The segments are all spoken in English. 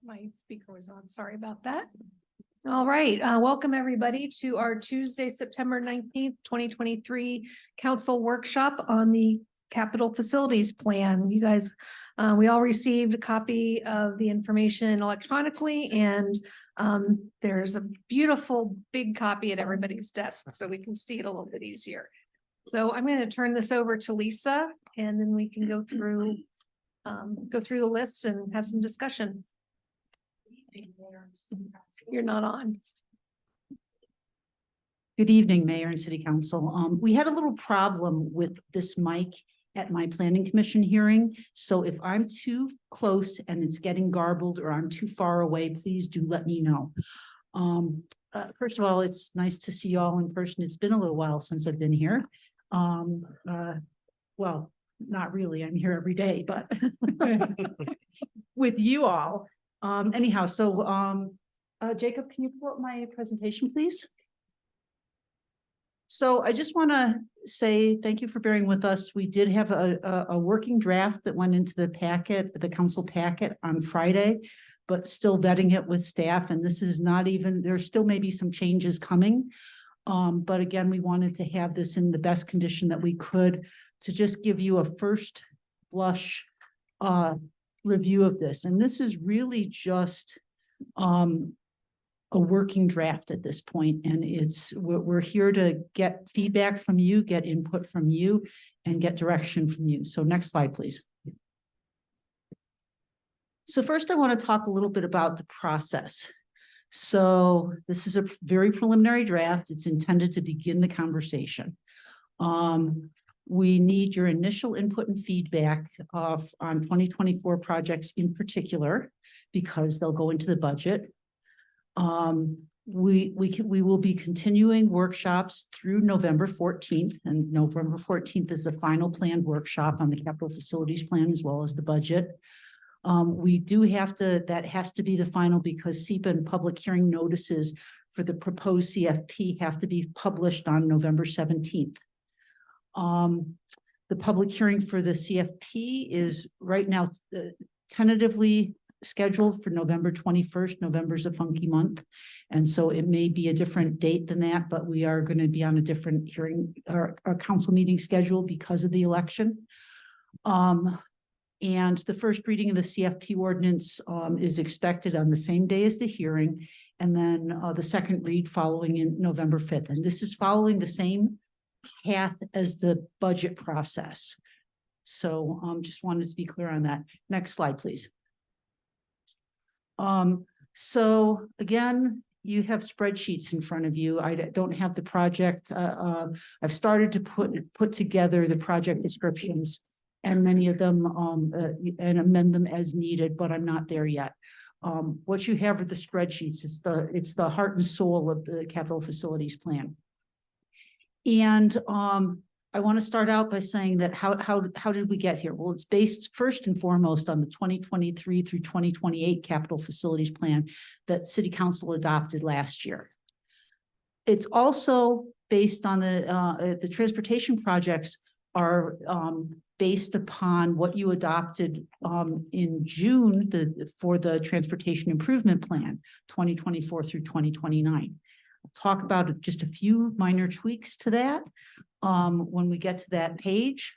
My speaker was on. Sorry about that. All right, welcome everybody to our Tuesday, September 19th, 2023 council workshop on the capital facilities plan. You guys, we all received a copy of the information electronically, and there's a beautiful big copy at everybody's desk so we can see it a little bit easier. So I'm going to turn this over to Lisa, and then we can go through the list and have some discussion. You're not on. Good evening, Mayor and City Council. We had a little problem with this mic at my Planning Commission hearing. So if I'm too close and it's getting garbled or I'm too far away, please do let me know. First of all, it's nice to see you all in person. It's been a little while since I've been here. Well, not really. I'm here every day, but with you all. Anyhow, so Jacob, can you pull up my presentation, please? So I just want to say thank you for bearing with us. We did have a working draft that went into the packet, the council packet on Friday, but still vetting it with staff. And this is not even, there still may be some changes coming. But again, we wanted to have this in the best condition that we could to just give you a first blush review of this. And this is really just a working draft at this point, and we're here to get feedback from you, get input from you, and get direction from you. So next slide, please. So first I want to talk a little bit about the process. So this is a very preliminary draft. It's intended to begin the conversation. We need your initial input and feedback on 2024 projects in particular, because they'll go into the budget. We will be continuing workshops through November 14th, and November 14th is the final planned workshop on the capital facilities plan as well as the budget. We do have to, that has to be the final because SEPA and public hearing notices for the proposed CFP have to be published on November 17th. The public hearing for the CFP is right now tentatively scheduled for November 21st. November's a funky month, and so it may be a different date than that, but we are going to be on a different hearing or council meeting schedule because of the election. And the first reading of the CFP ordinance is expected on the same day as the hearing, and then the second read following in November 5th. And this is following the same path as the budget process. So just wanted to be clear on that. Next slide, please. So again, you have spreadsheets in front of you. I don't have the project. I've started to put together the project descriptions and many of them and amend them as needed, but I'm not there yet. What you have are the spreadsheets. It's the heart and soul of the capital facilities plan. And I want to start out by saying that how did we get here? Well, it's based first and foremost on the 2023 through 2028 capital facilities plan that City Council adopted last year. It's also based on the transportation projects are based upon what you adopted in June for the transportation improvement plan 2024 through 2029. I'll talk about just a few minor tweaks to that when we get to that page.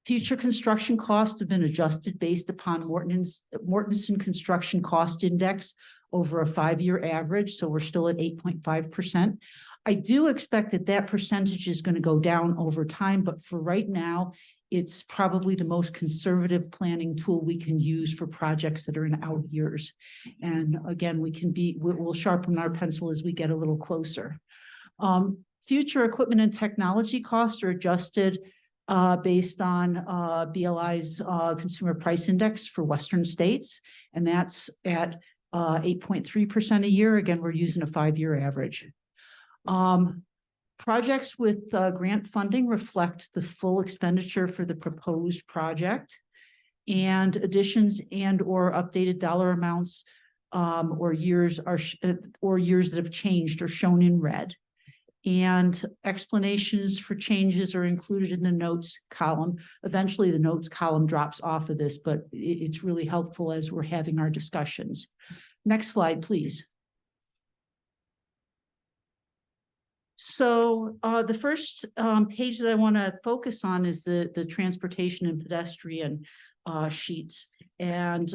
Future construction costs have been adjusted based upon Mortenson Construction Cost Index over a 5-year average, so we're still at 8.5%. I do expect that percentage is going to go down over time, but for right now, it's probably the most conservative planning tool we can use for projects that are in out years. And again, we'll sharpen our pencil as we get a little closer. Future equipment and technology costs are adjusted based on BLI's consumer price index for Western states, and that's at 8.3% a year. Again, we're using a 5-year average. Projects with grant funding reflect the full expenditure for the proposed project, and additions and or updated dollar amounts or years that have changed are shown in red. and explanations for changes are included in the notes column. Eventually, the notes column drops off of this, but it's really helpful as we're having our discussions. Next slide, please. So the first page that I want to focus on is the transportation and pedestrian sheets. And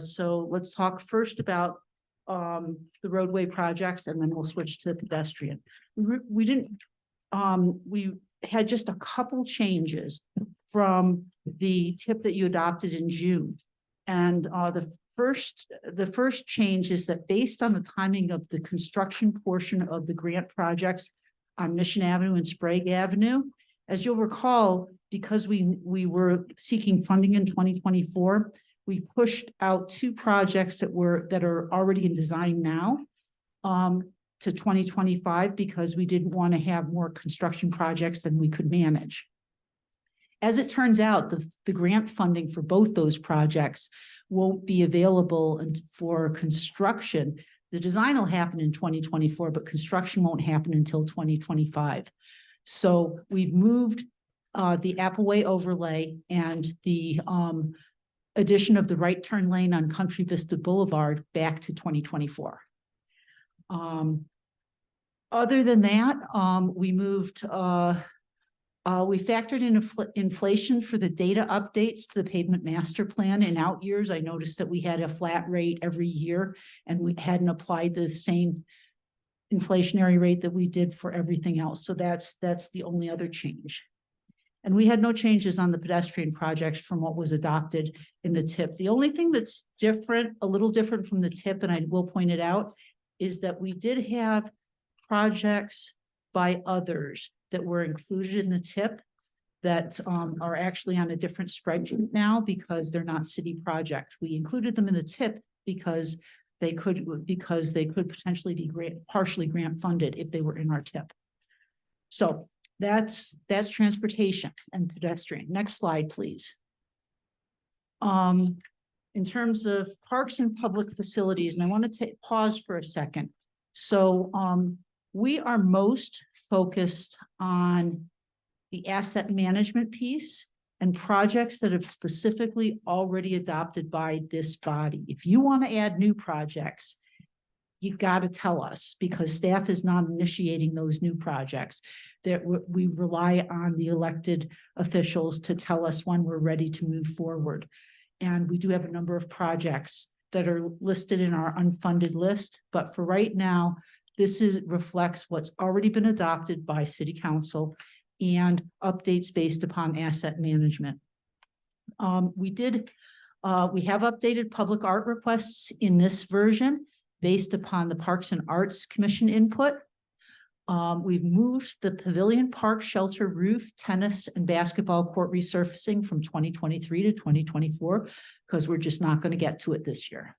so let's talk first about the roadway projects, and then we'll switch to pedestrian. We had just a couple changes from the tip that you adopted in June. And the first change is that based on the timing of the construction portion of the grant projects on Mission Avenue and Sprague Avenue, as you'll recall, because we were seeking funding in 2024, we pushed out two projects that are already in design now to 2025 because we didn't want to have more construction projects than we could manage. As it turns out, the grant funding for both those projects won't be available for construction. The design will happen in 2024, but construction won't happen until 2025. So we've moved the Appleway overlay and the addition of the right turn lane on Country Vista Boulevard back to 2024. Other than that, we moved, we factored in inflation for the data updates to the pavement master plan. In out years, I noticed that we had a flat rate every year and we hadn't applied the same inflationary rate that we did for everything else. So that's the only other change. And we had no changes on the pedestrian projects from what was adopted in the tip. The only thing that's different, a little different from the tip, and I will point it out, is that we did have projects by others that were included in the tip that are actually on a different spreadsheet now because they're not city projects. We included them in the tip because they could potentially be partially grant funded if they were in our tip. So that's transportation and pedestrian. Next slide, please. In terms of parks and public facilities, and I want to pause for a second. So we are most focused on the asset management piece and projects that have specifically already adopted by this body. If you want to add new projects, you got to tell us because staff is not initiating those new projects. That we rely on the elected officials to tell us when we're ready to move forward. And we do have a number of projects that are listed in our unfunded list, but for right now, this reflects what's already been adopted by City Council and updates based upon asset management. We have updated public art requests in this version based upon the Parks and Arts Commission input. We've moved the Pavilion Park shelter roof, tennis and basketball court resurfacing from 2023 to 2024 because we're just not going to get to it this year.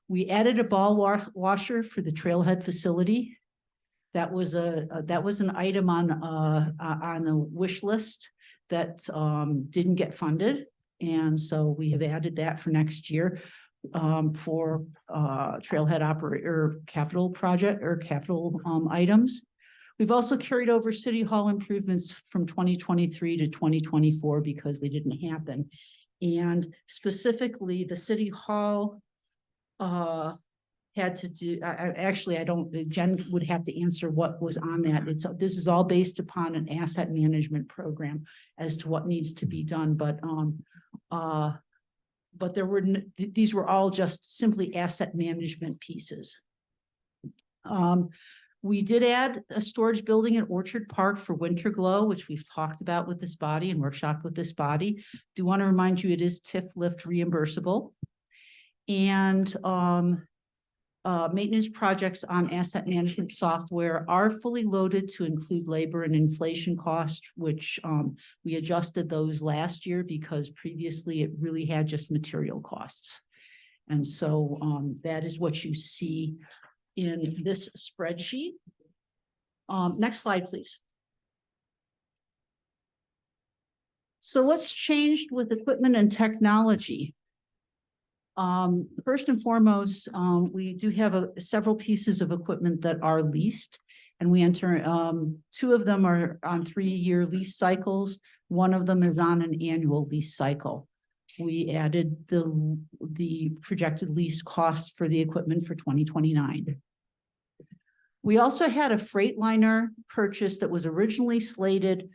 We added a ball washer for the trailhead facility. That was an item on a wish list that didn't get funded, and so we have added that for next year for trailhead capital project or capital items. We've also carried over City Hall improvements from 2023 to 2024 because they didn't happen, and specifically the City Hall had to do, Jen would have to answer what was on that. This is all based upon an asset management program as to what needs to be done, but these were all just simply asset management pieces. We did add a storage building at Orchard Park for Winter Glow, which we've talked about with this body and workshopped with this body. Do want to remind you it is TIF lift reimbursable. And maintenance projects on asset management software are fully loaded to include labor and inflation costs, which we adjusted those last year because previously it really had just material costs. And so that is what you see in this spreadsheet. Next slide, please. So what's changed with equipment and technology? First and foremost, we do have several pieces of equipment that are leased, And we enter, two of them are on 3-year lease cycles. One of them is on an annual lease cycle. We added the projected lease cost for the equipment for 2029. We also had a Freightliner purchase that was originally slated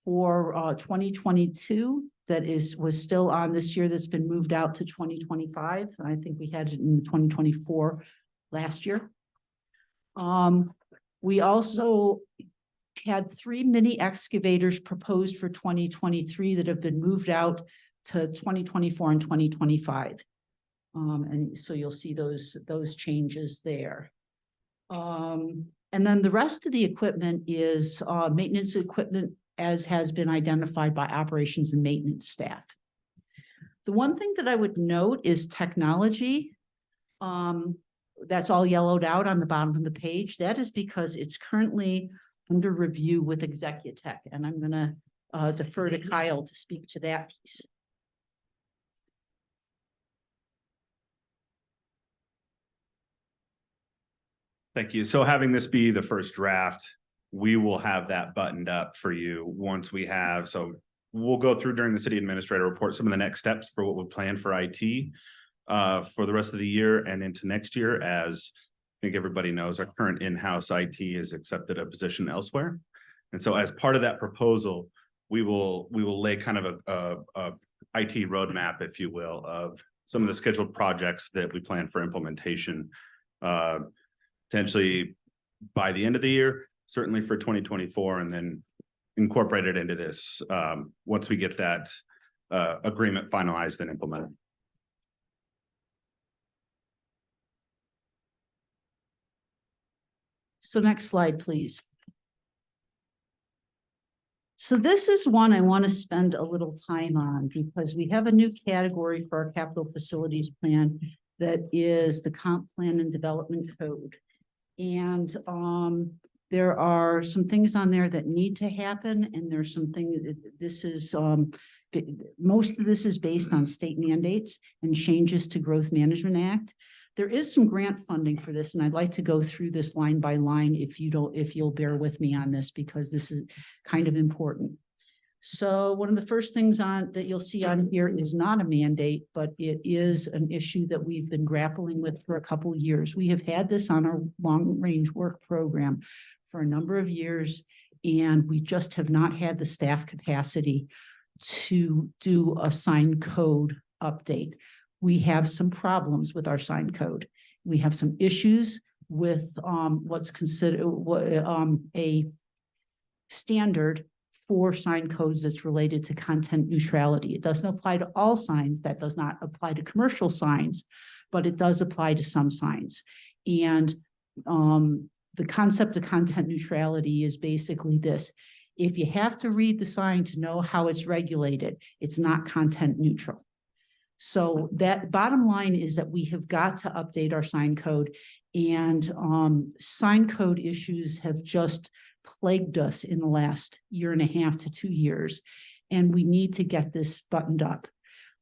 for 2022 that was still on this year, that's been moved out to 2025. I think we had it in 2024 last year. We also had 3 mini excavators proposed for 2023 that have been moved out to 2024 and 2025. And so you'll see those changes there. And then the rest of the equipment is maintenance equipment as has been identified by operations and maintenance staff. The one thing that I would note is technology. That's all yellowed out on the bottom of the page. That is because it's currently under review with Executech, and I'm going to defer to Kyle to speak to that piece. Thank you. So having this be the first draft, we will have that buttoned up for you once we have. So we'll go through during the city administrator report some of the next steps for what we plan for IT for the rest of the year and into next year. As I think everybody knows, our current in-house IT has accepted a position elsewhere. And so as part of that proposal, we will lay kind of a IT roadmap, if you will, of some of the scheduled projects that we plan for implementation, potentially by the end of the year, certainly for 2024, and then incorporate it into this once we get that agreement finalized and implemented. So next slide, please. So this is one I want to spend a little time on because we have a new category for our capital facilities plan that is the comp plan and development code. And there are some things on there that need to happen, and there's some things, this is most of this is based on state mandates and changes to Growth Management Act. There is some grant funding for this, and I'd like to go through this line by line if you'll bear with me on this, because this is kind of important. So one of the first things that you'll see on here is not a mandate, but it is an issue that we've been grappling with for a couple of years. We have had this on our long-range work program for a number of years, and we just have not had the staff capacity to do a sign code update. We have some problems with our sign code. We have some issues with what's considered a standard for sign codes that's related to content neutrality. It doesn't apply to all signs. That does not apply to commercial signs, but it does apply to some signs. And the concept of content neutrality is basically this: if you have to read the sign to know how it's regulated, it's not content neutral. So that bottom line is that we have got to update our sign code, and sign code issues have just plagued us in the last 1.5 to 2 years, and we need to get this buttoned up.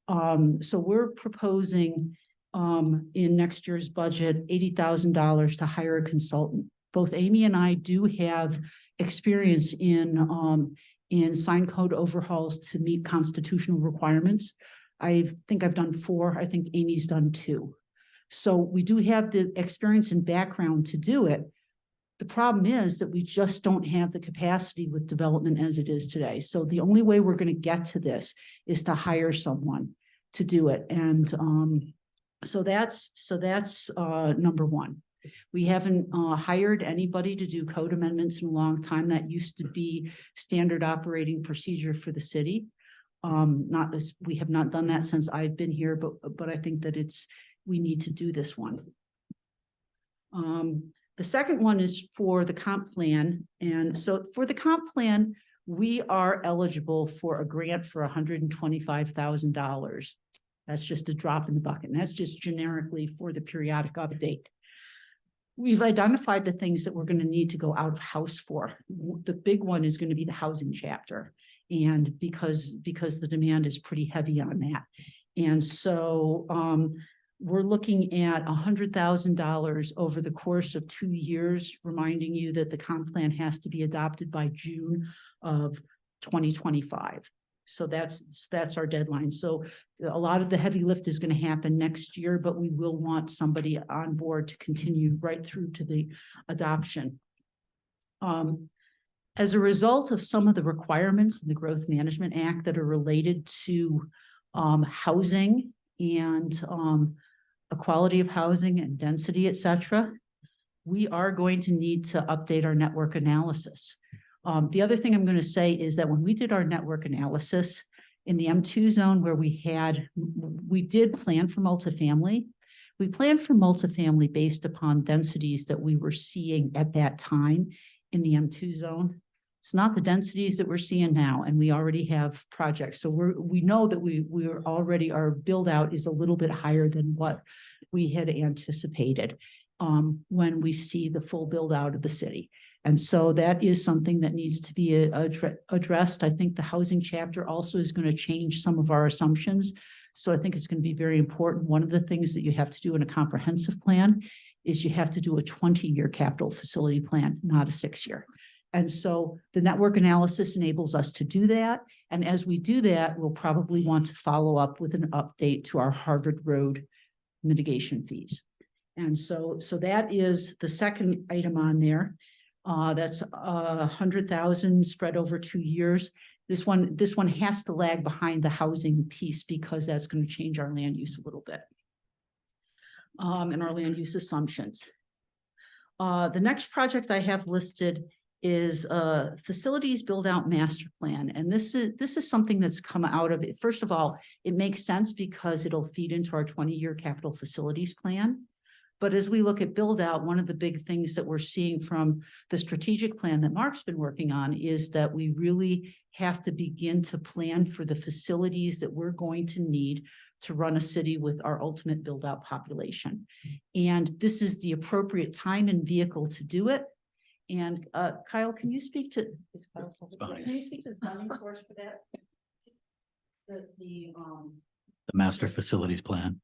So we're proposing in next year's budget $80,000 to hire a consultant. Both Amy and I do have experience in sign code overhauls to meet constitutional requirements. I think I've done 4. I think Amy's done 2. So we do have the experience and background to do it. The problem is that we just don't have the capacity with development as it is today. So the only way we're going to get to this is to hire someone to do it. And so that's number one. We haven't hired anybody to do code amendments in a long time. That used to be standard operating procedure for the city. We have not done that since I've been here, but I think that we need to do this one. The second one is for the comp plan. And so for the comp plan, we are eligible for a grant for $125,000. That's just a drop in the bucket. And that's just generically for the periodic update. We've identified the things that we're going to need to go out of house for. The big one is going to be the housing chapter. And because the demand is pretty heavy on that. And so we're looking at $100,000 over the course of 2 years, reminding you that the comp plan has to be adopted by June of 2025. So that's our deadline. So a lot of the heavy lift is going to happen next year, but we will want somebody on board to continue right through to the adoption. As a result of some of the requirements in the Growth Management Act that are related to housing and equality of housing and density, et cetera, we are going to need to update our network analysis. The other thing I'm going to say is that when we did our network analysis in the M2 zone where we did plan for multifamily. We planned for multifamily based upon densities that we were seeing at that time in the M2 zone. It's not the densities that we're seeing now, and we already have projects. So we know that we're already, our build out is a little bit higher than what we had anticipated when we see the full build out of the city. And so that is something that needs to be addressed. I think the housing chapter also is going to change some of our assumptions. So I think it's going to be very important. One of the things that you have to do in a comprehensive plan is you have to do a 20-year capital facility plan, not a 6-year. And so the network analysis enables us to do that. And as we do that, we'll probably want to follow up with an update to our Harvard Road mitigation fees. And so that is the second item on there. That's 100,000 spread over 2 years. This one has to lag behind the housing piece because that's going to change our land use a little bit. And our land use assumptions. The next project I have listed is facilities build out master plan. And this is something that's come out of it. First of all, it makes sense because it'll feed into our 20-year capital facilities plan. But as we look at build out, one of the big things that we're seeing from the strategic plan that Mark's been working on is that we really have to begin to plan for the facilities that we're going to need to run a city with our ultimate build out population. And this is the appropriate time and vehicle to do it. And Kyle, can you speak to can you speak to the funding source for that? The master facilities plan.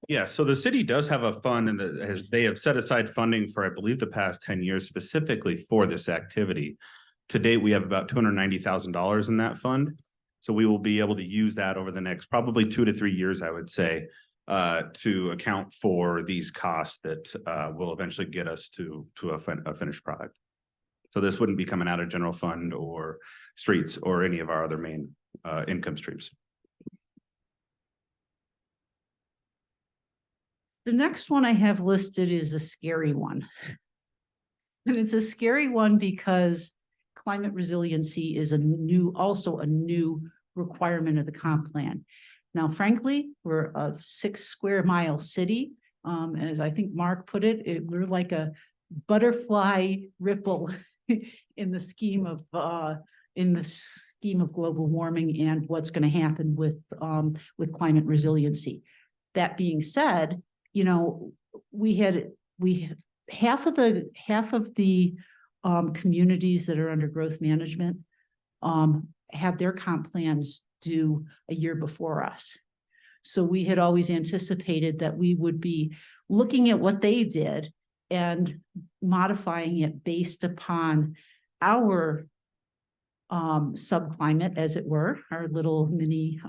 Yeah, so the city does have a fund and they have set aside funding for, I believe, the past 10 years specifically for this activity. To date, we have about $290,000 in that fund. So we will be able to use that over the next probably 2 to 3 years, I would say, to account for these costs that will eventually get us to a finished product. So this wouldn't be coming out of general fund or streets or any of our other main income streams. The next one I have listed is a scary one. And it's a scary one because climate resiliency is also a new requirement of the comp plan. Now, frankly, we're a 6 square mile city. As I think Mark put it, we're like a butterfly ripple in the scheme of global warming and what's going to happen with climate resiliency. That being said, you know, half of the communities that are under growth management have their comp plans due a year before us. So we had always anticipated that we would be looking at what they did and modifying it based upon our subclimate, as it were, our little mini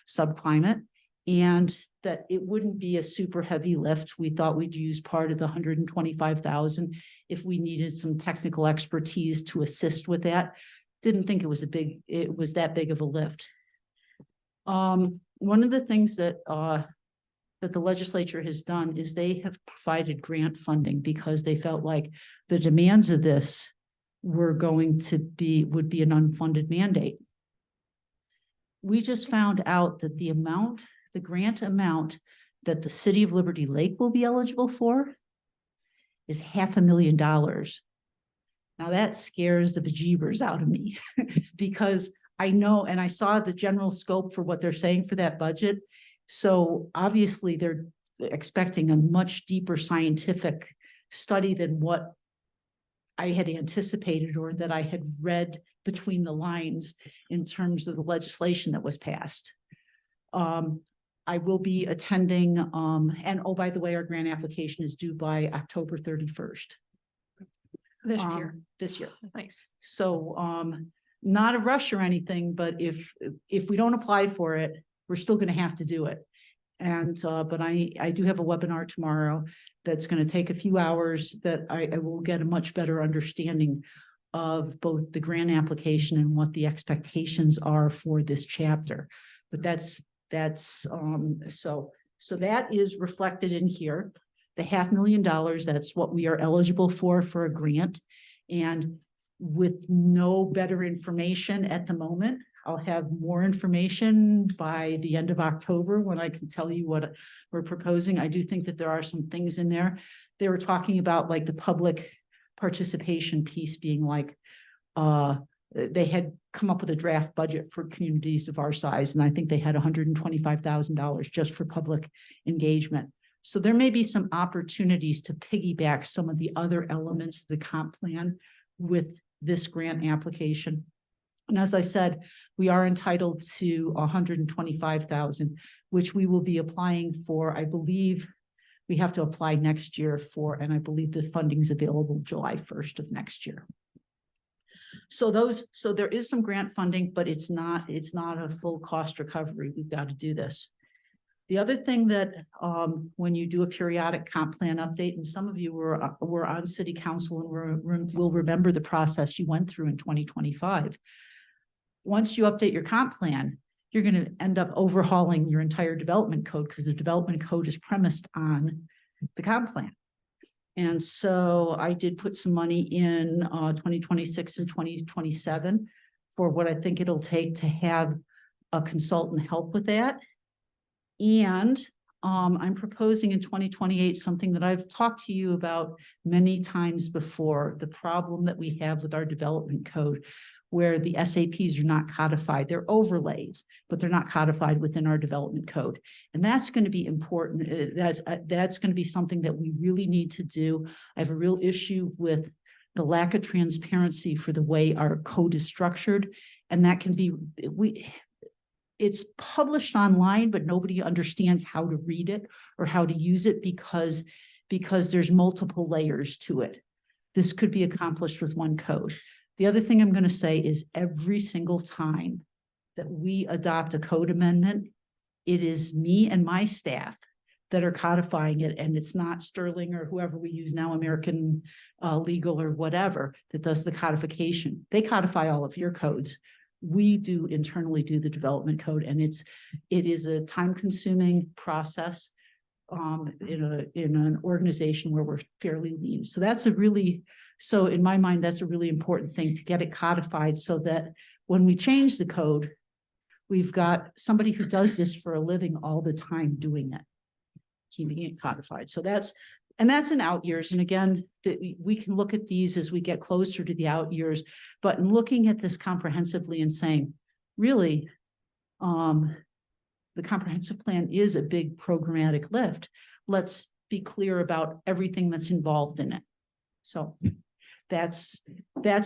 subclimate. And that it wouldn't be a super heavy lift. We thought we'd use part of the 125,000 if we needed some technical expertise to assist with that. Didn't think it was that big of a lift. One of the things that the legislature has done is they have provided grant funding because they felt like the demands of this would be an unfunded mandate. We just found out that the grant amount that the city of Liberty Lake will be eligible for is $500,000. Now that scares the bejeebers out of me because I know, and I saw the general scope for what they're saying for that budget. So obviously they're expecting a much deeper scientific study than what I had anticipated or that I had read between the lines in terms of the legislation that was passed. I will be attending, and oh, by the way, our grant application is due by October 31st. This year. This year. Nice. So, not a rush or anything, but if we don't apply for it, we're still gonna have to do it. And, but I do have a webinar tomorrow that's gonna take a few hours that I will get a much better understanding of both the grant application and what the expectations are for this chapter. But that's, so that is reflected in here. The $500,000, that's what we are eligible for a grant. And with no better information at the moment, I'll have more information by the end of October when I can tell you what we're proposing. I do think that there are some things in there. They were talking about like the public participation piece being like, they had come up with a draft budget for communities of our size, and I think they had $125,000 just for public engagement. So there may be some opportunities to piggyback some of the other elements of the comp plan with this grant application. And as I said, we are entitled to $125,000, which we will be applying for. I believe we have to apply next year for, and I believe the funding is available July 1st of next year. So there is some grant funding, but it's not a full cost recovery. We've got to do this. The other thing that, when you do a periodic comp plan update, and some of you were on city council and will remember the process you went through in 2025. Once you update your comp plan, you're going to end up overhauling your entire development code because the development code is premised on the comp plan. And so I did put some money in 2026 and 2027 for what I think it'll take to have a consultant help with that. And I'm proposing in 2028 something that I've talked to you about many times before, the problem that we have with our development code, where the SAPs are not codified. They're overlays, but they're not codified within our development code. And that's going to be important. That's going to be something that we really need to do. I have a real issue with the lack of transparency for the way our code is structured. And that can be, it's published online, but nobody understands how to read it or how to use it because there's multiple layers to it. This could be accomplished with one code. The other thing I'm going to say is every single time that we adopt a code amendment, it is me and my staff that are codifying it, and it's not Sterling or whoever we use now, American Legal or whatever, that does the codification. They codify all of your codes. We do internally do the development code, and it is a time-consuming process in an organization where we're fairly lean. So that's so in my mind, that's a really important thing to get it codified so that when we change the code, we've got somebody who does this for a living all the time doing it, keeping it codified. So that's in out years. And again, we can look at these as we get closer to the out years, but in looking at this comprehensively and saying, really, the comprehensive plan is a big programmatic lift. Let's be clear about everything that's involved in it. So that's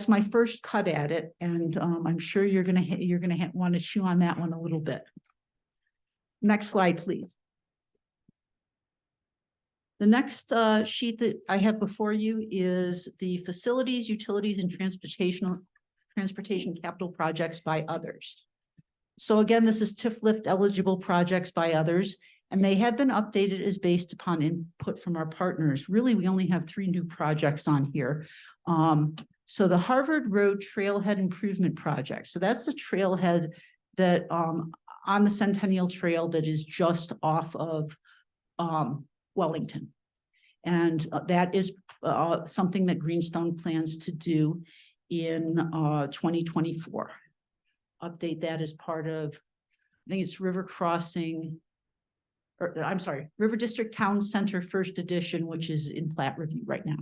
my first cut at it. And I'm sure you're gonna want to chew on that one a little bit. Next slide, please. The next sheet that I have before you is the facilities, utilities, and transportation capital projects by others. So again, this is TIF lift eligible projects by others, and they have been updated as based upon input from our partners. Really, we only have 3 new projects on here. So the Harvard Road Trailhead Improvement Project. So that's the trailhead that on the Centennial Trail that is just off of Wellington. And that is something that Greenstone plans to do in 2024. Update that as part of, I think it's River Crossing, or I'm sorry, River District Town Center First Edition, which is in plat review right now.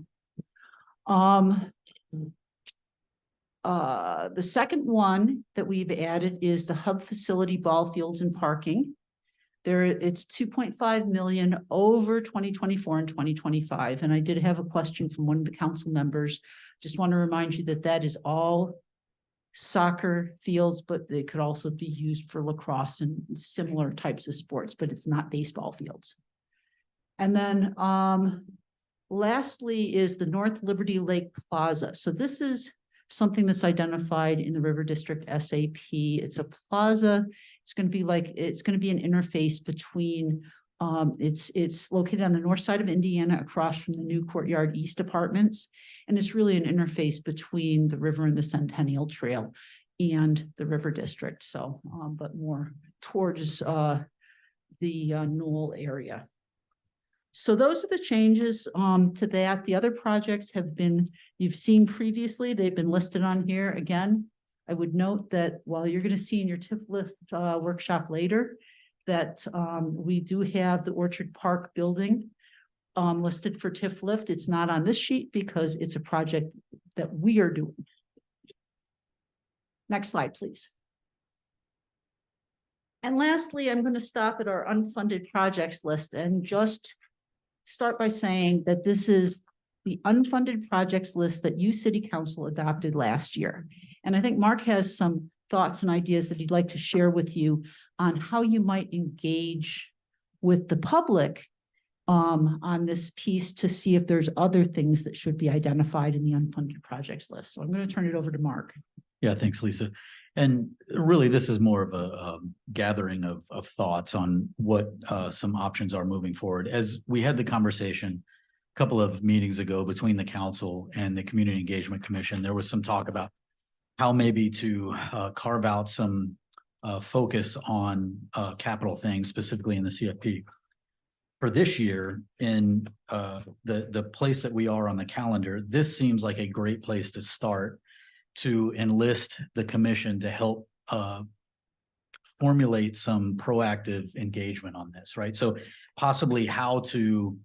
The second one that we've added is the hub facility, ball fields, and parking. It's 2.5 million over 2024 and 2025. And I did have a question from one of the council members. Just want to remind you that that is all soccer fields, but they could also be used for lacrosse and similar types of sports, but it's not baseball fields. And then lastly is the North Liberty Lake Plaza. So this is something that's identified in the River District SAP. It's a plaza. It's going to be an interface between it's located on the north side of Indiana across from the new Courtyard East apartments. And it's really an interface between the river and the Centennial Trail and the River District. So, but more towards the Knoll area. So those are the changes to that. The other projects have been, you've seen previously, they've been listed on here. Again, I would note that while you're going to see in your TIF lift workshop later, that we do have the Orchard Park building listed for TIF lift. It's not on this sheet because it's a project that we are doing. Next slide, please. And lastly, I'm going to stop at our unfunded projects list and just start by saying that this is the unfunded projects list that you City Council adopted last year. And I think Mark has some thoughts and ideas that he'd like to share with you on how you might engage with the public on this piece to see if there's other things that should be identified in the unfunded projects list. So I'm going to turn it over to Mark. Yeah, thanks, Lisa. And really, this is more of a gathering of thoughts on what some options are moving forward. As we had the conversation a couple of meetings ago between the council and the Community Engagement Commission, there was some talk about how maybe to carve out some focus on capital things, specifically in the CFP. For this year, in the place that we are on the calendar, this seems like a great place to start to enlist the commission to help formulate some proactive engagement on this, right? So possibly how to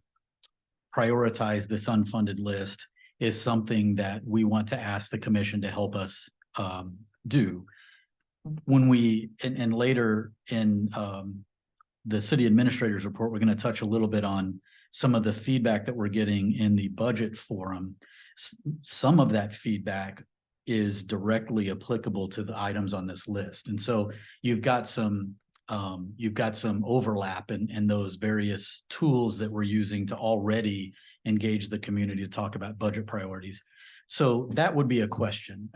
prioritize this unfunded list is something that we want to ask the commission to help us do. When we, and later in the city administrator's report, we're going to touch a little bit on some of the feedback that we're getting in the budget forum. Some of that feedback is directly applicable to the items on this list. And so you've got some overlap in those various tools that we're using to already engage the community to talk about budget priorities. So that would be a question.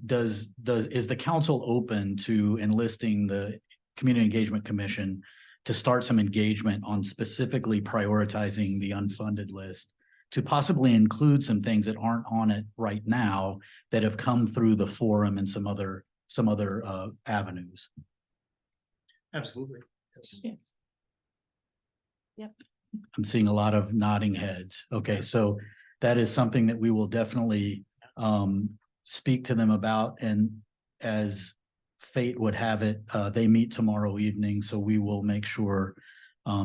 Is the council open to enlisting the Community Engagement Commission to start some engagement on specifically prioritizing the unfunded list, to possibly include some things that aren't on it right now that have come through the forum and some other avenues? Absolutely. Yes. Yep. I'm seeing a lot of nodding heads. Okay, so that is something that we will definitely speak to them about. And as fate would have it, they meet tomorrow evening, so we will make sure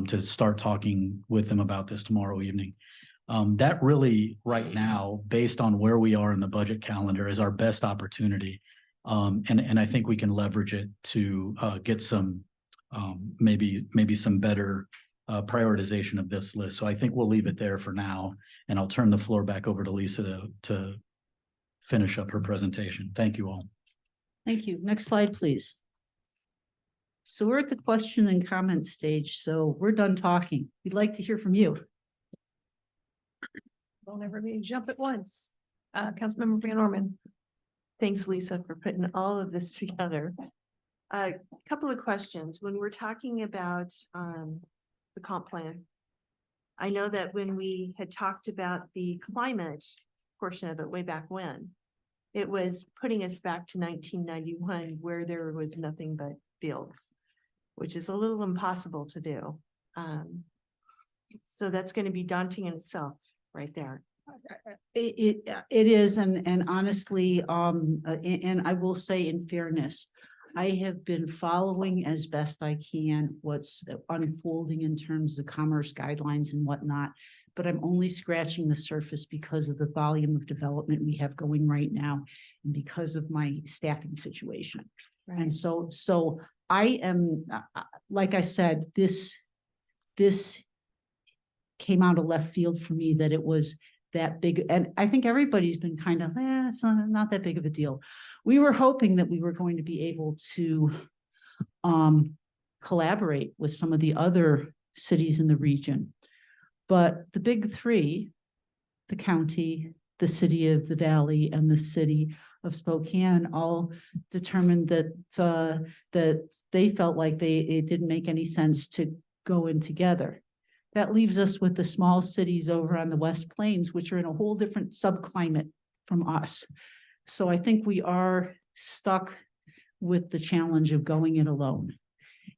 to start talking with them about this tomorrow evening. That really, right now, based on where we are in the budget calendar, is our best opportunity. And I think we can leverage it to get some, maybe some better prioritization of this list. So I think we'll leave it there for now, and I'll turn the floor back over to Lisa to finish up her presentation. Thank you all. Thank you. Next slide, please. So we're at the question and comment stage. So we're done talking. We'd like to hear from you. Don't ever be jump at once. Councilmember Van Orman. Thanks, Lisa, for putting all of this together. A couple of questions. When we're talking about the comp plan, I know that when we had talked about the climate portion of it way back when, it was putting us back to 1991, where there was nothing but fields, which is a little impossible to do. So that's going to be daunting in itself right there. It is, and honestly, and I will say in fairness, I have been following as best I can what's unfolding in terms of commerce guidelines and whatnot, but I'm only scratching the surface because of the volume of development we have going right now and because of my staffing situation. And so I am, like I said, this came out of left field for me, that it was that big. And I think everybody's been kind of, it's not that big of a deal. we were hoping that we were going to be able to collaborate with some of the other cities in the region. But the big three, the county, the city of the Valley, and the city of Spokane, all determined that that they felt like it didn't make any sense to go in together. That leaves us with the small cities over on the West Plains, which are in a whole different subclimate from us. So I think we are stuck with the challenge of going it alone.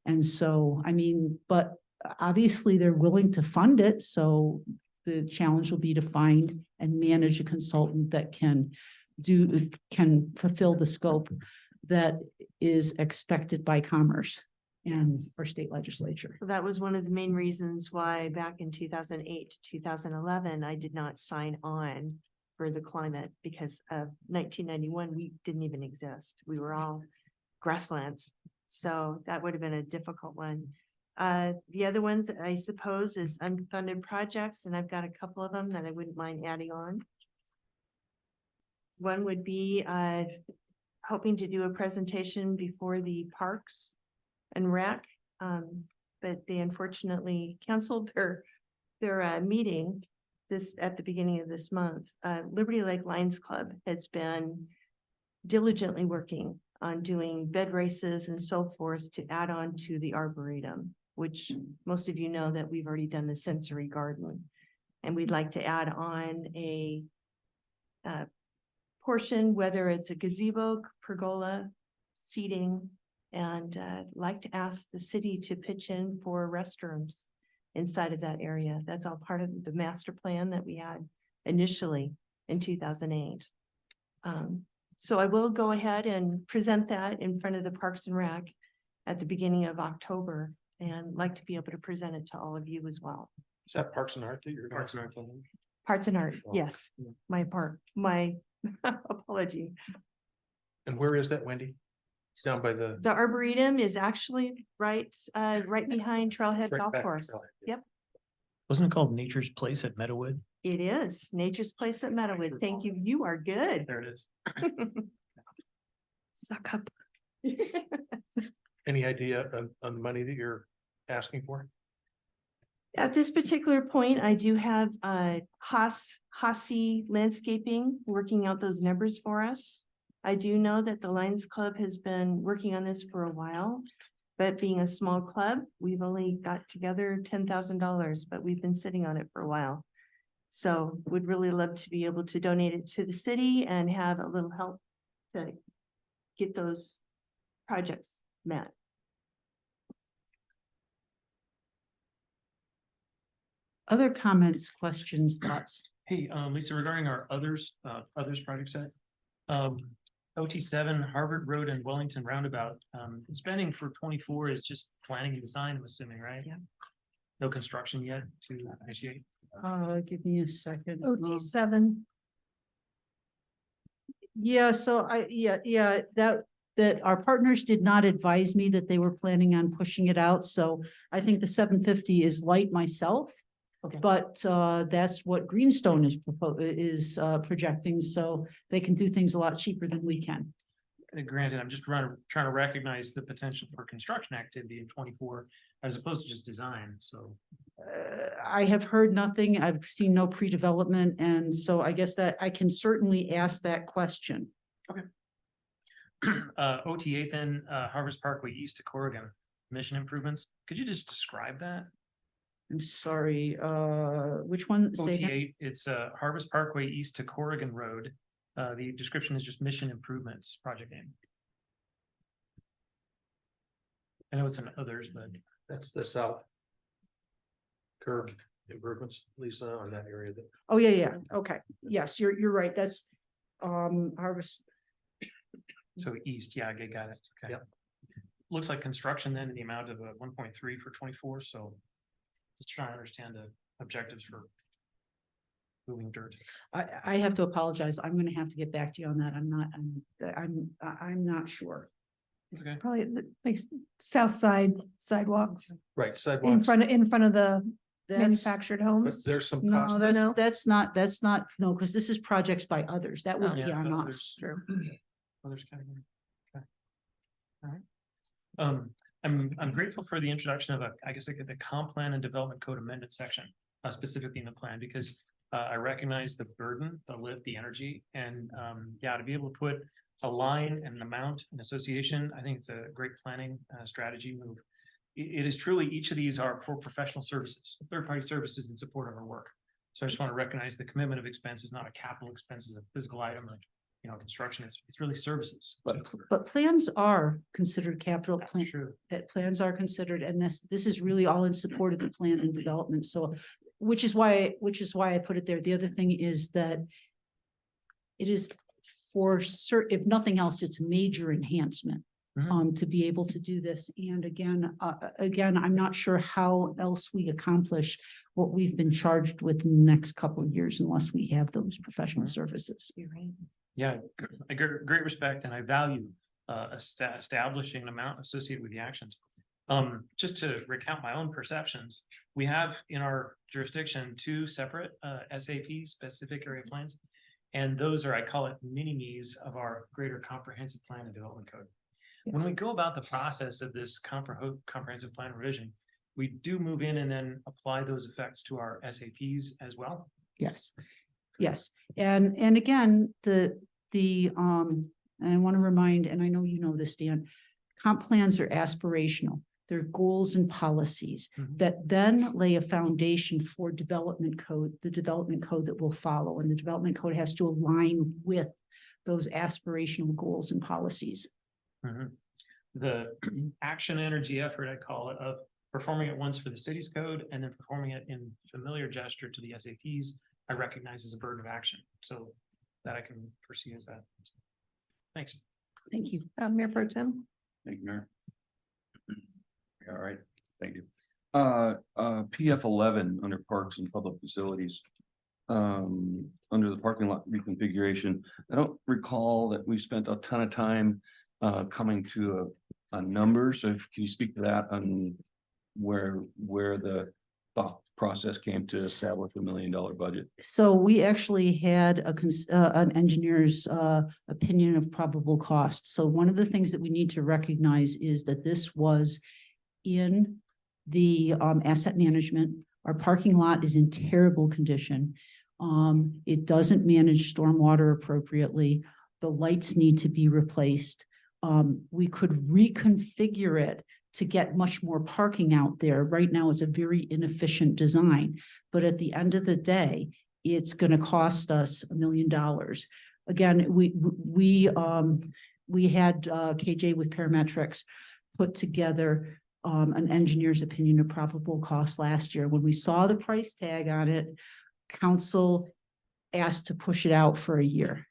And so, I mean, but obviously they're willing to fund it. So the challenge will be to find and manage a consultant that can fulfill the scope that is expected by Commerce and our state legislature. So that was one of the main reasons why back in 2008 to 2011, I did not sign on for the climate, because of 1991, we didn't even exist. We were all grasslands. So that would have been a difficult one. The other ones, I suppose, is unfunded projects, and I've got a couple of them that I wouldn't mind adding on. One would be hoping to do a presentation before the Parks and Rec, but they unfortunately canceled their meeting at the beginning of this month. Liberty Lake Lions Club has been diligently working on doing bed races and so forth to add on to the Arboretum, which most of you know that we've already done the sensory garden. And we'd like to add on a portion, whether it's a gazebo, pergola, seating, and like to ask the city to pitch in for restrooms inside of that area. That's all part of the master plan that we had initially in 2008. So I will go ahead and present that in front of the Parks and Rec at the beginning of October, and like to be able to present it to all of you as well. Is that Parks and Art that you're? Parks and Art. Parts and Art, Oh, yes, yeah. my apology. And where is that, Wendy? It's down by the. The Arboretum is actually right behind Trailhead right Golf back, Course. Trailhead, Yep, Wasn't it called Nature's Place at Meadowood? it is. Nature's Place at Meadowood. Thank you. You are good. There it is. Suck up. Any idea on the money that you're asking for? At this particular point, I do have Hossie Landscaping working out those numbers for us. I do know that the Lions Club has been working on this for a while, but being a small club, we've only got together $10,000, but we've been sitting on it for a while. So would really love to be able to donate it to the city and have a little help to get those projects met. Other comments, questions, thoughts? Hey, Lisa, regarding our others project set, OT7 Harvard Road and Wellington Roundabout, the spending for 24 is just planning and design, I'm assuming, right? Yeah. No construction yet to initiate? Give me a second. OT7. Yeah, so that our partners did not advise me that they were planning on pushing it out, so I think the 750 is light myself. Okay. But that's what Greenstone is projecting, so they can do things a lot cheaper than we can. And granted, I'm just trying to recognize the potential for construction activity in 24 as opposed to just design, so. I have heard nothing, I've seen no pre-development, and so I guess that I can certainly ask that question. OT8 then, Harvest Parkway East to Corrigan, mission improvements. Could you just describe that? I'm sorry, which one? Say again? OT8, it's Harvest Parkway East to Corrigan Road. The description is just mission improvements project name. I know it's in others, but That's the south. Curb improvements, Lisa, on that area that. Oh, yeah, okay, yes, you're right, that's Harvest. so east, yeah, I got it. Okay. Yep. Looks like construction then in the amount of 1.3 for 24, so just trying to understand the objectives for moving dirt. I have to apologize. I'm gonna have to get back to you on that. I'm not sure. Okay. Probably like south side sidewalks Right, in sidewalks. front of the That's, manufactured But homes. there's some no, cost. No. that's not, no, because this is projects by others. That would Oh, be yeah, on others. us. True. Others category. Okay. All right. I'm grateful for the introduction of I guess like the comp plan and development code amendment section, specifically in the plan, because I recognize the burden, the lift, the energy, and yeah, to be able to put a line and an amount in association, I think it's a great planning strategy move. It is truly, each of these are for professional services, third-party services in support of our work. So I just want to recognize the commitment of expense is not a capital expense, is a physical item or, you know, construction. It's really services. But plans are considered capital That's plan, true. that plans are considered, and this is really all in support of the plan and development. So, which is why I put it there. The other thing is that it is for if nothing else, it's a major enhancement. Mhm. To be able to do this. And again, I'm not sure how else we accomplish what we've been charged with in the next couple of years unless we have those professional Mhm. services. You're right. Yeah, I get great respect and I value establishing an amount associated with the actions. Just to recount my own perceptions, we have in our jurisdiction 2 separate SAP, specific area plans. And those are, I call it mini-me's of our greater comprehensive plan and development code. When Yes. we go about the process of this comprehensive plan revision, we do move in and then apply those effects to our SAPs as well. Yes, yes. And again, and I want to remind, and I know you know this, Dan, comp plans are aspirational. They're goals and policies Mhm. that then lay a foundation for development code, the development code that will follow. And the development code has to align with those aspirational goals and policies. Mhm. The action energy effort, I call it, of performing it once for the city's code and then performing it in familiar gesture to the SAPs, I recognize as a burden of action. So that I can foresee as that. Thanks. Thank you. Mayor Pro Tem. Thank you, Mayor. All right, thank you. PF 11 under Parks and Public Facilities. Under the parking lot reconfiguration, I don't recall that we spent a ton of time coming to a number. So can you speak to that on where the thought process came to establish $1 million budget? So we actually had an engineer's opinion of probable cost. So one of the things that we need to recognize is that this was in the asset management. Our parking lot is in terrible condition. It doesn't manage stormwater appropriately. The lights need to be replaced. We could reconfigure it to get much more parking out there. Right now, it's a very inefficient design, but at the end of the day, it's going to cost us $1 million. Again, we had KJ with Parametrics put together an engineer's opinion of probable cost last year. When we saw the price tag on it, council asked to push it out for a year.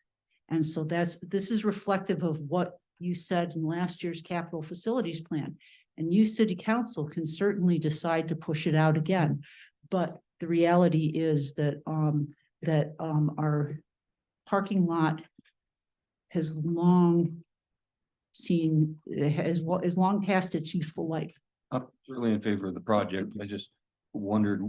And so this is reflective of what you said in last year's capital facilities plan. And you, city council, can certainly decide to push it out again. But the reality is that our parking lot has long past its useful life. I'm certainly in favor of the project. I just wondered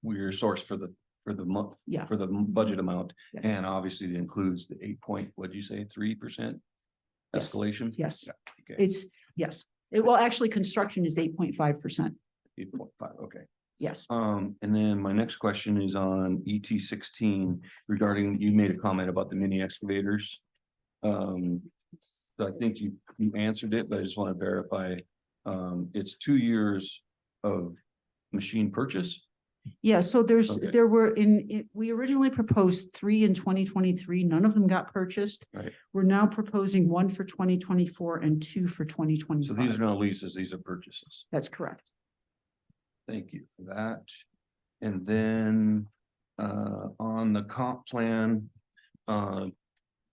where your source for the month, Yeah. for the budget amount. Yes. And obviously it includes the 8 what'd you say, 3% Yes. escalation? Yes, Yeah, okay. it's, yes. Well, actually, construction is 8.5%. 8.5, okay. Yes. And then my next question is on ET 16 regarding, you made a comment about the mini excavators. So I think you answered it, but I just want to verify. It's 2 years of machine purchase. Yeah, so Okay. there were we originally proposed 3 in 2023. None of them got purchased. Right. We're now proposing 1 for 2024 and 2 for So 2025. these are not leases, these are purchases. That's correct. Thank you for that. And then on the comp plan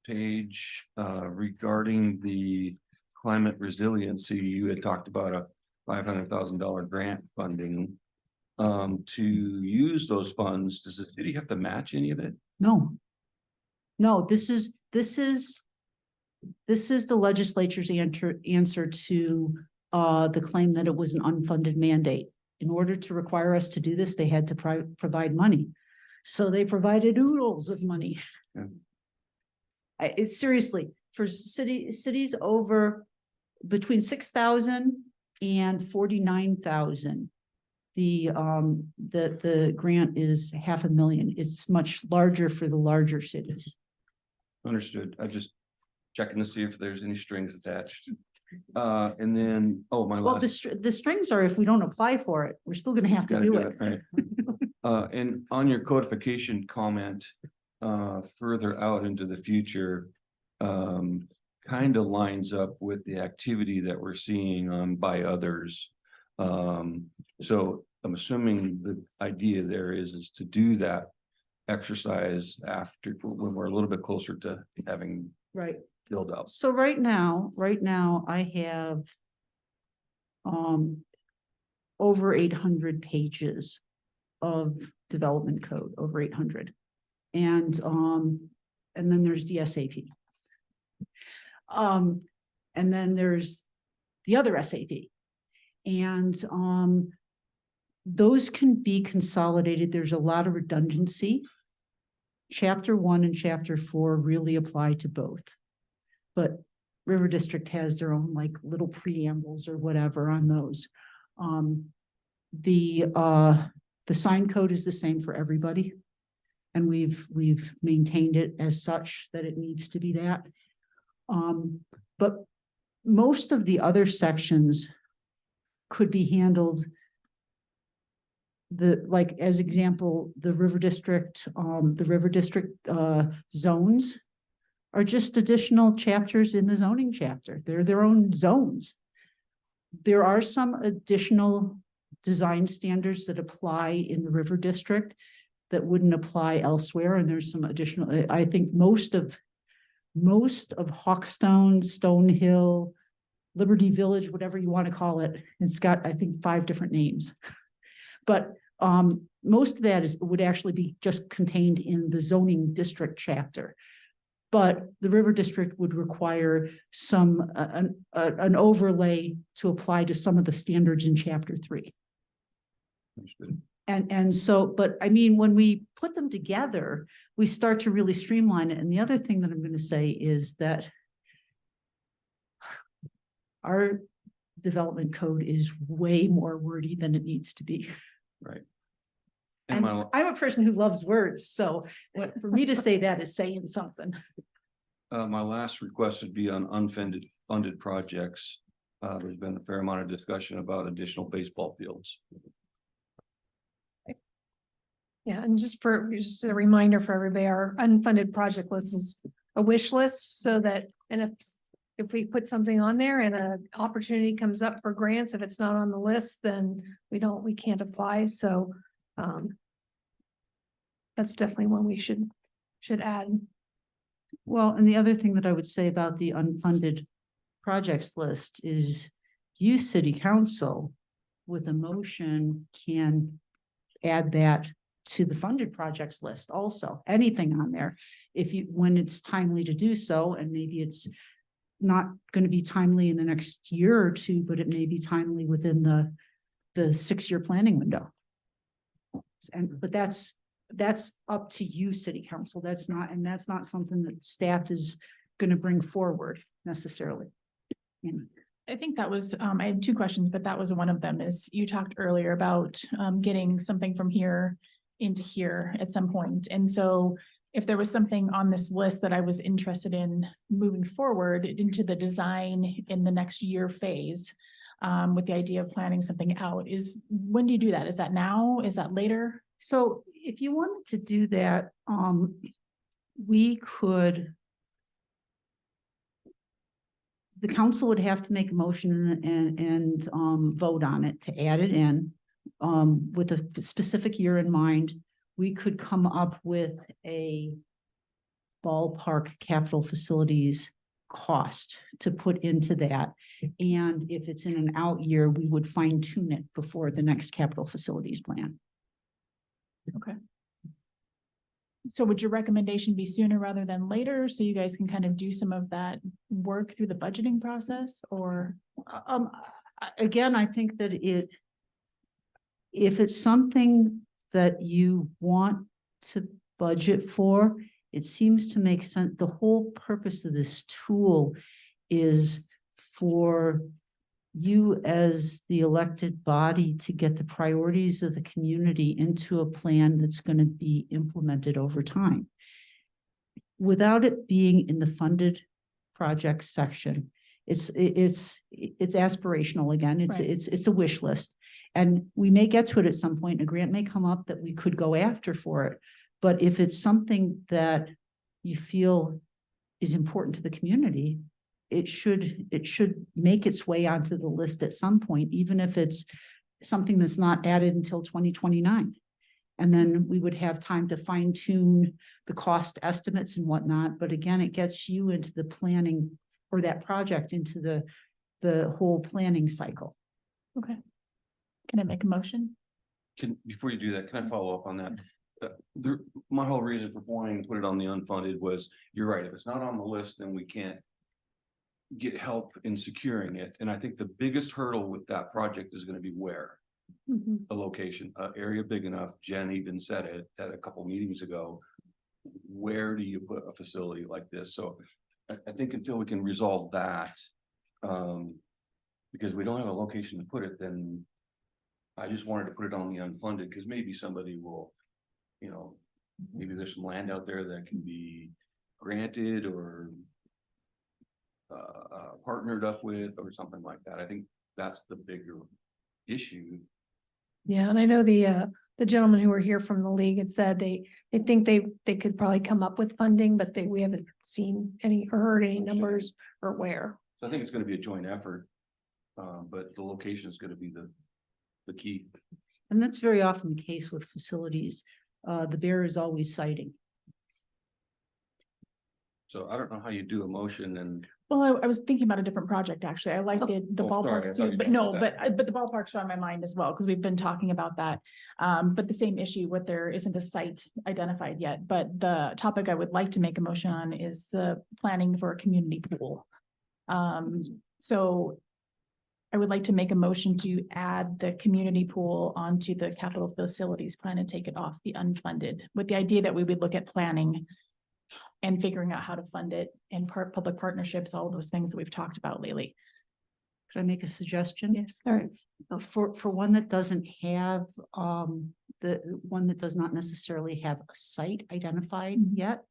page regarding the climate resiliency, you had talked about a $500,000 grant funding. To use those funds, does the city have to match any of it? No. No, this is the legislature's answer to the claim that it was an unfunded mandate. In order to require us to do this, they had to provide money. So they provided oodles of money. Yeah. It's seriously, for cities over between 6,000 and 49,000. The grant is $500,000. It's much larger for the larger cities. Understood. I just checking to see if there's any strings attached. And then, oh, my Well, last. the strings are if we don't apply for it, we're still gonna have to Gotta do do it. it, right. And on your codification comment, further out into the future, kind of lines up with the activity that we're seeing on by others. So I'm assuming the idea there is to do that exercise after, when we're a little bit closer to having Right. build out. So right now I have over 800 pages of development code, over 800. And then there's the SAP. And then there's the other SAP. And those can be consolidated. There's a lot of redundancy. Chapter 1 and Chapter 4 really apply to both. But River District has their own like little preambles or whatever on those. The sign code is the same for everybody. And we've maintained it as such that it needs to be that. But most of the other sections could be handled like as example, the River District zones are just additional chapters in the zoning chapter. They're their own zones. There are some additional design standards that apply in the River District that wouldn't apply elsewhere. And there's some additional, I think most of Hawkstone, Stonehill, Liberty Village, whatever you want to call it. It's got, I think, 5 different names. But most of that would actually be just contained in the zoning district chapter. But the River District would require some, an overlay to apply to some of the standards in Chapter 3. Understood. And so, but I mean, when we put them together, we start to really streamline it. And the other thing that I'm going to say is that our development code is way more wordy than it needs to be. Right. And I'm a person who loves words, so for me to say that is saying something. My last request would be on funded projects. There's been a fair amount of discussion about additional baseball fields. Yeah, and just a reminder for everybody, our unfunded project list is a wish list so that, and if we put something on there and an opportunity comes up for grants, if it's not on the list, then we can't apply. So that's definitely one we should add. Well, and the other thing that I would say about the unfunded projects list is you, city council, with a motion can add that to the funded projects list also, anything on there. When it's timely to do so, and maybe it's not going to be timely in the next year or two, but it may be timely within the 6-year planning window. But that's up to you, city council. That's not something that staff is going to bring forward necessarily. I think that was, I had 2 questions, but that was one of them. Is you talked earlier about getting something from here into here at some point. And so if there was something on this list that I was interested in moving forward into the design in the next year phase, with the idea of planning something out, when do you do that? Is that now? Is that later? So if you wanted to do that, we could, the council would have to make a motion and vote on it to add it in with a specific year in mind. We could come up with a ballpark capital facilities cost to put into that. And if it's in an out year, we would fine tune it before the next capital facilities plan. Okay. So would your recommendation be sooner rather than later, so you guys can kind of do some of that work through the budgeting process, or? Again, I think that if it's something that you want to budget for, it seems to make sense. The whole purpose of this tool is for you as the elected body to get the priorities of the community into a plan that's going to be implemented over time. Without it being in the funded project section, it's aspirational again. Right. It's a wish list. And we may get to it at some point. A grant may come up that we could go after for it. But if it's something that you feel is important to the community, it should make its way onto the list at some point, even if it's something that's not added until 2029. And then we would have time to fine tune the cost estimates and whatnot. But again, it gets you into the planning or that project into the whole planning cycle. Okay. Can I make a motion? Before you do that, can I follow up on that? My whole reason for wanting to put it on the unfunded was, you're right, if it's not on the list, then we can't get help in securing it. And I think the biggest hurdle with that project is going to be where. A location, an area big enough. Jen even said it at a couple meetings ago. Where do you put a facility like this? So I think until we can resolve that, because we don't have a location to put it, then I just wanted to put it on the unfunded, because maybe somebody will, maybe there's some land out there that can be granted or partnered up with or something like that. I think that's the bigger issue. Yeah, and I know the gentlemen who were here from the league had said they think they could probably come up with funding, but we haven't seen any or heard any numbers or where. So I think it's going to be a joint effort, but the location is going to be the key. And that's very often the case with facilities. The bear is always citing. So I don't know how you do a motion and. Well, I was thinking about a different project, actually. I liked the Oh, sorry, I ballpark thought too, you but meant no, that. but the ballpark's on my mind as well, because we've been talking about that. But the same issue with there isn't a site identified yet, but the topic I would like to make a motion on is the planning for a community pool. So I would like to make a motion to add the community pool onto the capital facilities plan and take it off the unfunded, with the idea that we would look at planning and figuring out how to fund it and public partnerships, all those things that we've talked about lately. Could I make a suggestion? Yes. All right. For one that doesn't have, the one that does not necessarily have a site identified yet.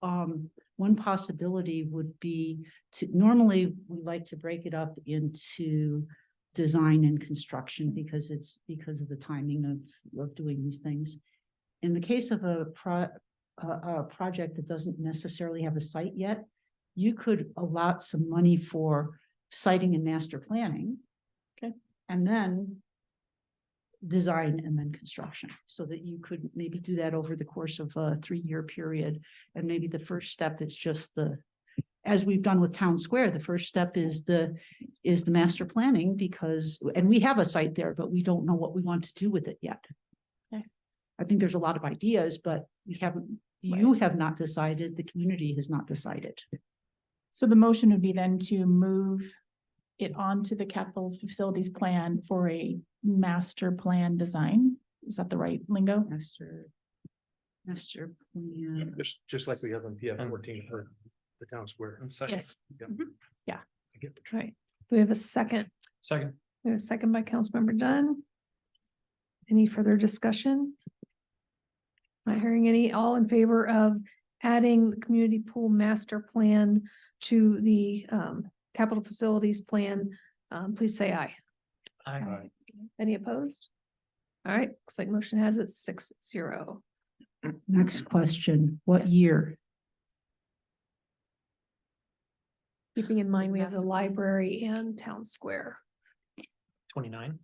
One possibility would be normally we like to break it up into design and construction because of the timing of doing these things. In the case of a project that doesn't necessarily have a site yet, you could allot some money for siting and master planning. Okay. And then design and then construction, so that you could maybe do that over the course of a 3-year period. And maybe the first step is just as we've done with Town Square, the first step is the master planning, and we have a site there, but we don't know what we want to do with it yet. Okay. I think there's a lot of ideas, but you have not decided, the community has not decided. So the motion would be then to move it onto the capital facilities plan for a master plan design. Is that the right lingo? Master plan. Just like we have on PF 14 for the town square. And second. Yes. I get what Right. Do we have a second? Second. We have a second by Councilmember Dunn. Any further discussion? Not hearing any. All in favor of adding the community pool master plan to the capital facilities plan, please say aye. Aye. Any opposed? All right, looks like motion has it 6-0. Next question, what year? Keeping in mind, we have the library and town square. 29.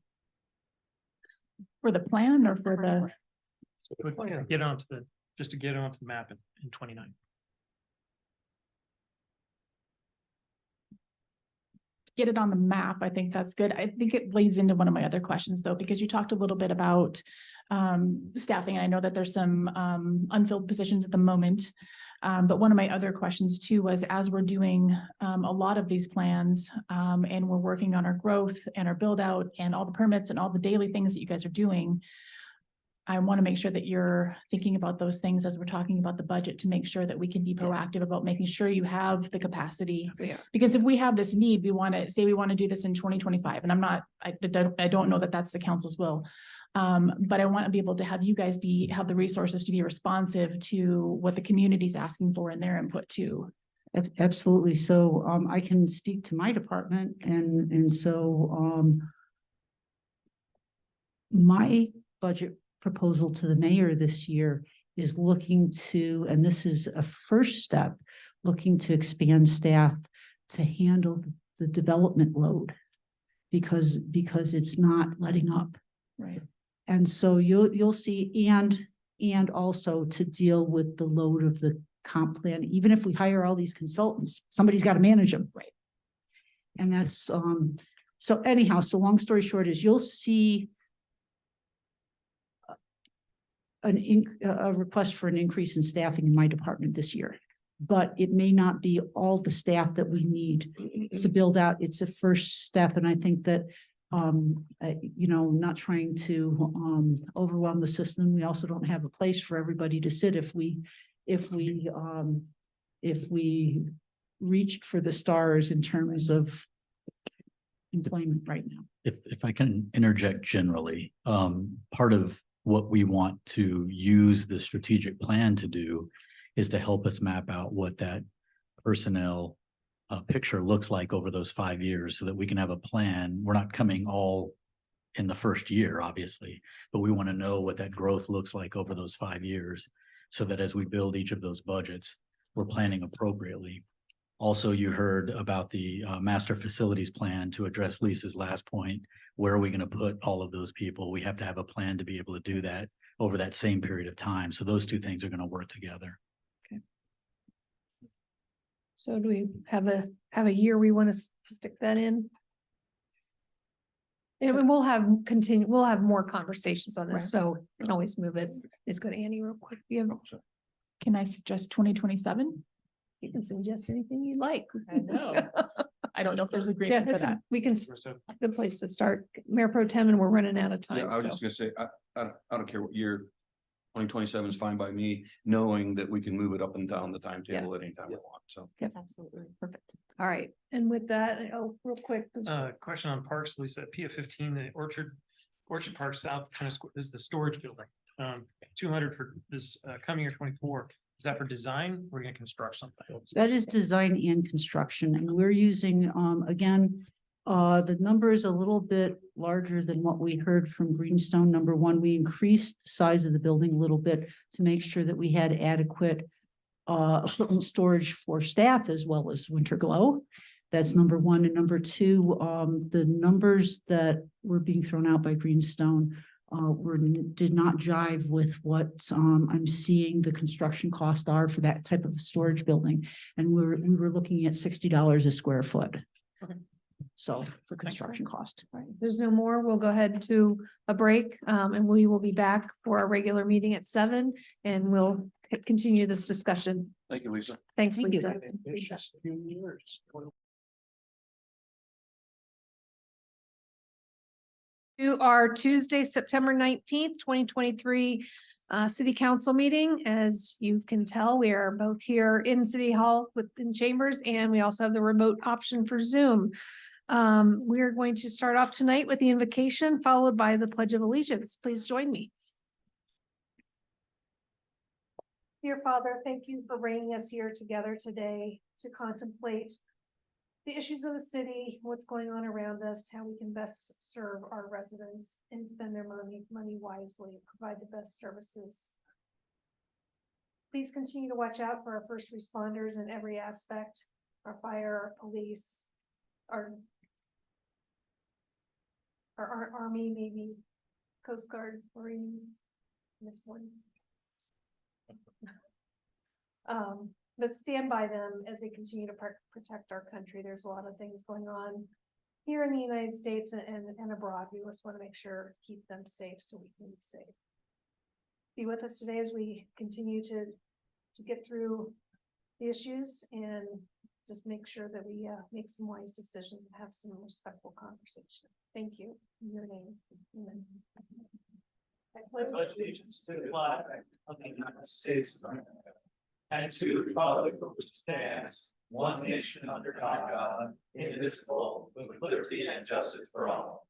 For the plan or for the, Plan. Get onto just to get onto the map in 29. get it on the map, I think that's good. I think it leads into one of my other questions though, because you talked a little bit about staffing. I know that there's some unfilled positions at the moment. But one of my other questions too was, as we're doing a lot of these plans and we're working on our growth and our build out and all the permits and all the daily things that you guys are doing, I want to make sure that you're thinking about those things as we're talking about the budget to make sure that we can be proactive about making sure you have the capacity. Yeah. Because if we have this need, we want to say we want to do this in 2025, and I don't know that that's the council's will. But I want to be able to have you guys have the resources to be responsive to what the community's asking for in their input too. Absolutely. So, I can speak to my department and so, my budget proposal to the mayor this year is looking to, and this is a first step, looking to expand staff to handle the development load because it's not letting up. Right. And so you'll see, and also to deal with the load of the comp plan, even if we hire all these consultants, somebody's got to manage them. Right. And that's, so anyhow, so long story short is you'll see a request for an increase in staffing in my department this year. But it may not be all the staff that we need to build out. It's a first step. And I think that, not trying to, overwhelm the system. We also don't have a place for everybody to sit if we reached for the stars in terms of employment right now. If I can interject generally, part of what we want to use the strategic plan to do is to help us map out what that personnel picture looks like over those 5 years so that we can have a plan. We're not coming all in the first year, obviously, but we want to know what that growth looks like over those 5 years so that as we build each of those budgets, we're planning appropriately. Also, you heard about the master facilities plan to address Lisa's last point. Where are we going to put all of those people? We have to have a plan to be able to do that over that same period of time. So those two things are going to work together. So do we have a year we want to stick that in? And we'll have more conversations on this, Right. so we can always move it. Let's go to Annie real quick. Can I suggest 2027? You can suggest anything you'd like. I know. I don't know if there's Yeah, agreement for that. we can, good place to start. Mayor Pro Tem, and we're running out of Yeah, time, I was so. just gonna say, I don't care what year. 2027 is fine by me, knowing that we can move it up and down the timetable at any time we want, so. Absolutely. Perfect. All right, and with that, real quick. 'cause Question on parks, Lisa, PF 15, the Orchard Park South Tennis Court, this is the storage building. 200 for this coming year 24. Is that for design? We're gonna construct something. That is design and construction, and we're using, again, the number is a little bit larger than what we heard from Greenstone. Number one, we increased the size of the building a little bit to make sure that we had adequate equipment storage for staff as well as winter glow. That's number one. And number two, the numbers that were being thrown out by Greenstone did not jive with what I'm seeing the construction costs are for that type of storage building. And we were looking at $60 a square foot. Okay. So for construction cost. All right, if there's no more, we'll go ahead to a break, and we will be back for our regular meeting at 7, and we'll continue this discussion. Thank you, Lisa. Thanks, Thank you. Lisa. To our Tuesday, September 19th, 2023 City Council meeting. As you can tell, we are both here in City Hall within chambers, and we also have the remote option for Zoom. We are going to start off tonight with the invocation followed by the Pledge of Allegiance. Please join me. Dear Father, thank you for bringing us here together today to contemplate the issues of the city, what's going on around us, how we can best serve our residents and spend their money wisely, provide the best services. Please continue to watch out for our first responders in every aspect, our fire, our police, our Army, Navy, Coast Guard, Marines, this one. But stand by them as they continue to protect our country. There's a lot of things going on here in the United States and abroad. We just want to make sure to keep them safe so we can be safe. Be with us today as we continue to get through the issues and just make sure that we make some wise decisions and have some respectful conversation. Thank you. In your name. Amen. pledge allegiance to the flag of the United States of America and to the republic which stands one nation under God, indivisible, with liberty and justice for all.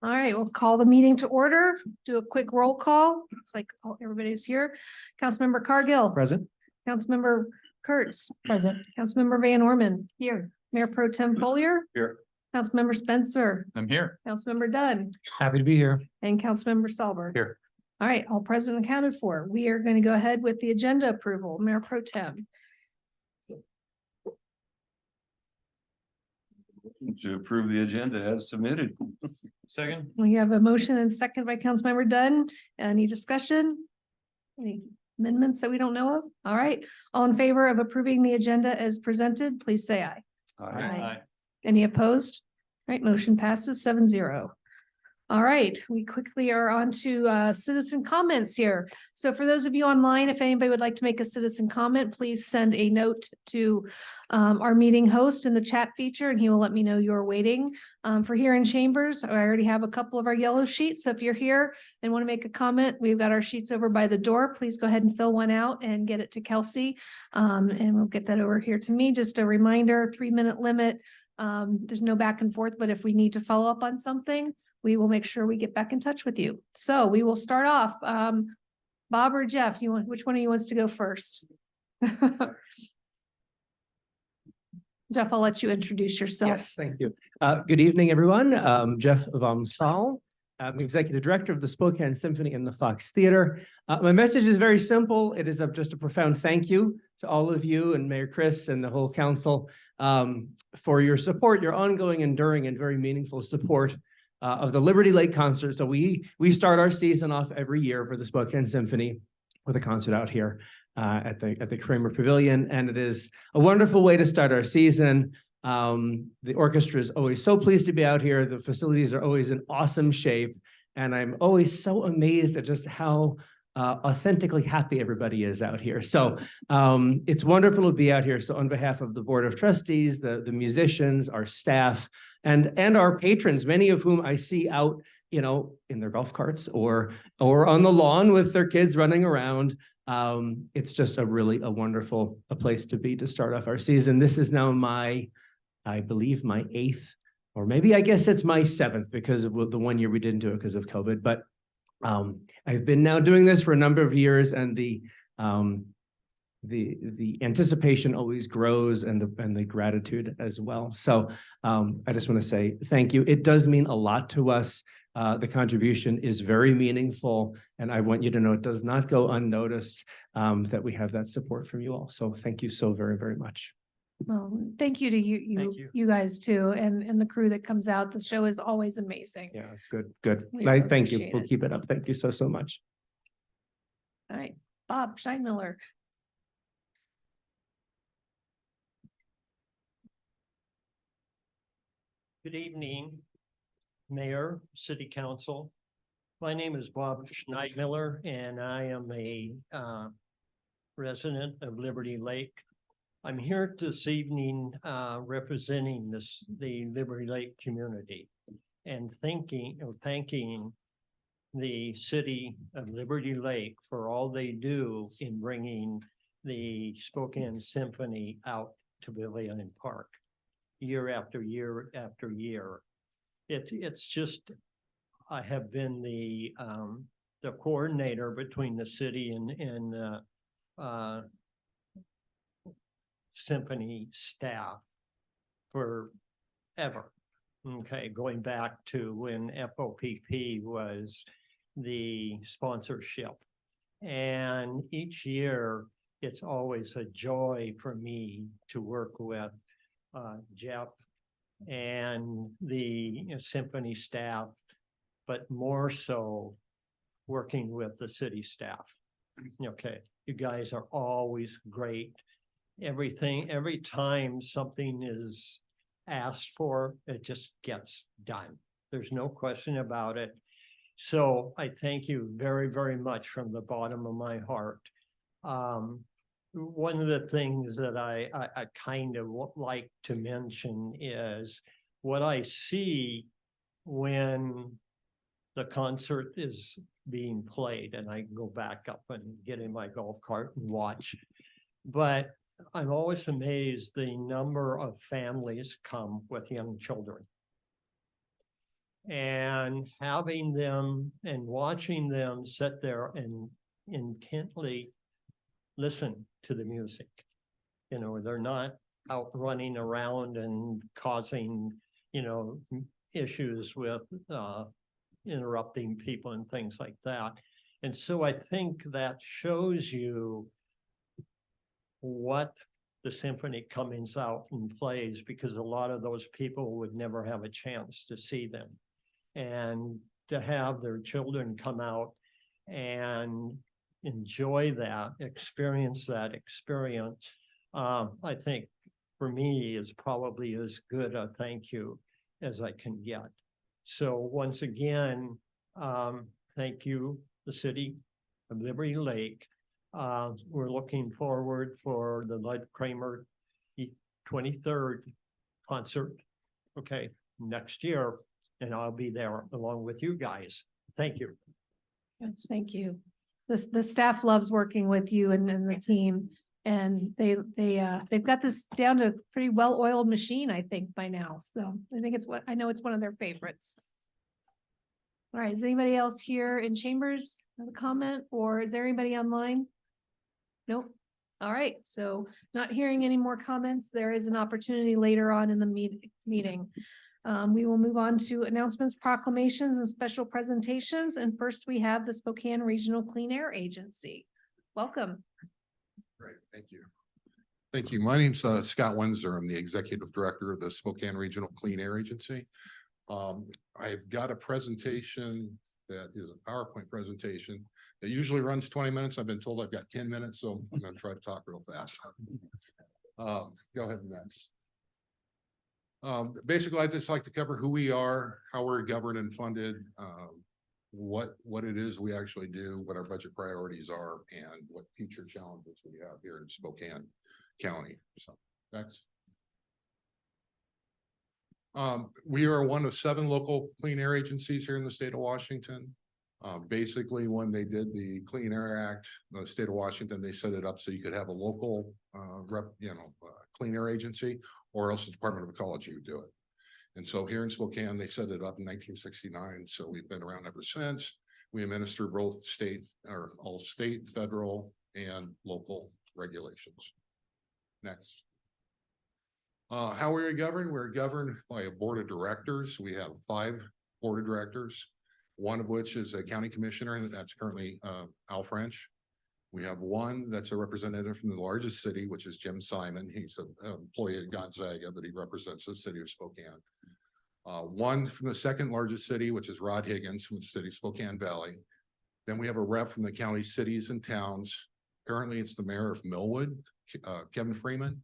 All right, we'll call the meeting to order. Do a quick roll call. Looks like everybody's here. Councilmember Cargill. Present. Councilmember Kurtz. Present. Councilmember Van Orman. Here. Mayor Pro Tem Collier. Here. Councilmember Spencer. I'm here. Councilmember Dunn. Happy to be here. And Councilmember Salber. Here. All right, all present and accounted for. We are going to go ahead with the agenda approval. Mayor Pro Tem. To approve the agenda as submitted. Second. We have a motion and second by Councilmember Dunn. Any discussion? Any amendments that we don't know of? All right, all in favor of approving the agenda as presented, please say aye. Aye. Any opposed? All right, motion passes 7-0. All right, we quickly are on to citizen comments here. So for those of you online, if anybody would like to make a citizen comment, please send a note to our meeting host in the chat feature, and he will let me know you're waiting. For here in chambers, I already have a couple of our yellow sheets. So if you're here and want to make a comment, we've got our sheets over by the door. Please go ahead and fill one out and get it to Kelsey. And we'll get that over here to me. Just a reminder, 3-minute limit. There's no back and forth, but if we need to follow up on something, we will make sure we get back in touch with you. So we will start off. Bob or Jeff, which one of you wants to go first? Jeff, I'll let you introduce yourself. Yes, thank you. Good evening, everyone. Jeff Vom Saal. I'm Executive Director of the Spokane Symphony and the Fox Theater. My message is very simple. It is just a profound thank you to all of you and Mayor Chris and the whole council for your support, your ongoing, enduring, and very meaningful support of the Liberty Lake concert. So we start our season off every year for the Spokane Symphony with a concert out here at the Kramer Pavilion, and it is a wonderful way to start our season. The orchestra is always so pleased to be out here. The facilities are always in awesome shape, and I'm always so amazed at just how authentically happy everybody is out here. So it's wonderful to be out here. So on behalf of the Board of Trustees, the musicians, our staff, and our patrons, many of whom I see out, you know, in their golf carts or on the lawn with their kids running around. It's just a wonderful place to be to start off our season. This is now I believe my 8th, or maybe I guess it's my 7th, because of the one year we didn't do it because of COVID. But I've been now doing this for a number of years, and the anticipation always grows, and the gratitude as well. So I just want to say thank you. It does mean a lot to us. The contribution is very meaningful, and I want you to know it does not go unnoticed that we have that support from you all. So thank you so very, very much. Well, thank you to you guys too, and the crew that comes out. The show is always amazing. Yeah, good. We really Thank you. appreciate We'll it. keep it up. Thank you so much. All right, Bob Steinmiller. Good evening, Mayor, City Council. My name is Bob Schneidmiller, and I am a resident of Liberty Lake. I'm here this evening representing the Liberty Lake community and thanking the city of Liberty Lake for all they do in bringing the Spokane Symphony out to Pavilion Park year after year after year. It's just, I have been the coordinator between the city and symphony staff forever. Okay, going back to when FOPP was the sponsorship. And each year, it's always a joy for me to work with Jeff and the symphony staff, but more so working with the city staff. Okay, you guys are always great. Every time something is asked for, it just gets done. There's no question about it. So I thank you very, very much from the bottom of my heart. One of the things that I kind of like to mention is what I see when the concert is being played and I can go back up and get in my golf cart and watch. But I'm always amazed the number of families come with young children. And having them and watching them sit there and intently listen to the music. You know, they're not out running around and causing, you know, issues with interrupting people and things like that. And so I think that shows you what the symphony comes out and plays, because a lot of those people would never have a chance to see them. And to have their children come out and enjoy that, experience that experience, I think for me is probably as good a thank you as I can get. So once again, thank you, the city of Liberty Lake. We're looking forward for the Lud Kramer 23rd concert, okay, next year, and I'll be there along with you guys. Thank you. Yes, thank you. The staff loves working with you and the team. And they've got this down to a pretty well-oiled machine, I think, by now. So I think I know it's one of their favorites. All right, is anybody else here in chambers have a comment, or is there anybody online? Nope. All right, so not hearing any more comments, there is an opportunity later on in the meeting. We will move on to announcements, proclamations, and special presentations. And first we have the Spokane Regional Clean Air Agency. Welcome. Great, thank you. Thank you. My name's Scott Windsor. I'm the Executive Director of the Spokane Regional Clean Air Agency. I've got a presentation that is a PowerPoint presentation that usually runs 20 minutes. I've been told I've got 10 minutes, so I'm going to try to talk real fast. Go ahead next. Basically, I'd just like to cover who we are, how we're governed and funded, what it is we actually do, what our budget priorities are, and what future challenges we have here in Spokane County. So that's. We are one of 7 local clean air agencies here in the state of Washington. Basically, when they did the Clean Air Act, the state of Washington, they set it up so you could have a local clean air agency, or else the Department of Ecology would do it. And so here in Spokane, they set it up in 1969. So we've been around ever since. We administer both all state, federal, and local regulations. Next. How we are governed? We're governed by a board of directors. We have 5 board of directors, one of which is a county commissioner, and that's currently Al French. We have one that's a representative from the largest city, which is Jim Simon. He's an employee at Gonzaga, but he represents the city of Spokane. One from the second largest city, which is Rod Higgins from the city of Spokane Valley. Then we have a rep from the county cities and towns. Currently, it's the mayor of Millwood, Kevin Freeman.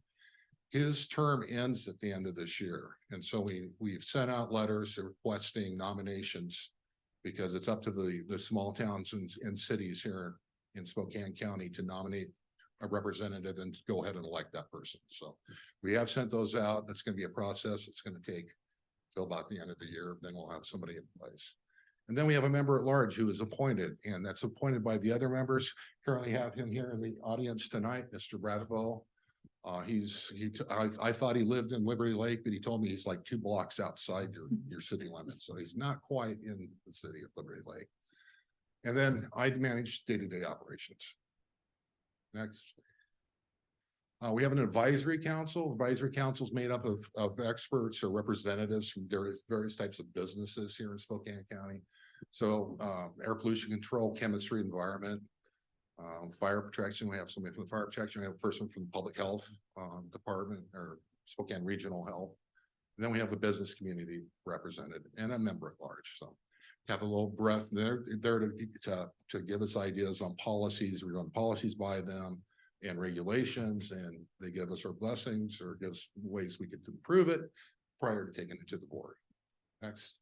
His term ends at the end of this year. And so we've sent out letters requesting nominations, because it's up to the small towns and cities here in Spokane County to nominate a representative and go ahead and elect that person. So we have sent those out. That's going to be a process. It's going to take till about the end of the year. Then we'll have somebody in place. And then we have a member at large who is appointed, and that's appointed by the other members. Currently have him here in the audience tonight, Mr. Bradwell. I thought he lived in Liberty Lake, but he told me he's like 2 blocks outside your city limits. So he's not quite in the city of Liberty Lake. And then I manage day-to-day operations. Next. We have an advisory council. Advisory council is made up of experts or representatives from various types of businesses here in Spokane County. So air pollution control, chemistry, environment, fire protection. We have somebody from the fire protection. We have a person from the public health department or Spokane Regional Health. And then we have a business community represented and a member at large. So have a little breath. They're there to give us ideas on policies. We run policies by them and regulations, and they give us our blessings or give us ways we could improve it prior to taking it to the board. Next.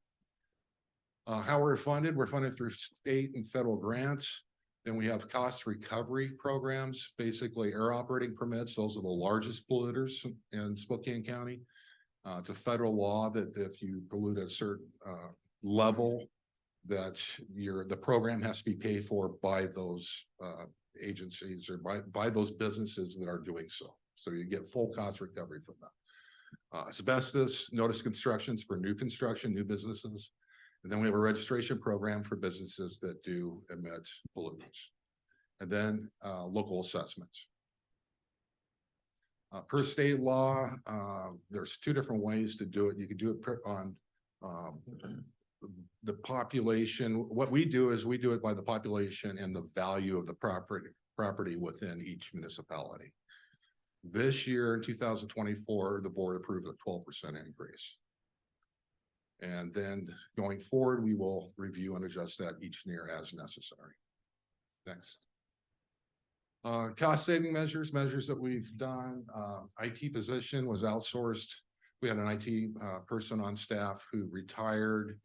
How we're funded? We're funded through state and federal grants. Then we have cost recovery programs, basically air operating permits. Those are the largest polluters in Spokane County. It's a federal law that if you pollute a certain level, that the program has to be paid for by those agencies or by those businesses that are doing so. So you get full cost recovery from that. Asbestos, notice constructions for new construction, new businesses. And then we have a registration program for businesses that do emit pollutants. And then local assessments. Per state law, there's two different ways to do it. You can do it on the population. What we do is we do it by the population and the value of the property within each municipality. This year in 2024, the board approved a 12% increase. And then going forward, we will review and adjust that each year as necessary. Next. Cost saving measures that we've done. IT position was outsourced. We had an IT person on staff who retired.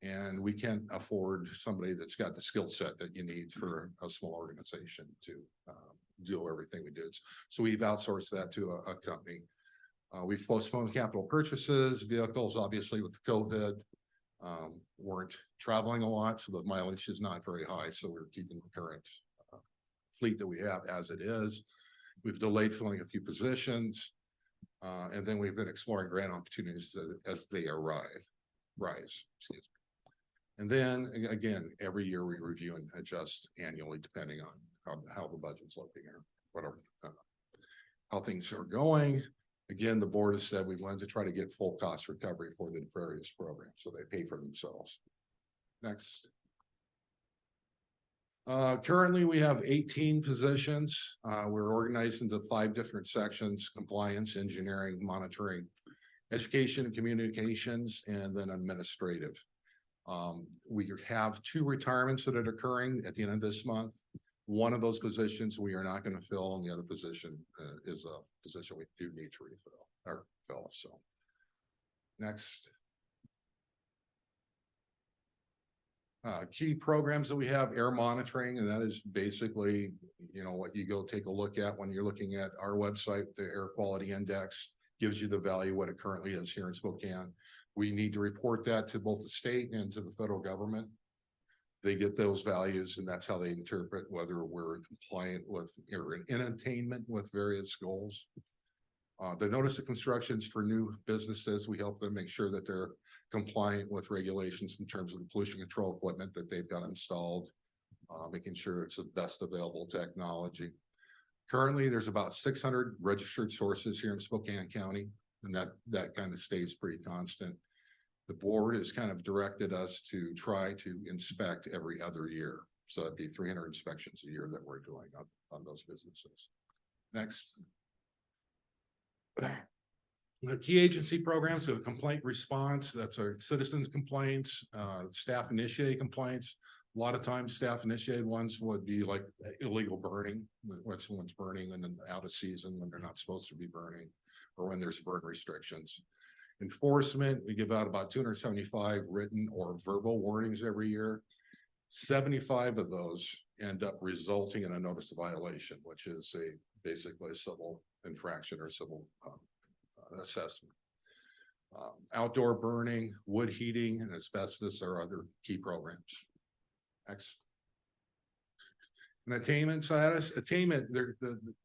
And we can't afford somebody that's got the skill set that you need for a small organization to do everything we did. So we've outsourced that to a company. We've postponed capital purchases, vehicles, obviously with COVID, weren't traveling a lot, so the mileage is not very high. So we're keeping the current fleet that we have as it is. We've delayed filling a few positions, and then we've been exploring grant opportunities as they rise. Excuse me. And then again, every year we review and adjust annually depending on how the budget's looking or whatever, how things are going. Again, the board has said we wanted to try to get full cost recovery for the various programs, so they pay for themselves. Next. Currently, we have 18 positions. We're organized into 5 different sections: compliance, engineering, monitoring, education and communications, and then administrative. We have 2 retirements that are occurring at the end of this month. One of those positions we are not going to fill, and the other position is a position we do need to refill or fill. So next. Key programs that we have: air monitoring, and that is basically, you know, what you go take a look at when you're looking at our website. The air quality index gives you the value what it currently is here in Spokane. We need to report that to both the state and to the federal government. They get those values, and that's how they interpret whether we're compliant with or in attainment with various goals. The notice of constructions for new businesses, we help them make sure that they're compliant with regulations in terms of the pollution control equipment that they've got installed, making sure it's the best available technology. Currently, there's about 600 registered sources here in Spokane County, and that kind of stays pretty constant. The board has kind of directed us to try to inspect every other year. So it'd be 300 inspections a year that we're doing on those businesses. Next. The key agency programs, so complaint response, that's our citizens complaints, staff initiated complaints. A lot of times staff initiated ones would be like illegal burning, when someone's burning and then out of season when they're not supposed to be burning, or when there's burn restrictions. Enforcement, we give out about 275 written or verbal warnings every year. 75 of those end up resulting in a notice of violation, which is basically a civil infraction or civil assessment. Outdoor burning, wood heating, and asbestos are other key programs. Next. And attainment status,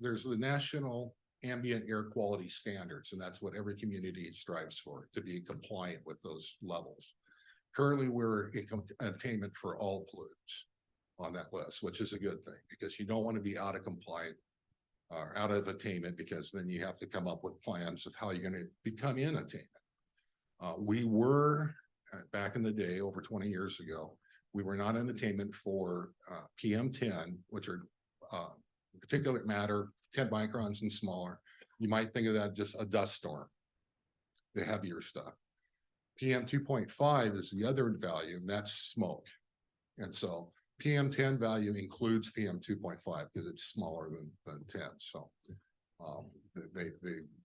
there's the national ambient air quality standards, and that's what every community strives for, to be compliant with those levels. Currently, we're in attainment for all pollutants on that list, which is a good thing, because you don't want to be out of compliant or out of attainment, because then you have to come up with plans of how you're going to become in attainment. We were back in the day, over 20 years ago, we were not in attainment for PM10, which are particulate matter, 10 microns and smaller. You might think of that just a dust storm, the heavier stuff. PM 2.5 is the other value, and that's smoke. And so PM10 value includes PM 2.5 because it's smaller than 10. So they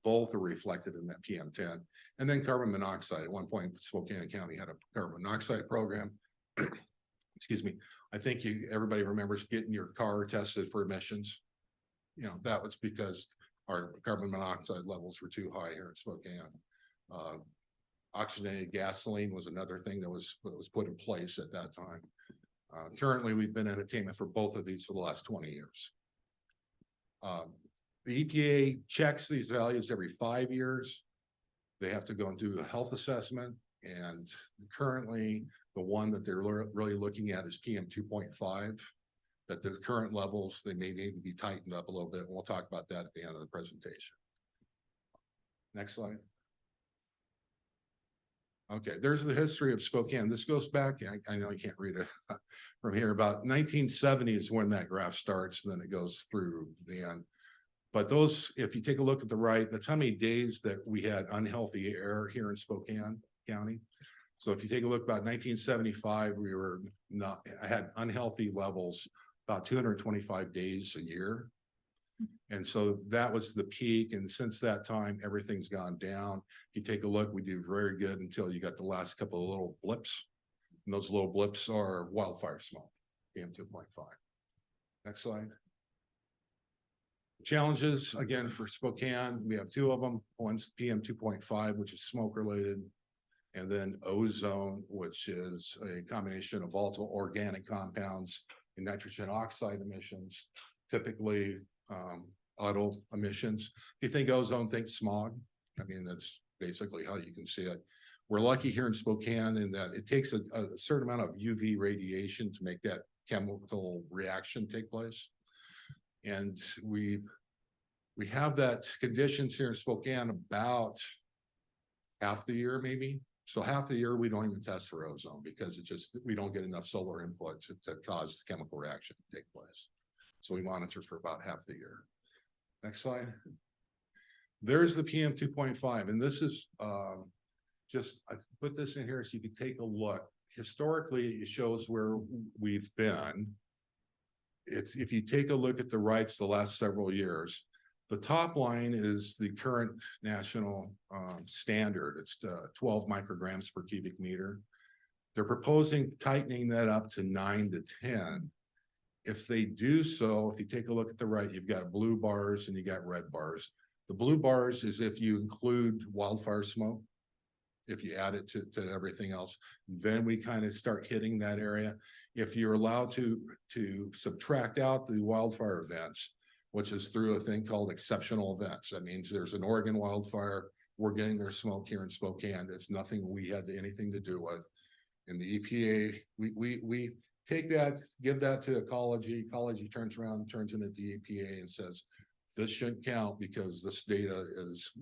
both are reflected in that PM10. And then carbon monoxide. At one point, Spokane County had a carbon monoxide program. Excuse me. I think everybody remembers getting your car tested for emissions. You know, that was because our carbon monoxide levels were too high here in Spokane. Oxygenated gasoline was another thing that was put in place at that time. Currently, we've been in attainment for both of these for the last 20 years. The EPA checks these values every 5 years. They have to go and do a health assessment, and currently the one that they're really looking at is PM 2.5. That the current levels, they may need to be tightened up a little bit. We'll talk about that at the end of the presentation. Next slide. Okay, there's the history of Spokane. This goes back, I know you can't read it from here, about 1970 is when that graph starts, and then it goes through the end. But those, if you take a look at the right, that's how many days that we had unhealthy air here in Spokane County. So if you take a look, about 1975, I had unhealthy levels about 225 days a year. And so that was the peak. And since that time, everything's gone down. If you take a look, we do very good until you got the last couple of little blips. And those little blips are wildfire smoke, PM 2.5. Next slide. Challenges, again, for Spokane, we have two of them. One's PM 2.5, which is smoke related. And then ozone, which is a combination of volatile organic compounds and nitrogen oxide emissions, typically auto emissions. If you think ozone, think smog. I mean, that's basically how you can see it. We're lucky here in Spokane in that it takes a certain amount of UV radiation to make that chemical reaction take place. And we have that conditions here in Spokane about half the year, maybe. So half the year, we don't even test for ozone because we don't get enough solar input to cause the chemical reaction to take place. So we monitor for about half the year. Next slide. There's the PM 2.5. And this is I put this in here so you can take a look. Historically, it shows where we've been. If you take a look at the rights the last several years, the top line is the current national standard. It's 12 micrograms per cubic meter. They're proposing tightening that up to 9 to 10. If they do so, if you take a look at the right, you've got blue bars and you got red bars. The blue bars is if you include wildfire smoke. If you add it to everything else, then we kind of start hitting that area. If you're allowed to subtract out the wildfire events, which is through a thing called exceptional events. That means there's an Oregon wildfire, we're getting their smoke here in Spokane. It's nothing we had anything to do with. In the EPA, we take that, give that to ecology. Ecology turns around and turns it into the EPA and says, this shouldn't count because this data is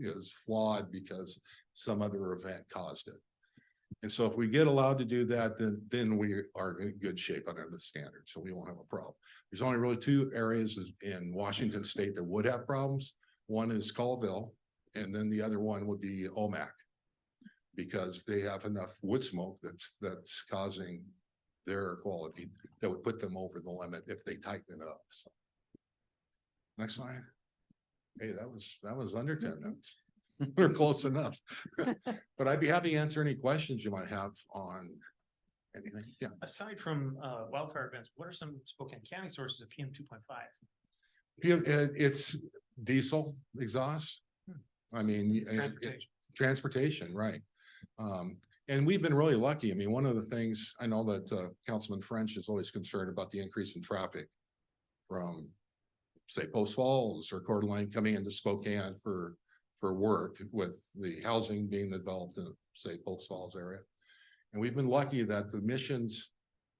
flawed because some other event caused it. And so if we get allowed to do that, then we are in good shape under the standard. So we won't have a problem. There's only really two areas in Washington state that would have problems. One is Colville, and then the other one would be Omak, because they have enough wood smoke that's causing their quality that would put them over the limit if they tighten it up. So. Next slide. Hey, that was under 10 minutes. We're close enough. But I'd be happy to answer any questions you might have on anything. Yeah. Aside from wildfire events, what are some Spokane County sources of PM 2.5? It's diesel exhaust. I mean, transportation, right. And we've been really lucky. I mean, one of the things I know that Councilman French is always concerned about the increase in traffic from, say, Post Falls or Coeur d'Alene coming into Spokane for work, with the housing being developed in, say, Post Falls area. And we've been lucky that the emissions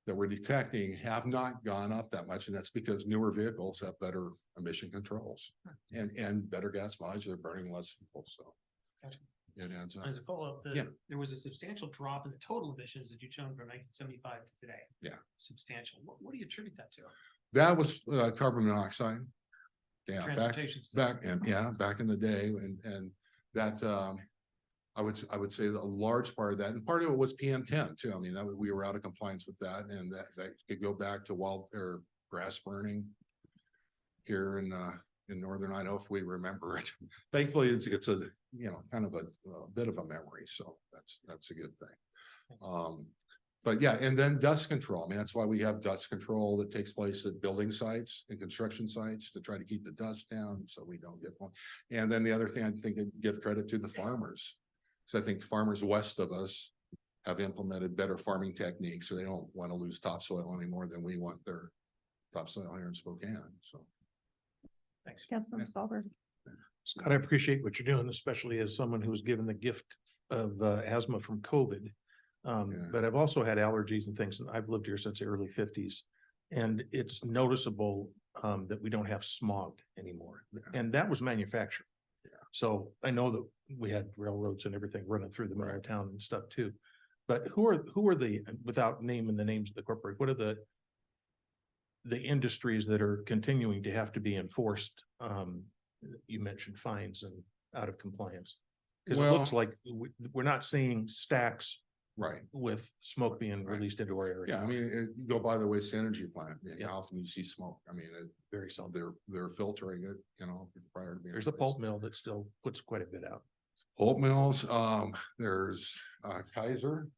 that we're detecting have not gone up that much. And that's because newer vehicles have better emission controls and better gas mileage. They're burning less fuel. So gotcha. It adds up. As a follow-up, Yeah. there was a substantial drop in the total emissions that you shown from 1975 to today. Yeah. Substantial. What do you attribute that to? That was carbon monoxide. Yeah, Transportation back in the day, and that I would say a large part of that, and part of it was PM10 too. I mean, we were out of compliance with that, and that could go back to or grass burning here in northern Idaho, if we remember it. Thankfully, it's a kind of a bit of a memory, so that's a good thing. But yeah, and then dust control. I mean, that's why we have dust control that takes place at building sites and construction sites to try to keep the dust down so we don't get one. And then the other thing, I think I give credit to the farmers. So I think farmers west of us have implemented better farming techniques, so they don't want to lose topsoil any more than we want their topsoil here in Spokane, so. Thanks. Councilmember Solver. Scott, I appreciate what you're doing, especially as someone who's given the gift of asthma from COVID. Yeah. But I've also had allergies and things, and I've lived here since the early fifties. And it's noticeable that we don't have smog anymore, and that was manufactured. Yeah. So I know that we had railroads and everything running through the middle of town and stuff too. But who are the, without naming the names of the corporate, what are the industries that are continuing to have to be enforced? You mentioned fines and out of compliance. Because it looks Well- like we're not seeing stacks Right. with smoke being Right. released into our area. Yeah, I mean, you go by the waste energy plant, Yeah. how often you see smoke, I mean, Very seldom. they're filtering it, prior to being. There's a released. pulp mill that still puts quite a bit out. Pulp mills, there's Kaiser.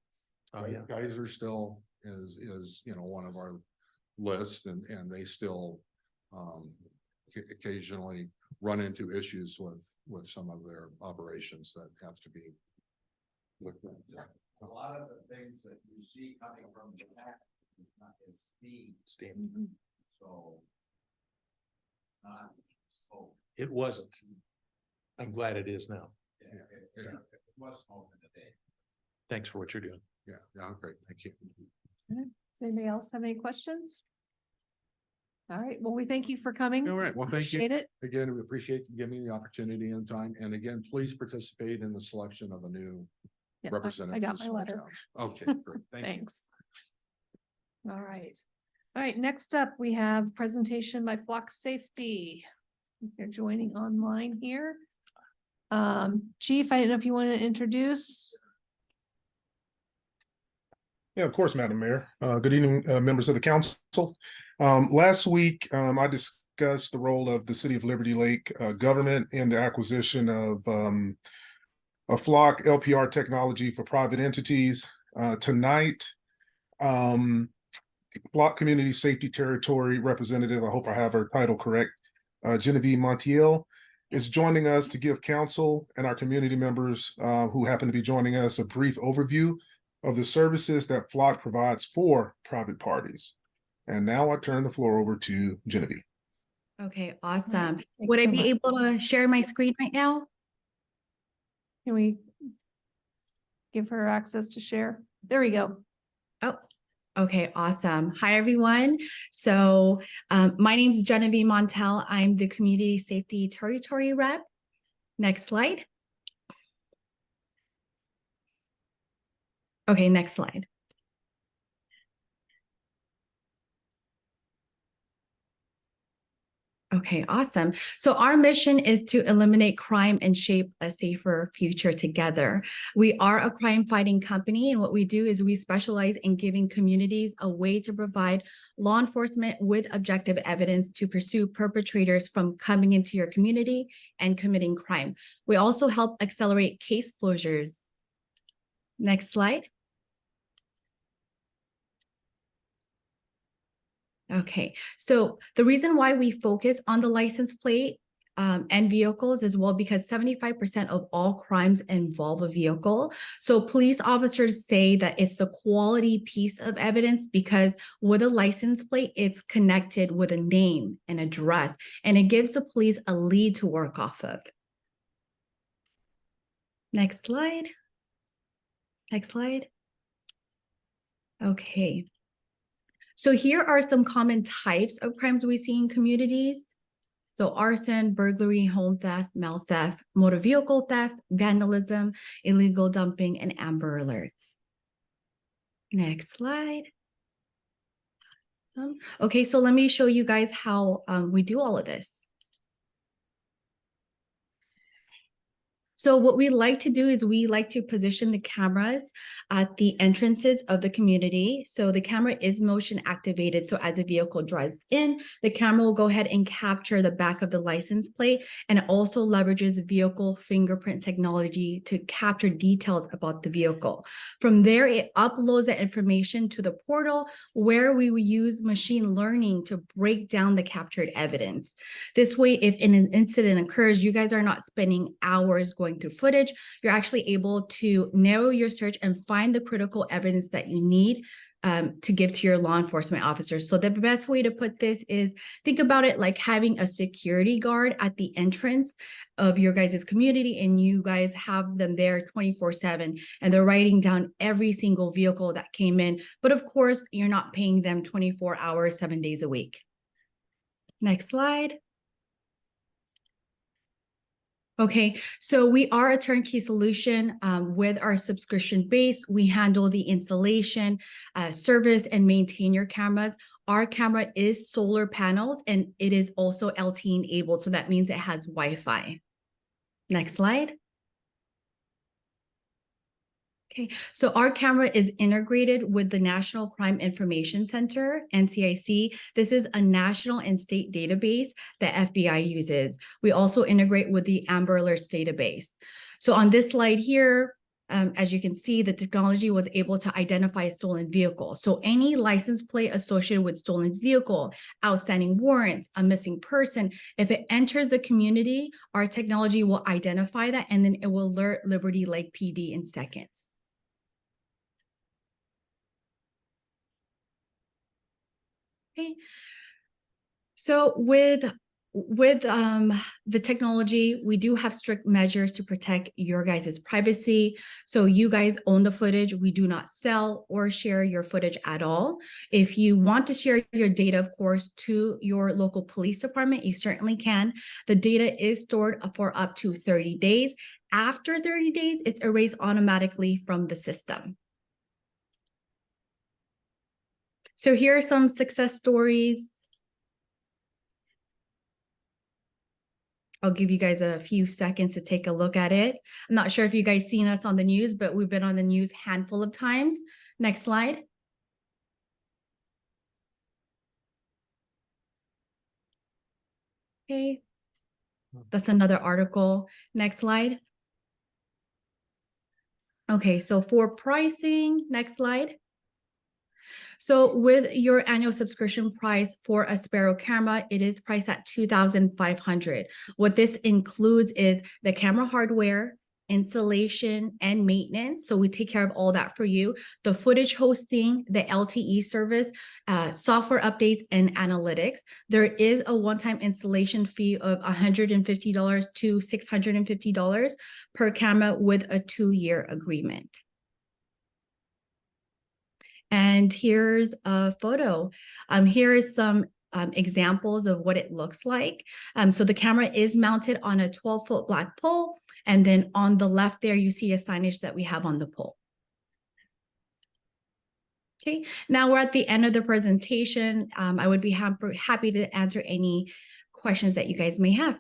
Oh, right? yeah. Kaiser still is, one of our lists and they still occasionally run into issues with some of their operations that have to be looked at. A lot of the things that you see coming from the back is not as steam, Steam. so. Not smoke. It wasn't. I'm glad it is now. Yeah, it was smoke in the day. Thanks for what you're doing. Yeah, great, thank you. Does anybody else have any questions? All right, well, we thank you for coming. All right, well, thank you. Appreciate it. Again, we appreciate you giving me the opportunity and time, and again, please participate in the selection of a new Yeah, representative. I got to my small letter. towns. Okay, great, thank you. Thanks. All right. All right, next up, we have presentation by Flock Safety. They're joining online here. Chief, I don't know if you want to introduce. Yeah, of course, Madam Mayor. Good evening, members of the council. Last week, I discussed the role of the City of Liberty Lake government in the acquisition of a Flock LPR technology for private entities. Tonight, Flock Community Safety Territory Representative, I hope I have her title correct, Genevieve Montiel, is joining us to give council and our community members who happen to be joining us a brief overview of the services that Flock provides for private parties. And now I turn the floor over to Genevieve. Okay, awesome. Thanks Would I so be much. able to share my screen right now? Can we give her access to share? There we go. Oh, okay, awesome. Hi, everyone. So my name is Genevieve Montel. I'm the Community Safety Territory Rep. Next slide. Okay, next slide. Okay, awesome. So our mission is to eliminate crime and shape a safer future together. We are a crime fighting company, and what we do is we specialize in giving communities a way to provide law enforcement with objective evidence to pursue perpetrators from coming into your community and committing crime. We also help accelerate case closures. Next slide. Okay, so the reason why we focus on the license plate and vehicles as well, because 75% of all crimes involve a vehicle. So police officers say that it's the quality piece of evidence because with a license plate, it's connected with a name and address, and it gives the police a lead to work off of. Next slide. Next slide. Okay. So here are some common types of crimes we see in communities. So arson, burglary, home theft, mail theft, motor vehicle theft, vandalism, illegal dumping, and Amber Alerts. Next slide. Okay, so let me show you guys how we do all of this. So what we like to do is we like to position the cameras at the entrances of the community. So the camera is motion activated. So as a vehicle drives in, the camera will go ahead and capture the back of the license plate, and it also leverages vehicle fingerprint technology to capture details about the vehicle. From there, it uploads the information to the portal where we will use machine learning to break down the captured evidence. This way, if an incident occurs, you guys are not spending hours going going through footage, you're actually able to narrow your search and find the critical evidence that you need to give to your law enforcement officers. So the best way to put this is think about it like having a security guard at the entrance of your guys' community, and you guys have them there 24/7, and they're writing down every single vehicle that came in. But of course, you're not paying them 24 hours, 7 days a week. Next slide. Okay, so we are a turnkey solution with our subscription base. We handle the installation, service, and maintain your cameras. Our camera is solar paneled and it is also LTE enabled. So that means it has Wi-Fi. Next slide. Okay, so our camera is integrated with the National Crime Information Center, NCIC. This is a national and state database that FBI uses. We also integrate with the Amber Alerts database. So on this slide here, as you can see, the technology was able to identify a stolen vehicle. So any license plate associated with stolen vehicle, outstanding warrants, a missing person, if it enters the community, our technology will identify that and then it will alert Liberty Lake PD in seconds. Okay, so with the technology, we do have strict measures to protect your guys' privacy. So you guys own the footage. We do not sell or share your footage at all. If you want to share your data, of course, to your local police department, you certainly can. The data is stored for up to 30 days. After 30 days, it's erased automatically from the system. So here are some success stories. I'll give you guys a few seconds to take a look at it. I'm not sure if you guys seen us on the news, but we've been on the news a handful of times. Next slide. Okay, that's another article. Next slide. Okay, so for pricing, next slide. So with your annual subscription price for a Sparrow camera, it is priced at $2,500. What this includes is the camera hardware, installation, and maintenance. So we take care of all that for you. The footage hosting, the LTE service, software updates, and analytics. There is a one-time installation fee of $150 to $650 per camera with a 2-year agreement. And here's a photo. Here is some examples of what it looks like. So the camera is mounted on a 12-foot black pole. And then on the left there, you see a signage that we have on the pole. Okay, now we're at the end of the presentation. I would be happy to answer any questions that you guys may have.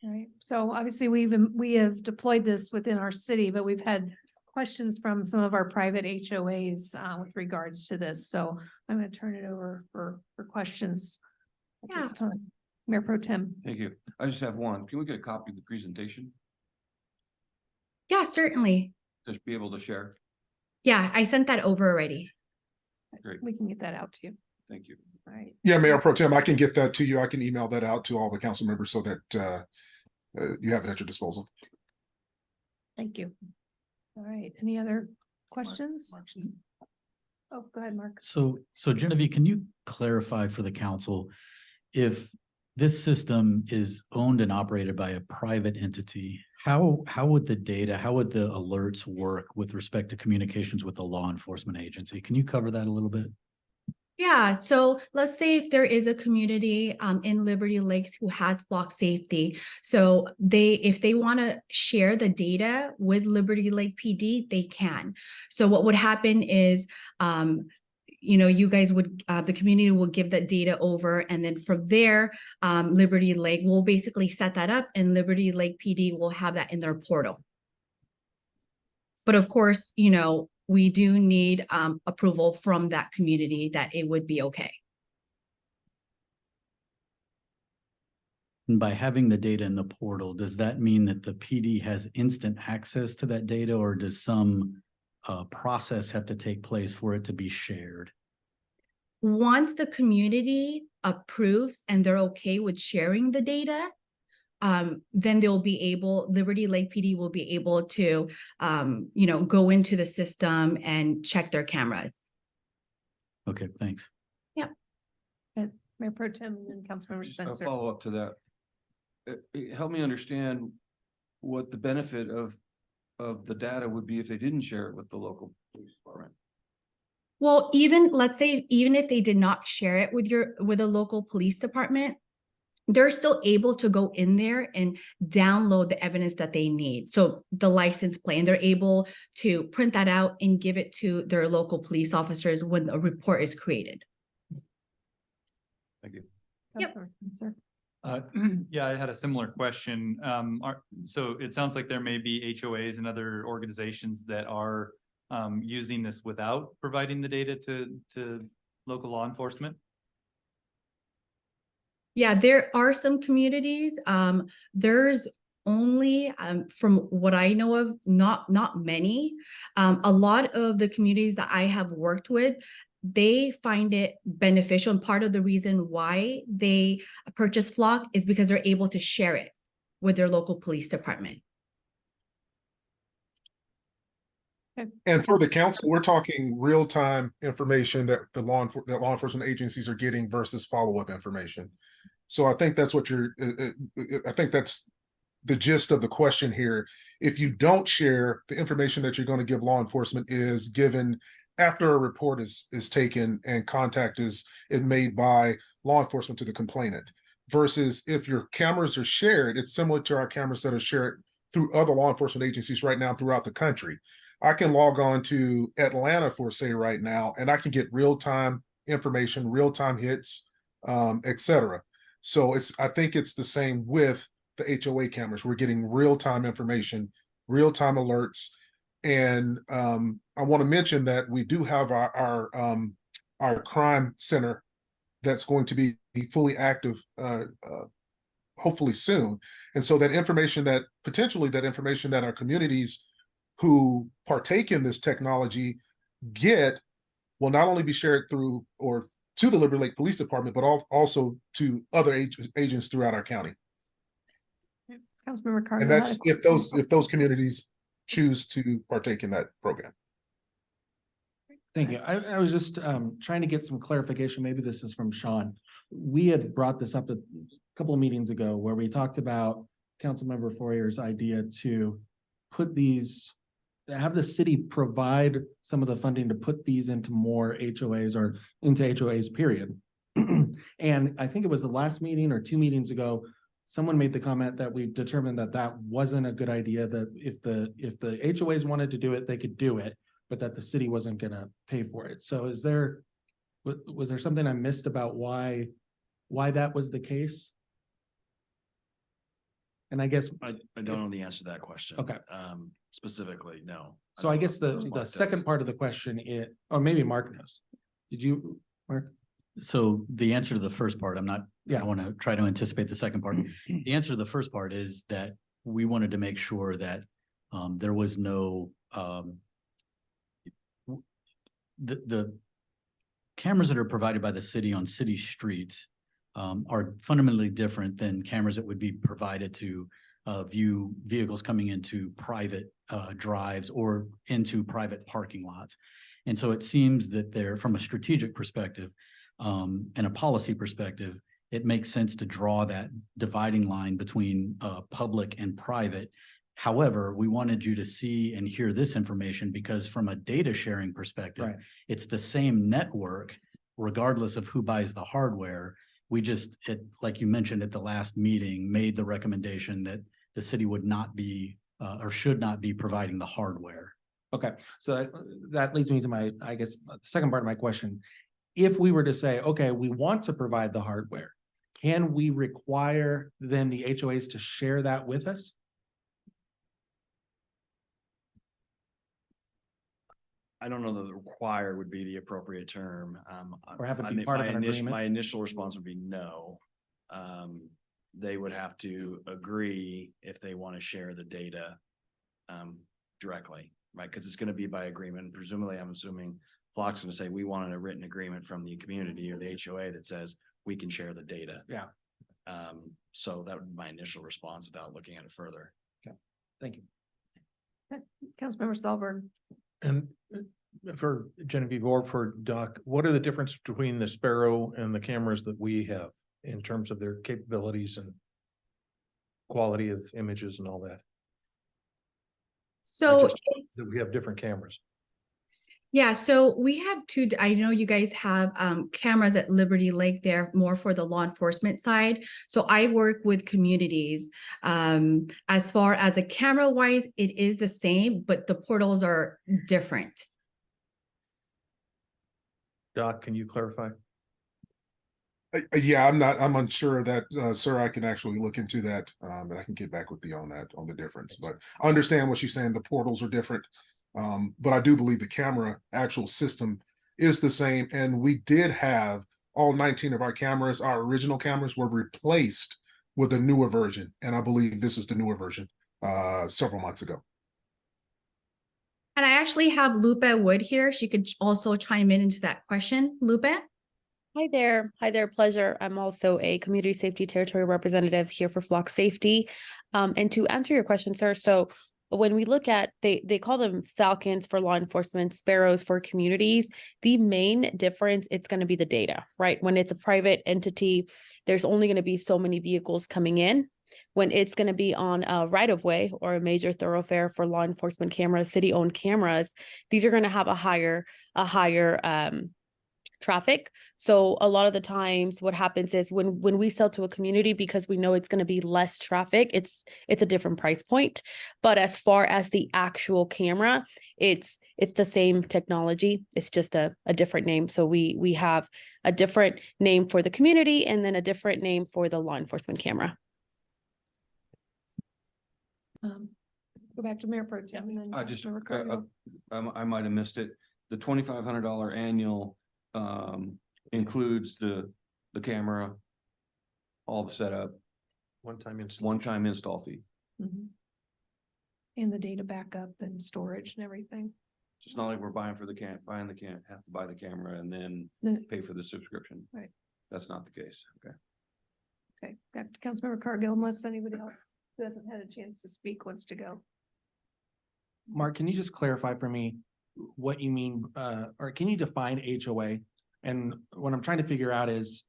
All right, so obviously we have deployed this within our city, but we've had questions from some of our private HOAs with regards to this. So I'm going to turn it over for questions at this time. Mayor Pro Tem. Thank you. I just have one. Can we get a copy of the presentation? Yeah, certainly. Just be able to share. Yeah, I sent that over already. Great. We can get that out to you. Thank you. All right. Yeah, Mayor Pro Tem, I can get that to you. I can email that out to all the council members so that you have it at your disposal. Thank you. All right, any other questions? Oh, go ahead, Mark. So Genevieve, can you clarify for the council if this system is owned and operated by a private entity, how would the data, how would the alerts work with respect to communications with the law enforcement agency? Can you cover that a little bit? Yeah, so let's say if there is a community in Liberty Lakes who has block safety. So if they want to share the data with Liberty Lake PD, they can. So what would happen is, you guys would, the community will give that data over, and then from there, Liberty Lake will basically set that up, and Liberty Lake PD will have that in their portal. But of course, we do need approval from that community that it would be okay. And by having the data in the portal, does that mean that the PD has instant access to that data, or does some process have to take place for it to be shared? Once the community approves and they're okay with sharing the data, then Liberty Lake PD will be able to, go into the system and check their cameras. Okay, thanks. Mayor Pro Tem and Councilmember Just a Spencer. follow-up to that. Help me understand what the benefit of the data would be if they didn't share it with the local police department. Well, let's say, even if they did not share it with a local police department, they're still able to go in there and download the evidence that they need. So the license plate, and they're able to print that out and give it to their local police officers when a report is created. Thank you. Yep. Councilmember Spencer. Yeah, I had a similar question. So it sounds like there may be HOAs and other organizations that are using this without providing the data to local law enforcement. Yeah, there are some communities, there's only, from what I know of, not many. A lot of the communities that I have worked with, they find it beneficial, and part of the reason why they purchase Flock is because they're able to share it with their local police department. And for the council, we're talking real-time information that the law enforcement agencies are getting versus follow-up information. So I think that's what I think that's the gist of the question here. If you don't share, the information that you're going to give law enforcement is given after a report is taken and contact is made by law enforcement to the complainant. Versus if your cameras are shared, it's similar to our cameras that are shared through other law enforcement agencies right now throughout the country. I can log on to Atlanta for say right now, and I can get real-time information, real-time hits, etc. So I think it's the same with the HOA cameras. We're getting real-time information, real-time alerts. And I want to mention that we do have our crime center that's going to be fully active hopefully soon. And so that information that our communities who partake in this technology get will not only be shared through or to the Liberty Lake Police Department, but also to other agents throughout our county. Councilmember Cardinal. And that's if those communities choose to partake in that program. Thank you. I was just trying to get some clarification. Maybe this is from Sean. We had brought this up a couple of meetings ago where we talked about Councilmember Foyer's idea to have the city provide some of the funding to put these into more HOAs or into HOAs, period. And I think it was the last meeting or 2 meetings ago, someone made the comment that we determined that wasn't a good idea, that if the HOAs wanted to do it, they could do it, but that the city wasn't gonna pay for it. So was there something I missed about why that was the case? And I guess I don't know the answer to that question. Okay. Specifically, no. So I guess the second part of the question is, or maybe Mark knows. Did you, Mark? So the answer to the first part, I Yeah. want to try to anticipate the second part. The answer to the first part is that we wanted to make sure that there was no the cameras that are provided by the city on city streets are fundamentally different than cameras that would be provided to view vehicles coming into private drives or into private parking lots. And so it seems that there, from a strategic perspective and a policy perspective, it makes sense to draw that dividing line between public and private. However, we wanted you to see and hear this information because from a data sharing perspective, Right. It's the same network, regardless of who buys the hardware. We just, like you mentioned at the last meeting, made the recommendation that the city would not be or should not be providing the hardware. Okay, so that leads me to my, I guess, the second part of my question. If we were to say, okay, we want to provide the hardware, can we require then the HOAs to share that with us? I don't know that require would be the appropriate term. Or have it be I mean, part of an agreement? My initial response would be no. They would have to agree if they want to share the data directly, right? Because it's going to be by agreement. Presumably, I'm assuming Flock's going to say, we wanted a written agreement from the community or the HOA that says we can share the data. Yeah. So that would be my initial response without looking at it further. Thank you. Councilmember Solberg. And for Genevieve or for Doc, what are the difference between the Sparrow and the cameras that we have in terms of their capabilities and quality of images and all that? So That we have different cameras. yeah, so we have two, I know you guys have cameras at Liberty Lake there more for the law enforcement side. So I work with communities. As far as a camera wise, it is the same, but the portals are different. Doc, can you clarify? Yeah, I'm unsure of that, sir. I can actually look into that, and I can get back with you on that, on the difference, but I understand what she's saying. The portals are different. But I do believe the camera actual system is the same. And we did have all 19 of our cameras, our original cameras were replaced with a newer version. And I believe this is the newer version, several months ago. And I actually have Lupe Wood here. She could also chime in into that question. Lupe? Hi there. Hi there. Pleasure. I'm also a community safety territory representative here for Flock Safety. And to answer your question, sir, so when we look at, they call them Falcons for law enforcement, Sparrows for communities. The main difference, it's going to be the data, right? When it's a private entity, there's only going to be so many vehicles coming in. When it's going to be on a right of way or a major thoroughfare for law enforcement cameras, city owned cameras, these are going to have a higher traffic. So a lot of the times what happens is when we sell to a community, because we know it's going to be less traffic, it's a different price point. But as far as the actual camera, it's the same technology. It's just a different name. So we have a different name for the community and then a different name for the law enforcement camera. Go back to Mayor Pro Tem and then I just, Councilmember Cargill. I might have missed it. The $2,500 annual includes the camera, all the setup, One-time install fee. Mhm. And the data backup and storage and everything. It's not like we're buying the have to buy the camera and then Then- pay for the subscription. Right. That's not the case. Okay. Okay, back to Councilmember Cargill, unless anybody else who hasn't had a chance to speak wants to go. Mark, can you just clarify for me what you mean, or can you define HOA? And what I'm trying to figure out is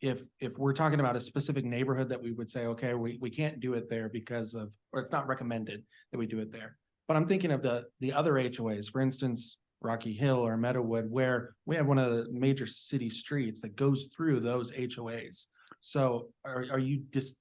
if we're talking about a specific neighborhood that we would say, okay, we can't do it there because of, or it's not recommended that we do it there. But I'm thinking of the other HOAs, for instance, Rocky Hill or Meadowwood, where we have one of the major city streets that goes through those HOAs. So are you just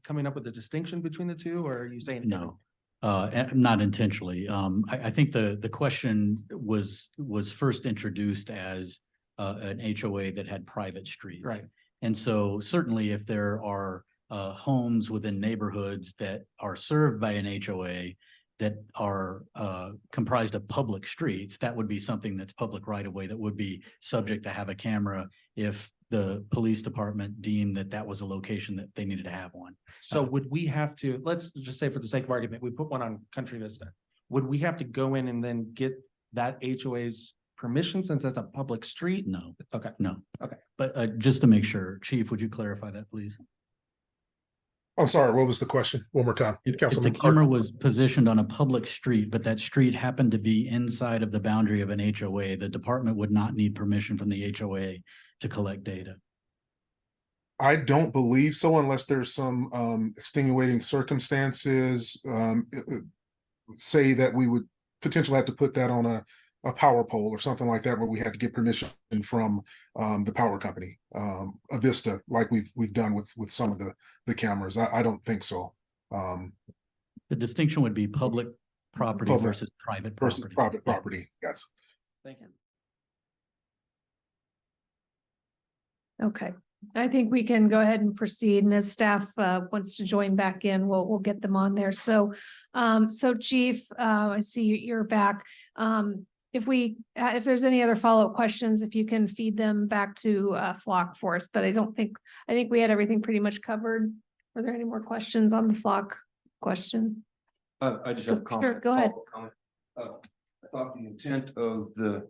coming up with a distinction between the two, or are you saying? No, not intentionally. I think the question was first introduced as an HOA that had private streets. Right. And so certainly if there are homes within neighborhoods that are served by an HOA that are comprised of public streets, that would be something that's public right of way that would be subject to have a camera if the police department deemed that was a location that they needed to have one. So would we have to, let's just say for the sake of argument, we put one on Country Vista. Would we have to go in and then get that HOA's permission since that's a public street? No. Okay. No. Okay. But just to make sure, Chief, would you clarify that, please? I'm sorry, what was the question? One more time. If the Councilman camera was positioned on a public street, but that street happened to be inside of the boundary of an HOA, the department would not need permission from the HOA to collect data. I don't believe so unless there's some extenuating circumstances. Say that we would potentially have to put that on a power pole or something like that, where we had to get permission from the power company, Avista, like we've done with some of the cameras. I don't think so. The distinction would be public property versus private property. Versus private property, yes. Thank you. Okay, I think we can go ahead and proceed, and as staff wants to join back in, we'll get them on there. So, Chief, I see you're back. If there's any other follow-up questions, if you can feed them back to Flock for us, but I think we had everything pretty much covered. Are there any more questions on the Flock question? I just have a comment. Sure, go ahead. I thought the intent of the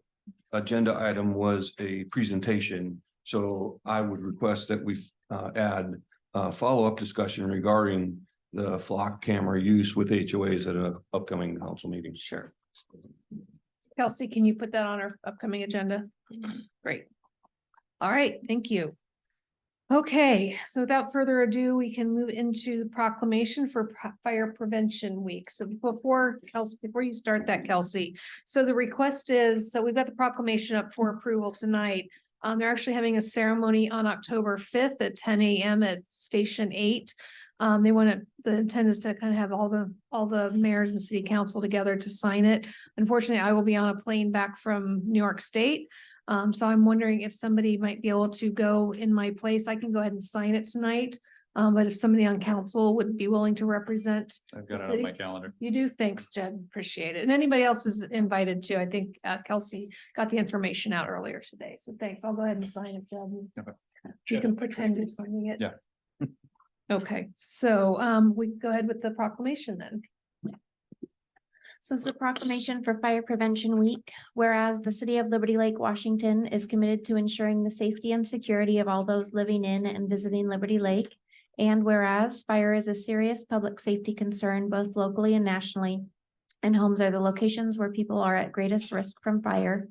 agenda item was a presentation. So I would request that we add follow-up discussion regarding the flock camera use with HOAs at a upcoming council meeting. Sure. Kelsey, can you put that on our upcoming agenda? Great. All right, thank you. Okay, so without further ado, we can move into the proclamation for Fire Prevention Week. So before Kelsey, before you start that, Kelsey, so the request is, so we've got the proclamation up for approval tonight. They're actually having a ceremony on October 5th at 10 a.m. at Station 8. They want to, the intent is to kind of have all the mayors and city council together to sign it. Unfortunately, I will be on a plane back from New York State. So I'm wondering if somebody might be able to go in my place. I can go ahead and sign it tonight. But if somebody on council would be willing to represent. I've the got it on city. my calendar. You do? Thanks, Jen. Appreciate it. And anybody else is invited too. I think Kelsey got the information out earlier today. So thanks. I'll go ahead and sign it, Jen. You can pretend you're signing it. Yeah. Okay, so we go ahead with the proclamation then. So it's the proclamation for Fire Prevention Week, whereas the city of Liberty Lake, Washington is committed to ensuring the safety and security of all those living in and visiting Liberty Lake. And whereas fire is a serious public safety concern, both locally and nationally, and homes are the locations where people are at greatest risk from fire.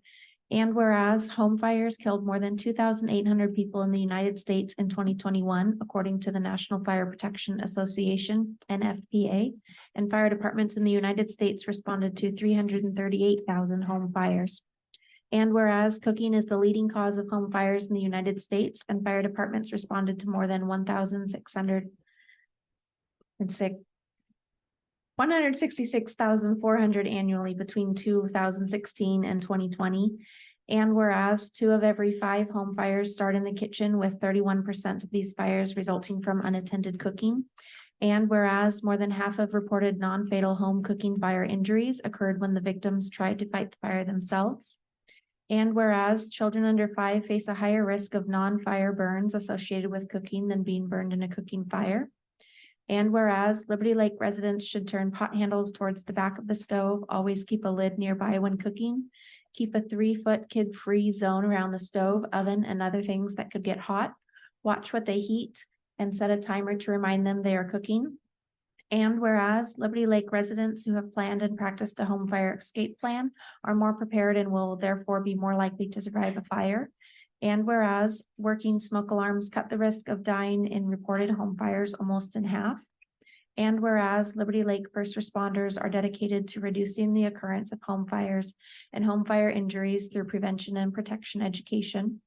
And whereas home fires killed more than 2,800 people in the United States in 2021, according to the National Fire Protection Association, NFPA, and fire departments in the United States responded to 338,000 home fires. And whereas cooking is the leading cause of home fires in the United States, and fire departments responded to more than 166,400 annually between 2016 and 2020. And whereas 2 of every 5 home fires start in the kitchen, with 31% of these fires resulting from unattended cooking. And whereas more than half of reported non-fatal home cooking fire injuries occurred when the victims tried to fight the fire themselves. And whereas children under 5 face a higher risk of non-fire burns associated with cooking than being burned in a cooking fire. And whereas Liberty Lake residents should turn pot handles towards the back of the stove, always keep a lid nearby when cooking, keep a 3-foot kid-free zone around the stove, oven, and other things that could get hot, watch what they heat, and set a timer to remind them they are cooking. And whereas Liberty Lake residents who have planned and practiced a home fire escape plan are more prepared and will therefore be more likely to survive a fire. And whereas working smoke alarms cut the risk of dying in reported home fires almost in half. And whereas Liberty Lake first responders are dedicated to reducing the occurrence of home fires and home fire injuries through prevention and protection education.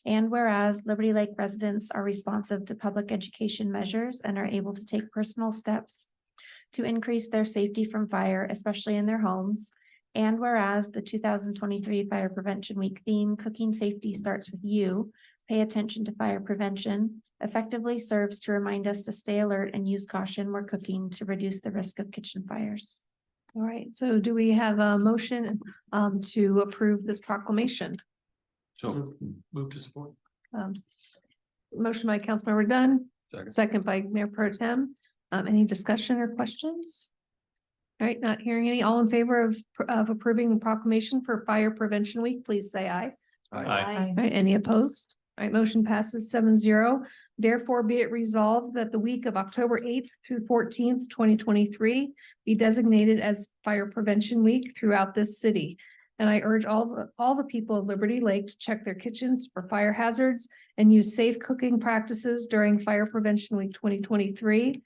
And whereas Liberty Lake residents are responsive to public education measures and are able to take personal steps to increase their safety from fire, especially in their homes. And whereas the 2023 Fire Prevention Week theme, Cooking Safety Starts With You, Pay Attention to Fire Prevention, effectively serves to remind us to stay alert and use caution when cooking to reduce the risk of kitchen fires. All right, so do we have a motion to approve this proclamation? So Move to support. Motion by Councilmember Dunn, Second. second by Mayor Pro Tem. Any discussion or questions? All right, not hearing any. All in favor of approving the proclamation for Fire Prevention Week, please say aye. Aye. All right, any opposed? All right, motion passes 7-0. Therefore, be it resolved that the week of October 8th through 14th, 2023 be designated as Fire Prevention Week throughout this city. And I urge all the people of Liberty Lake to check their kitchens for fire hazards and use safe cooking practices during Fire Prevention Week 2023,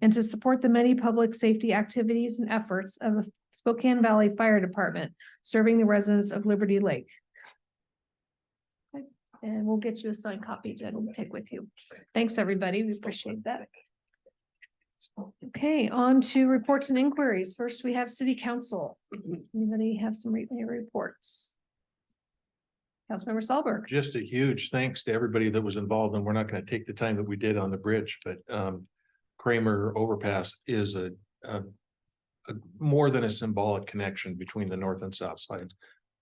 and to support the many public safety activities and efforts of the Spokane Valley Fire Department serving the residents of Liberty Lake. Okay, and we'll get you a signed copy, Jen, we'll take with you. Thanks, everybody. We appreciate that. Okay, on to reports and inquiries. First, we have City Council. Anybody have some reports? Councilmember Sahlberg. Just a huge thanks to everybody that was involved, and we're not going to take the time that we did on the bridge, but Kramer Overpass is a more than a symbolic connection between the north and south side.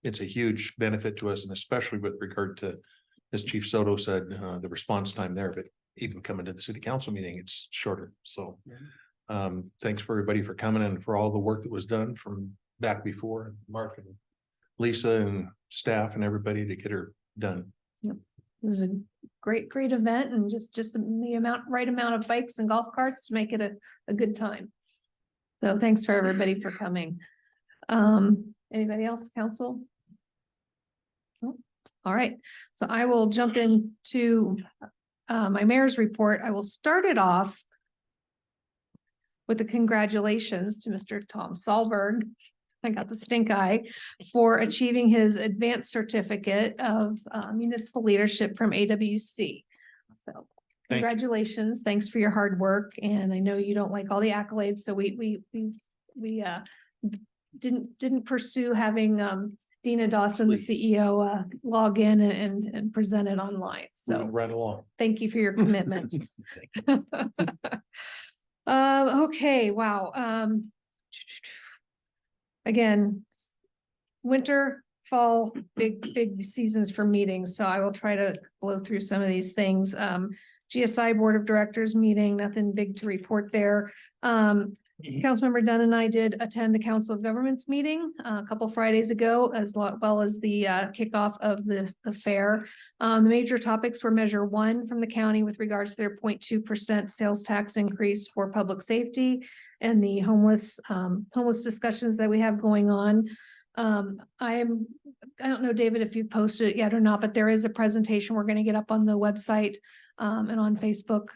It's a huge benefit to us, and especially with regard to, as Chief Soto said, the response time there, but even coming to the city council meeting, it's shorter. So thanks for everybody for coming and for all the work that was done from back before, Mark and Lisa and staff and everybody to get her done. Yep. It was a great, great event and just the right amount of bikes and golf carts to make it a good time. So thanks for everybody for coming. Anybody else, council? No? All right, so I will jump into my mayor's report. I will start it off with the congratulations to Mr. Tom Solberg. I got the stink eye for achieving his advanced certificate of municipal leadership from AWC. So congratulations. Thanks for your hard work. And I know you don't like all the accolades, so we didn't pursue having Dina Dawson, the CEO, log in and present it online. So Right along. thank you for your commitment. Okay, wow. Again, winter, fall, big seasons for meetings, so I will try to blow through some of these things. GSI Board of Directors meeting, nothing big to report there. Councilmember Dunn and I did attend the Council of Governments meeting a couple Fridays ago, as well as the kickoff of the fair. The major topics were Measure 1 from the county with regards to their 0.2% sales tax increase for public safety and the homeless discussions that we have going on. I don't know, David, if you've posted it yet or not, but there is a presentation we're going to get up on the website and on Facebook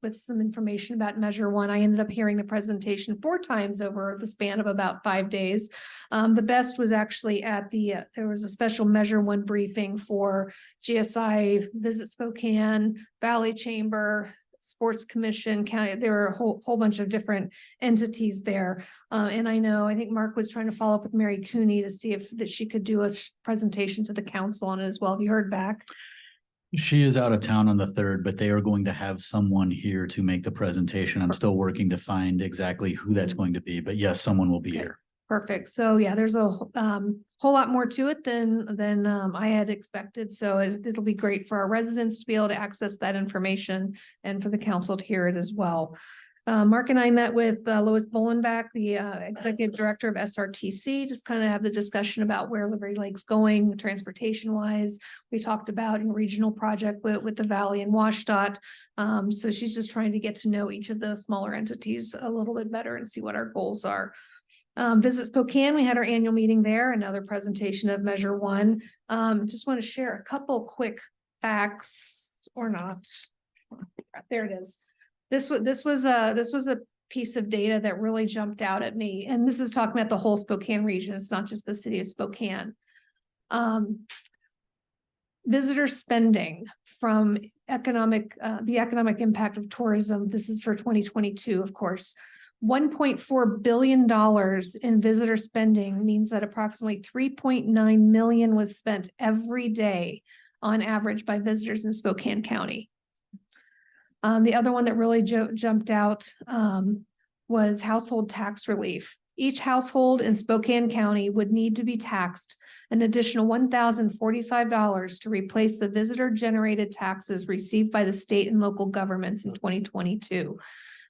with some information about Measure 1. I ended up hearing the presentation 4 times over the span of about 5 days. The best was actually at there was a special Measure 1 briefing for GSI, Visit Spokane, Valley Chamber, Sports Commission, County. There were a whole bunch of different entities there. And I think Mark was trying to follow up with Mary Cooney to see if that she could do a presentation to the council on it as well. Have you heard back? She is out of town on the 3rd, but they are going to have someone here to make the presentation. I'm still working to find exactly who that's going to be, but yes, someone will be here. Perfect. So yeah, there's a whole lot more to it than I had expected. So it'll be great for our residents to be able to access that information and for the council to hear it as well. Mark and I met with Lois Bolenbach, the executive director of SRTC, just kind of have the discussion about where Liberty Lake's going transportation wise. We talked about a regional project with the Valley and WashDOT. So she's just trying to get to know each of the smaller entities a little bit better and see what our goals are. Visit Spokane, we had our annual meeting there, another presentation of Measure 1. Just want to share a couple quick facts or not. There it is. This was a piece of data that really jumped out at me. And this is talking about the whole Spokane region. It's not just the city of Spokane. Visitor spending from the economic impact of tourism. This is for 2022, of course. $1.4 billion in visitor spending means that approximately 3.9 million was spent every day on average by visitors in Spokane County. The other one that really jumped out was household tax relief. Each household in Spokane County would need to be taxed an additional $1,045 to replace the visitor-generated taxes received by the state and local governments in 2022.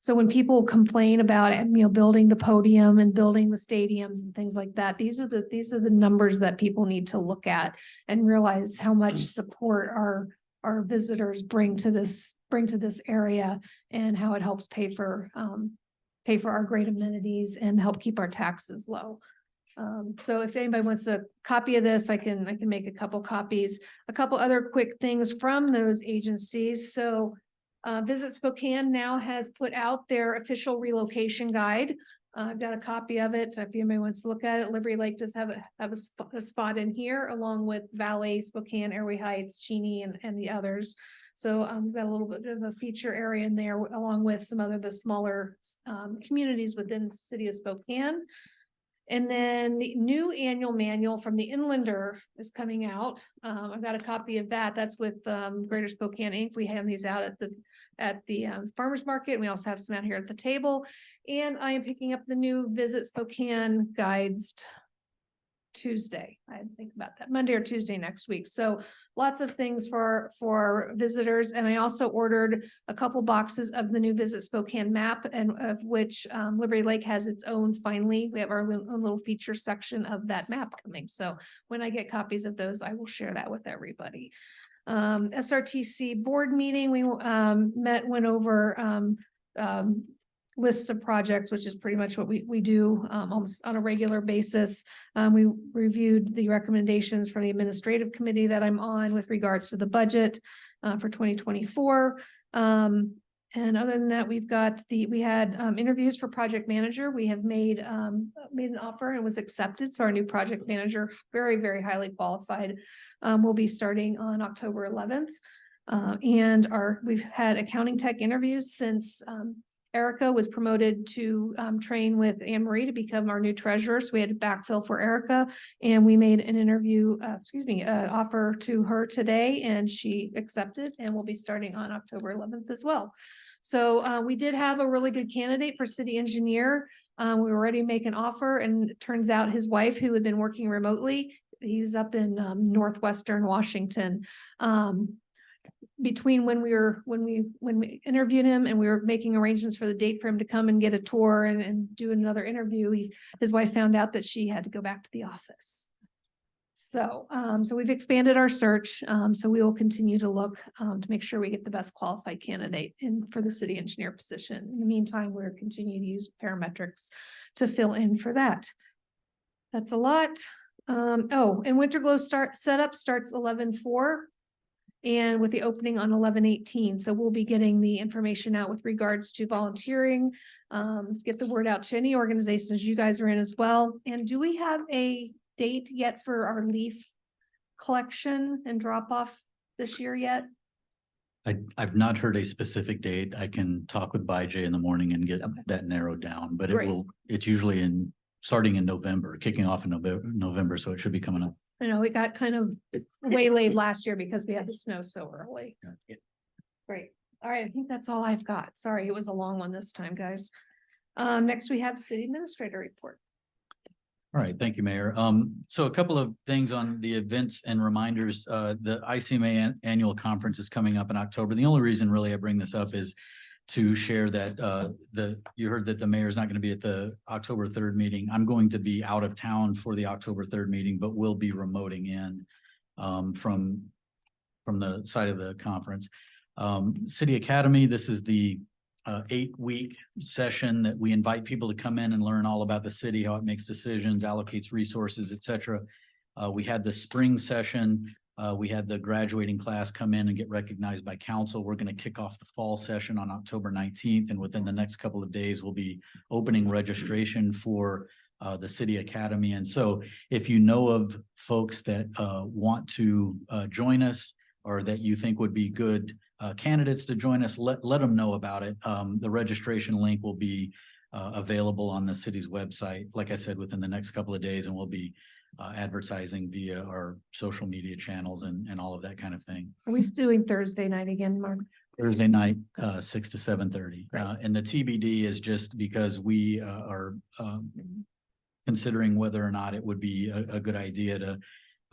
So when people complain about building the podium and building the stadiums and things like that, these are the numbers that people need to look at and realize how much support our visitors bring to this area and how it helps pay for our great amenities and help keep our taxes low. So if anybody wants a copy of this, I can make a couple copies. A couple other quick things from those agencies. So Visit Spokane now has put out their official relocation guide. I've got a copy of it. If anybody wants to look at it, Liberty Lake does have a spot in here along with Valley, Spokane, Airway Heights, Cheney, and the others. So we've got a little bit of a feature area in there along with some the smaller communities within the city of Spokane. And then the new annual manual from the Inlander is coming out. I've got a copy of that. That's with Greater Spokane Inc. We hand these out at the farmers market. And we also have some out here at the table. And I am picking up the new Visit Spokane guides Tuesday. I didn't think about that. Monday or Tuesday next week. So lots of things for visitors. And I also ordered a couple boxes of the new Visit Spokane map, and of which Liberty Lake has its own. Finally, we have our own little feature section of that map coming. So when I get copies of those, I will share that with everybody. SRTC board meeting, we went over lists of projects, which is pretty much what we do almost on a regular basis. We reviewed the recommendations from the administrative committee that I'm on with regards to the budget for 2024. And other than that, we had interviews for project manager. We have made an offer and was accepted. So our new project manager, very, very highly qualified, will be starting on October 11th. And we've had accounting tech interviews since Erica was promoted to train with Anne Marie to become our new treasurer. So we had to backfill for Erica, and we made an offer to her today, and she accepted and will be starting on October 11th as well. So we did have a really good candidate for city engineer. We were ready to make an offer, and it turns out his wife, who had been working remotely, he's up in Northwestern Washington. Between when we interviewed him and we were making arrangements for the date for him to come and get a tour and do another interview, his wife found out that she had to go back to the office. So, we've expanded our search. So we will continue to look to make sure we get the best qualified candidate for the city engineer position. In the meantime, we're continuing to use parametrics to fill in for that. That's a lot. And Winterglow setup starts 11/4. And with the opening on 11/18. So we'll be getting the information out with regards to volunteering, get the word out to any organizations you guys are in as well. And do we have a date yet for our leaf collection and drop off this year yet? I've not heard a specific date. I can talk with Jay in the morning and get that narrowed down, but Great. it's usually starting in November, kicking off in November. So it should be coming up. I know we got kind of waylaid last year because we had the snow so early. Great. All right. I think that's all I've got. Sorry, it was a long one this time, guys. Next we have city administrator report. All right, thank you, Mayor. So a couple of things on the events and reminders. The ICMA annual conference is coming up in October. The only reason really I bring this up is to share that you heard that the mayor is not going to be at the October 3rd meeting. I'm going to be out of town for the October 3rd meeting, but will be remoting in from the side of the conference. City Academy, this is the 8-week session that we invite people to come in and learn all about the city, how it makes decisions, allocates resources, etc. We had the spring session. We had the graduating class come in and get recognized by council. We're going to kick off the fall session on October 19th. And within the next couple of days, we'll be opening registration for the City Academy. And so if you know of folks that want to join us or that you think would be good candidates to join us, let them know about it. The registration link will be available on the city's website, like I said, within the next couple of days, and we'll be advertising via our social media channels and all of that kind of thing. Are we doing Thursday night again, Mark? Thursday night, 6 to 7:30. And the TBD is just because we are considering whether or not it would be a good idea to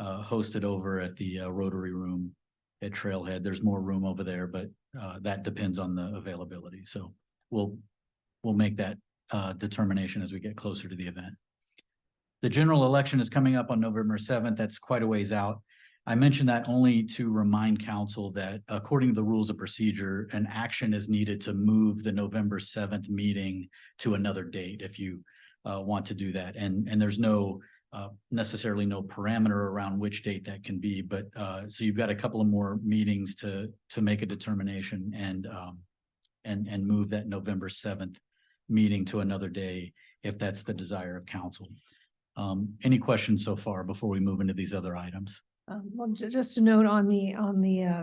host it over at the Rotary Room at Trailhead. There's more room over there, but that depends on the availability. So we'll make that determination as we get closer to the event. The general election is coming up on November 7th. That's quite a ways out. I mentioned that only to remind council that according to the rules of procedure, an action is needed to move the November 7th meeting to another date if you want to do that. And there's no necessarily no parameter around which date that can be, but so you've got a couple of more meetings to make a determination and move that November 7th meeting to another day if that's the desire of council. Any questions so far before we move into these other items? Well, just a note on the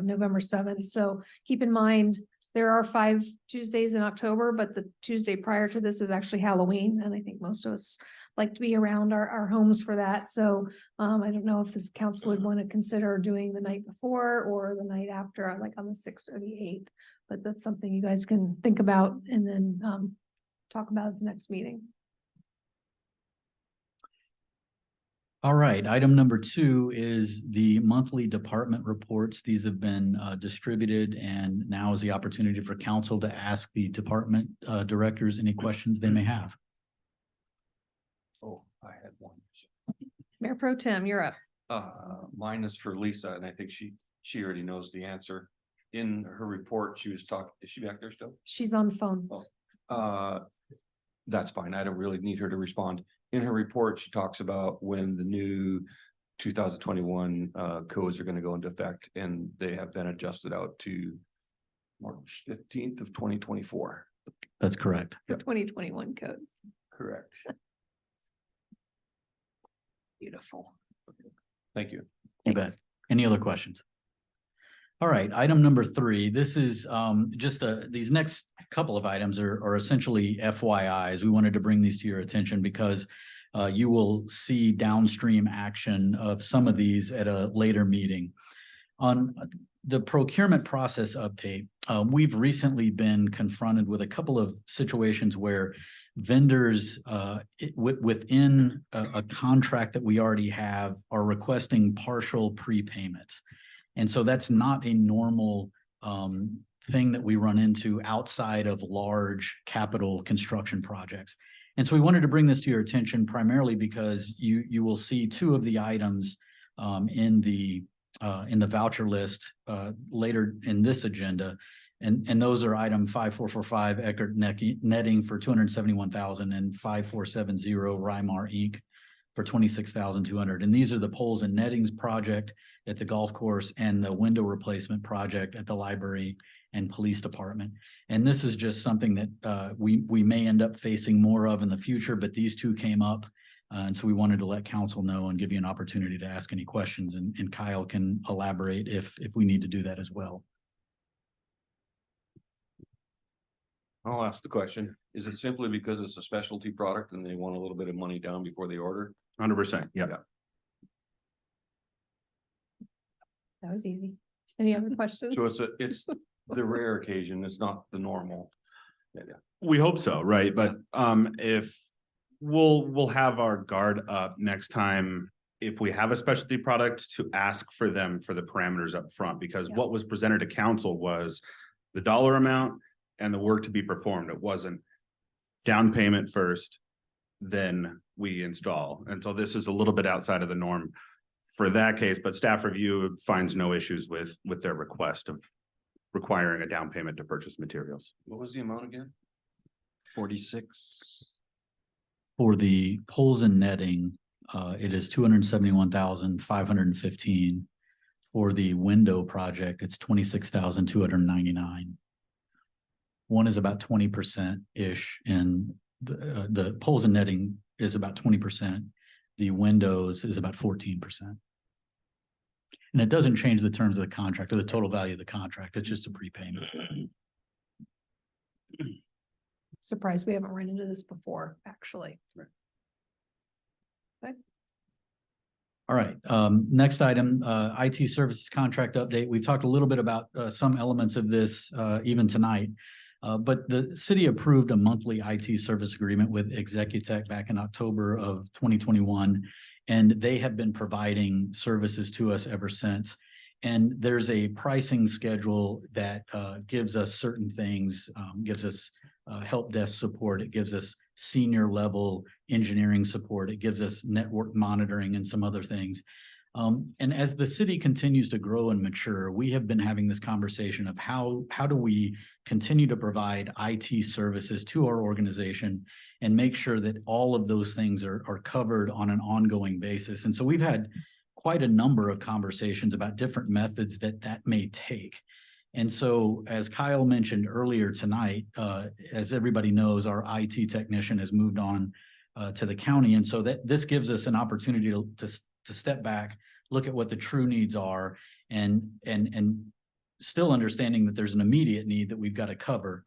November 7th. So keep in mind, there are 5 Tuesdays in October, but the Tuesday prior to this is actually Halloween. And I think most of us like to be around our homes for that. So I don't know if this council would want to consider doing the night before or the night after, like on the 6th or the 8th. But that's something you guys can think about and then talk about at the next meeting. All right, item number 2 is the monthly department reports. These have been distributed, and now is the opportunity for council to ask the department directors any questions they may have. Oh, I had one. Mayor Pro Tem, you're up. Mine is for Lisa, and I think she she already knows the answer. In her report, she was talking, is she back there still? She's on the phone. That's fine. I don't really need her to respond. In her report, she talks about when the new 2021 codes are going to go into effect, and they have been adjusted out to March 15th of 2024. That's correct. For 2021 codes. Correct. Beautiful. Thank you. You bet. Any other questions? All right, item number 3, this is just these next couple of items are essentially FYIs. We wanted to bring these to your attention because you will see downstream action of some of these at a later meeting. On the procurement process update, we've recently been confronted with a couple of situations where vendors within a contract that we already have are requesting partial prepayments. And so that's not a normal thing that we run into outside of large capital construction projects. And so we wanted to bring this to your attention primarily because you will see 2 of the items in the voucher list later in this agenda. And those are item 5445 Eckert netting for $271,000 and 5470 Rymar Inc. for $26,200. And these are the poles and nettings project at the golf course and the window replacement project at the library and police department. And this is just something that we may end up facing more of in the future, but these 2 came up. And so we wanted to let council know and give you an opportunity to ask any questions, and Kyle can elaborate if we need to do that as well. I'll ask the question. Is it simply because it's a specialty product and they want a little bit of money down before they order? 100%. Yeah. That was easy. Any other questions? So it's the rare occasion. It's not the normal. Yeah. We hope so, right? But if we'll have our guard up next time if we have a specialty product to ask for them for the parameters up front, because what was presented to council was the dollar amount and the work to be performed. It wasn't down payment first, then we install. And so this is a little bit outside of the norm for that case, but staff review finds no issues with their request of requiring a down payment to purchase materials. What was the amount again? 46. For the poles and netting, it is $271,515. For the window project, it's $26,299. One is about 20%-ish, and the poles and netting is about 20%. The windows is about 14%. And it doesn't change the terms of the contract or the total value of the contract. It's just a prepayment. Surprised we haven't run into this before, actually. Okay. All right, next item, IT services contract update. We talked a little bit about some elements of this even tonight. But the city approved a monthly IT service agreement with Executech back in October of 2021, and they have been providing services to us ever since. And there's a pricing schedule that gives us certain things, gives us help desk support, it gives us senior level engineering support, it gives us network monitoring and some other things. And as the city continues to grow and mature, we have been having this conversation of how do we continue to provide IT services to our organization and make sure that all of those things are covered on an ongoing basis. And so we've had quite a number of conversations about different methods that may take. And so as Kyle mentioned earlier tonight, as everybody knows, our IT technician has moved on to the county. And so that this gives us an opportunity to step back, look at what the true needs are, and still understanding that there's an immediate need that we've got to cover.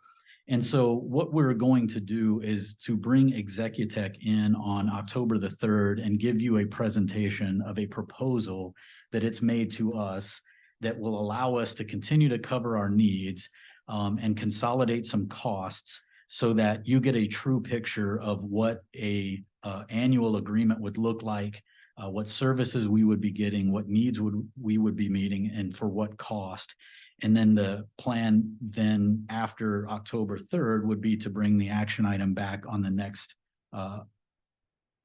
And so what we're going to do is to bring Executech in on October the 3rd and give you a presentation of a proposal that it's made to us that will allow us to continue to cover our needs and consolidate some costs so that you get a true picture of what a annual agreement would look like, what services we would be getting, what needs we would be meeting, and for what cost. And then the plan then after October 3rd would be to bring the action item back on the next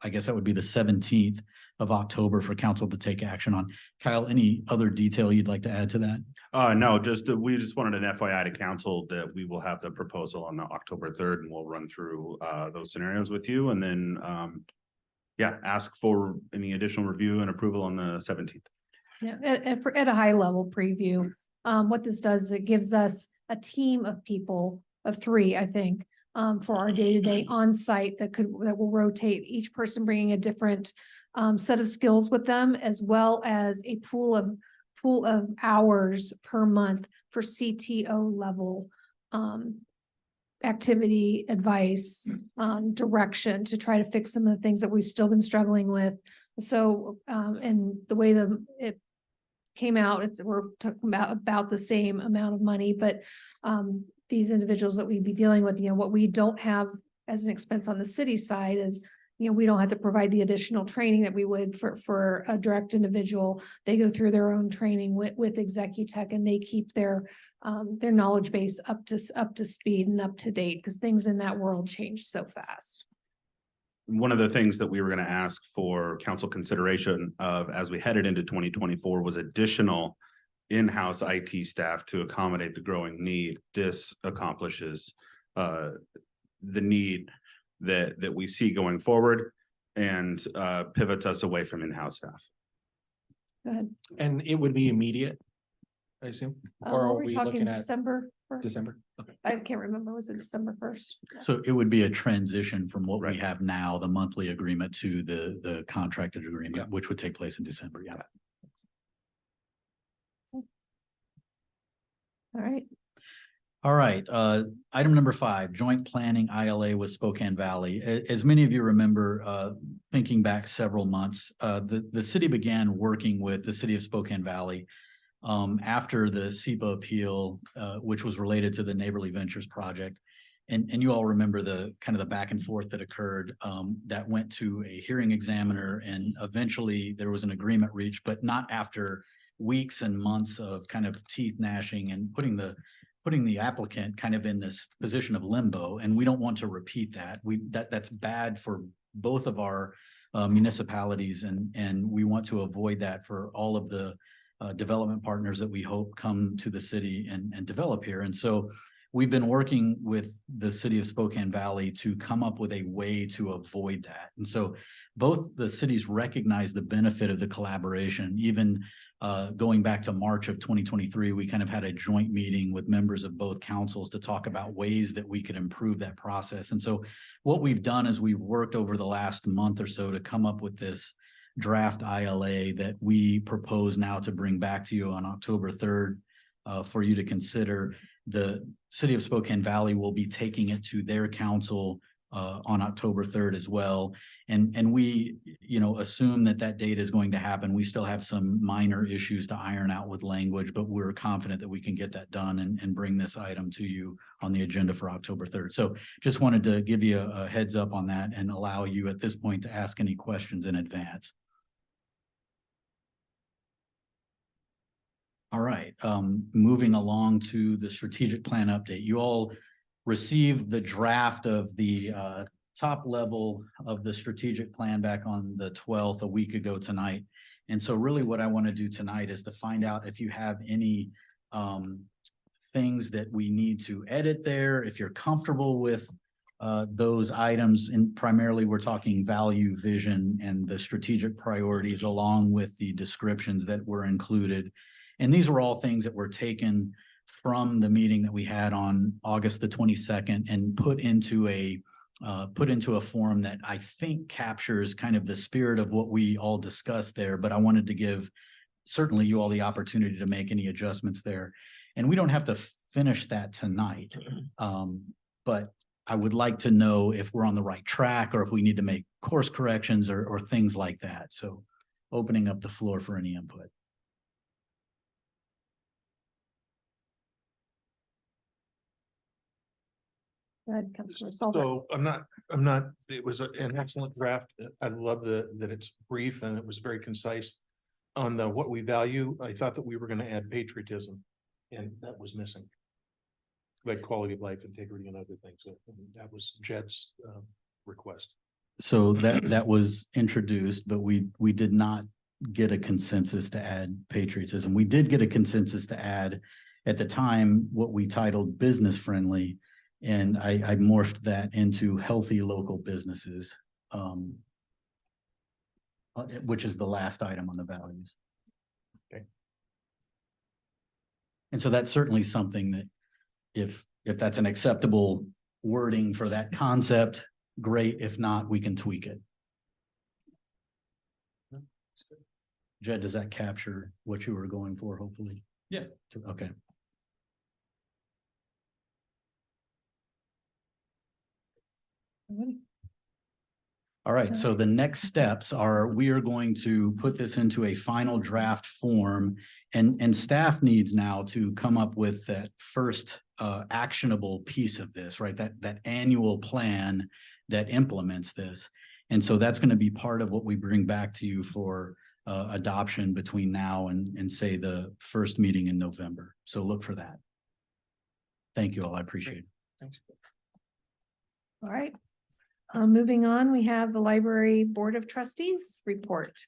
I guess that would be the 17th of October for council to take action on. Kyle, any other detail you'd like to add to that? No, we just wanted an FYI to council that we will have the proposal on the October 3rd and we'll run through those scenarios with you and then yeah, ask for any additional review and approval on the 17th. Yeah, at a high level preview, what this does, is it gives us a team of people of 3, I think, for our day-to-day on-site that will rotate, each person bringing a different set of skills with them, as well as a pool of hours per month for CTO level activity, advice, direction to try to fix some of the things that we've still been struggling with. So, and the way it came out, we're talking about the same amount of money, but these individuals that we'd be dealing with, what we don't have as an expense on the city side is, we don't have to provide the additional training that we would for a direct individual. They go through their own training with Executech, and they keep their knowledge base up to speed and up to date, because things in that world change so fast. One of the things that we were going to ask for council consideration of as we headed into 2024 was additional in-house IT staff to accommodate the growing need. This accomplishes the need that we see going forward and pivots us away from in-house staff. Go ahead. And it would be immediate, I assume? Or are We're we talking looking at December? December? Okay. I can't remember. Was it December 1st? So it would be a transition from what we have now, the monthly agreement, to the contracted agreement, which would take place in December. Yeah. All right. All right, item number 5, joint planning ILA with Spokane Valley. As many of you remember, thinking back several months, the city began working with the city of Spokane Valley after the SEPA appeal, which was related to the Neighborly Ventures project. And you all remember the kind of the back and forth that occurred that went to a hearing examiner, and eventually there was an agreement reached, but not after weeks and months of kind of teeth gnashing and putting the applicant kind of in this position of limbo. And we don't want to repeat that. That's bad for both of our municipalities, and we want to avoid that for all of the development partners that we hope come to the city and develop here. And so we've been working with the city of Spokane Valley to come up with a way to avoid that. And so both the cities recognize the benefit of the collaboration. Even going back to March of 2023, we kind of had a joint meeting with members of both councils to talk about ways that we could improve that process. And so what we've done is we've worked over the last month or so to come up with this draft ILA that we propose now to bring back to you on October 3rd for you to consider. The city of Spokane Valley will be taking it to their council on October 3rd as well. And we, assume that date is going to happen. We still have some minor issues to iron out with language, but we're confident that we can get that done and bring this item to you on the agenda for October 3rd. So just wanted to give you a heads up on that and allow you at this point to ask any questions in advance. All right, moving along to the strategic plan update. You all received the draft of the top level of the strategic plan back on the 12th, a week ago tonight. And so really what I want to do tonight is to find out if you have any things that we need to edit there, if you're comfortable with those items. And primarily we're talking value, vision, and the strategic priorities, along with the descriptions that were included. And these were all things that were taken from the meeting that we had on August the 22nd and put into a form that I think captures kind of the spirit of what we all discussed there. But I wanted to give certainly you all the opportunity to make any adjustments there. And we don't have to finish that tonight. But I would like to know if we're on the right track or if we need to make course corrections or things like that. So opening up the floor for any input. Go ahead, Councilor Solver. So it was an excellent draft. I love that it's brief and it was very concise. On what we value, I thought that we were going to add patriotism, and that was missing. Like quality of life, integrity, and other things. That was Jed's request. So that was introduced, but we did not get a consensus to add patriotism. We did get a consensus to add at the time what we titled business friendly. And I morphed that into healthy local businesses, which is the last item on the values. Okay. And so that's certainly something that if that's an acceptable wording for that concept, great. If not, we can tweak it. Jed, does that capture what you were going for, hopefully? Yeah. Okay. All right, so the next steps are we are going to put this into a final draft form, and staff needs now to come up with that first actionable piece of this, right? That annual plan that implements this. And so that's going to be part of what we bring back to you for adoption between now and say the first meeting in November. So look for that. Thank you all. I appreciate it. Thanks. All right. Moving on, we have the Library Board of Trustees report.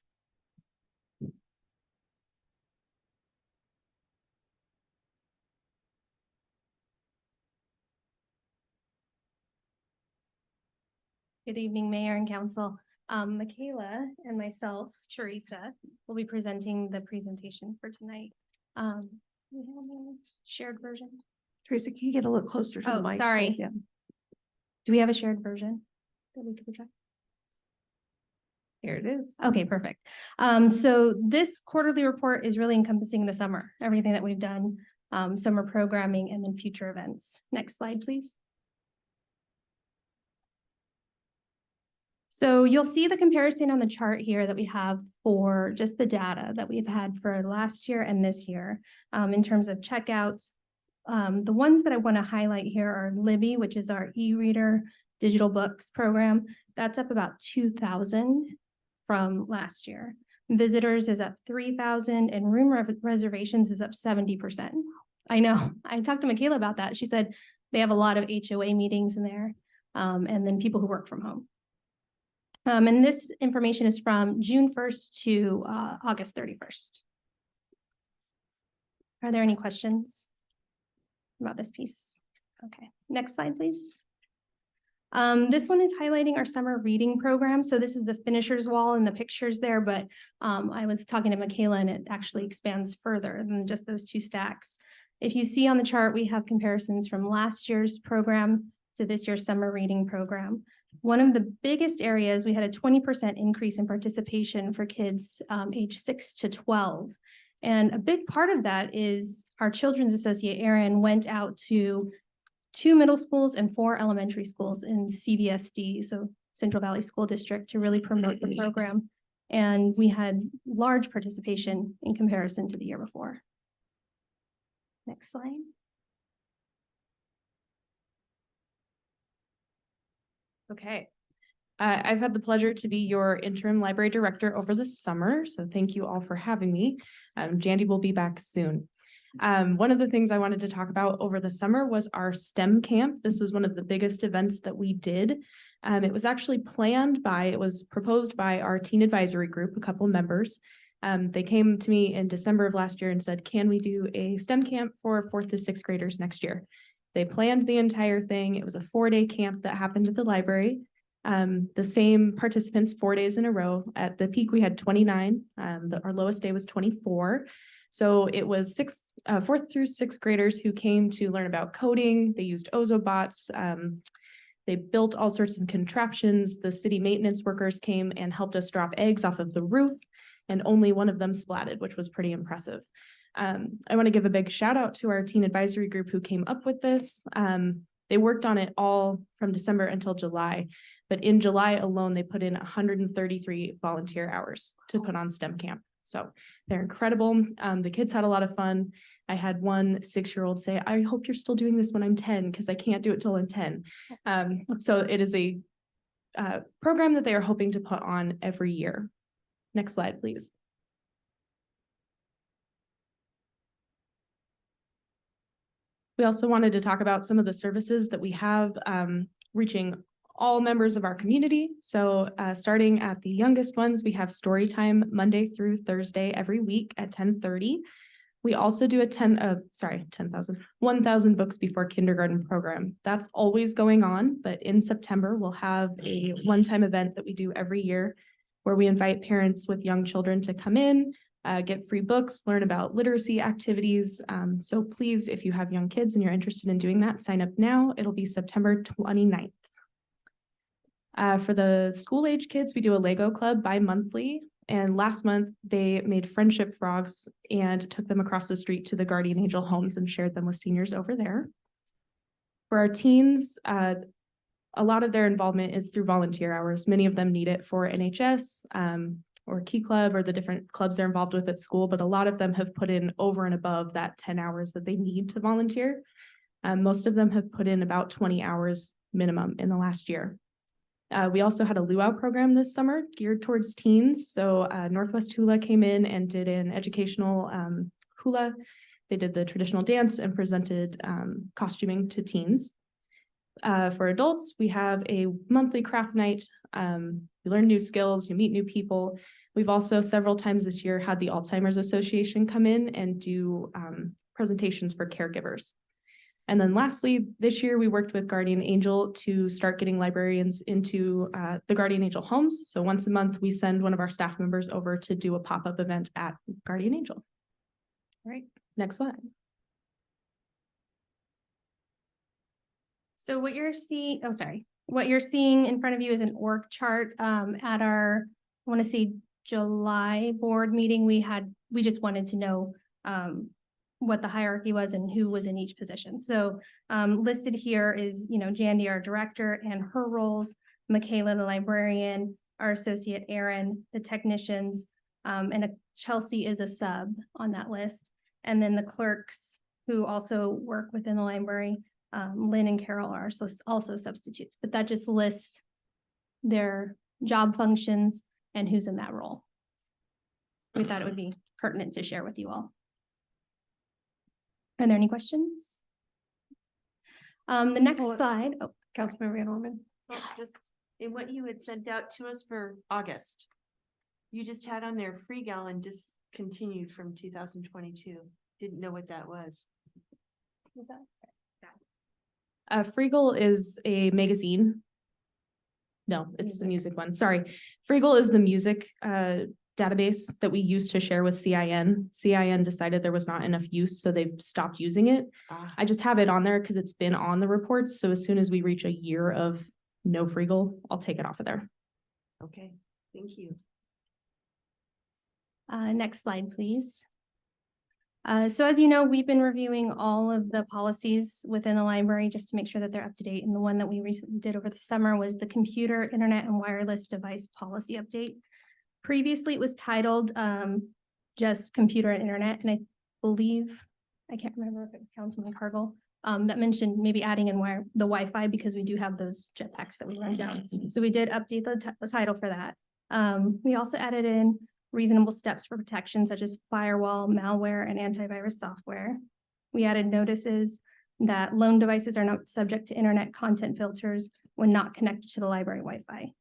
Good evening, Mayor and Council. Michaela and myself, Teresa, will be presenting the presentation for tonight. We have a shared version. Teresa, can you get a little closer to the Oh, mic? sorry. Yeah. Do we have a shared version that we can project? Here it is. Okay, perfect. So this quarterly report is really encompassing the summer, everything that we've done, summer programming and then future events. Next slide, please. So you'll see the comparison on the chart here that we have for just the data that we've had for last year and this year in terms of checkouts. The ones that I want to highlight here are Libby, which is our e-reader digital books program. That's up about 2,000 from last year. Visitors is up 3,000 and room reservations is up 70%. I know, I talked to Michaela about that. She said they have a lot of HOA meetings in there and then people who work from home. And this information is from June 1st to August 31st. Are there any questions about this piece? Okay, next slide, please. This one is highlighting our summer reading program. So this is the finisher's wall and the pictures there, but I was talking to Michaela and it actually expands further than just those two stacks. If you see on the chart, we have comparisons from last year's program to this year's summer reading program. One of the biggest areas, we had a 20% increase in participation for kids age 6 to 12. And a big part of that is our Children's Associate, Erin, went out to 2 middle schools and 4 elementary schools in CVSD, so Central Valley School District, to really promote the program. And we had large participation in comparison to the year before. Next slide. Okay. I've had the pleasure to be your interim library director over the summer, so thank you all for having me. Jandy will be back soon. One of the things I wanted to talk about over the summer was our STEM camp. This was one of the biggest events that we did. It was actually it was proposed by our teen advisory group, a couple members. They came to me in December of last year and said, can we do a STEM camp for 4th to 6th graders next year? They planned the entire thing. It was a 4-day camp that happened at the library. The same participants 4 days in a row. At the peak, we had 29. Our lowest day was 24. So it was 4th through 6th graders who came to learn about coding. They used Ozobots. They built all sorts of contraptions. The city maintenance workers came and helped us drop eggs off of the roof, and only one of them splatted, which was pretty impressive. I want to give a big shout out to our teen advisory group who came up with this. They worked on it all from December until July, but in July alone, they put in 133 volunteer hours to put on STEM camp. So they're incredible. The kids had a lot of fun. I had one 6-year-old say, I hope you're still doing this when I'm 10 because I can't do it till I'm 10. So it is a program that they are hoping to put on every year. Next slide, please. We also wanted to talk about some of the services that we have reaching all members of our community. So starting at the youngest ones, we have story time Monday through Thursday every week at 10:30. We also do a 1,000 books before kindergarten program. That's always going on, but in September, we'll have a one-time event that we do every year where we invite parents with young children to come in, get free books, learn about literacy activities. So please, if you have young kids and you're interested in doing that, sign up now. It'll be September 29th. For the school age kids, we do a Lego club bi-monthly. And last month, they made friendship frogs and took them across the street to the Guardian Angel homes and shared them with seniors over there. For our teens, a lot of their involvement is through volunteer hours. Many of them need it for NHS or Key Club or the different clubs they're involved with at school, but a lot of them have put in over and above that 10 hours that they need to volunteer. Most of them have put in about 20 hours minimum in the last year. We also had a luau program this summer geared towards teens. So Northwest Hula came in and did an educational hula. They did the traditional dance and presented costuming to teens. For adults, we have a monthly craft night. You learn new skills, you meet new people. We've also several times this year had the Alzheimer's Association come in and do presentations for caregivers. And then lastly, this year we worked with Guardian Angel to start getting librarians into the Guardian Angel homes. So once a month, we send one of our staff members over to do a pop-up event at Guardian Angel. All right, next slide. So what you're seeing, what you're seeing in front of you is an org chart at our, I want to say July board meeting. We just wanted to know what the hierarchy was and who was in each position. So listed here is, Jandy, our director, and her roles, Michaela, the librarian, our associate Aaron, the technicians, and Chelsea is a sub on that list. And then the clerks who also work within the library, Lynn and Carol are also substitutes, but that just lists their job functions and who's in that role. We thought it would be pertinent to share with you all. Are there any questions? The next slide. Oh, Councilmember Van Orman. Just in what you had sent out to us for August, you just had on there Free Gallon discontinued from 2022. Didn't know what that was. Is that? Freegal is a magazine. No, it's the music one. Sorry. Freegal is the music database that we used to share with CIN. CIN decided there was not enough use, so they've stopped using it. I just have it on there because it's been on the reports. So as soon as we reach a year of no Freegal, I'll take it off of there. Okay, thank you. Next slide, please. So as you know, we've been reviewing all of the policies within the library just to make sure that they're up to date. And the one that we recently did over the summer was the computer, internet, and wireless device policy update. Previously, it was titled just computer and internet. And I believe, I can't remember if it was Councilman Cargill that mentioned maybe adding in the Wi-Fi because we do have those jetpacks that we run down. So we did update the title for that. We also added in reasonable steps for protection, such as firewall, malware, and antivirus software. We added notices that loan devices are not subject to internet content filters when not connected to the library Wi-Fi.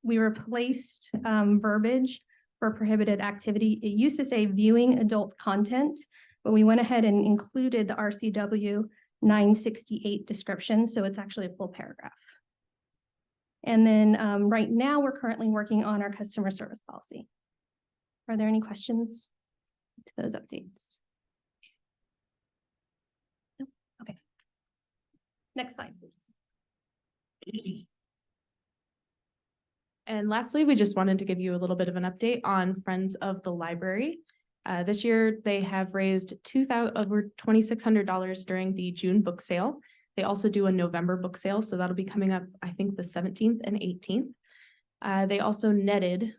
We replaced verbiage for prohibited activity. It used to say viewing adult content, but we went ahead and included the RCW 968 description, so it's actually a full paragraph. And then right now, we're currently working on our customer service policy. Are there any questions to those updates? No? Okay. Next slide, please. And lastly, we just wanted to give you a little bit of an update on Friends of the Library. This year, they have raised over $2,600 during the June book sale. They also do a November book sale, so that'll be coming up, I think, the 17th and 18th. They also netted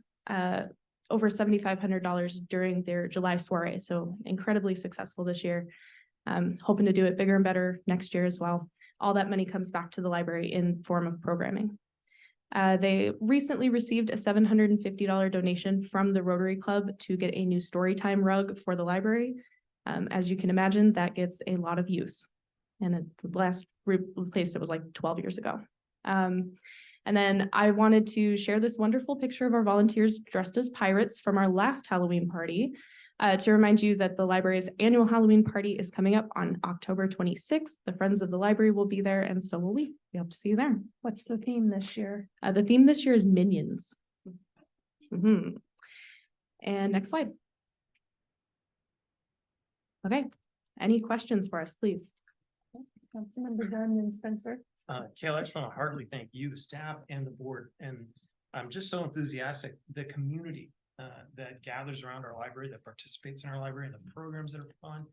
over $7,500 during their July soiree, so incredibly successful this year. Hoping to do it bigger and better next year as well. All that money comes back to the library in form of programming. They recently received a $750 donation from the Rotary Club to get a new Storytime rug for the library. As you can imagine, that gets a lot of use. And the last replaced it was like 12 years ago. And then I wanted to share this wonderful picture of our volunteers dressed as pirates from our last Halloween party. To remind you that the library's annual Halloween party is coming up on October 26th. The Friends of the Library will be there, and so will we. We hope to see you there. What's the theme this year? The theme this year is Minions. And next slide. Okay, any questions for us, please? Councilmember Dunn and Spencer. Kayla, I just want to heartily thank you, the staff and the board, and I'm just so enthusiastic, the community that gathers around our library, that participates in our library, and the programs that are fun.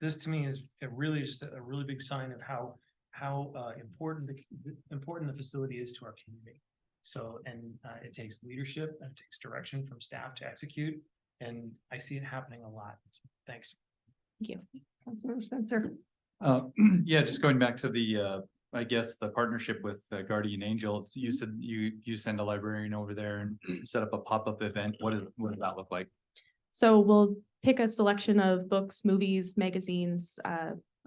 This to me is really just a really big sign of how important the facility is to our community. So, and it takes leadership and it takes direction from staff to execute, and I see it happening a lot. So, thanks. Thank you. Councilmember Spencer. Yeah, just going back to the, I guess, the partnership with Guardian Angel, so you said you send a librarian over there and set up a pop-up event. What does that look like? So we'll pick a selection of books, movies, magazines,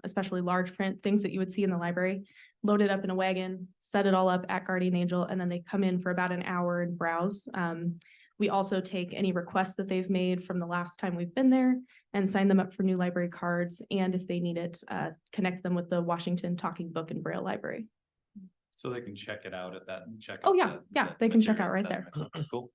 especially large print, things that you would see in the library, load it up in a wagon, set it all up at Guardian Angel, and then they come in for about an hour and browse. We also take any requests that they've made from the last time we've been there and sign them up for new library cards. And if they need it, connect them with the Washington Talking Book and Braille Library. So they can check it out at that and check. Oh, out yeah, the they can check out materials right that- there. Cool.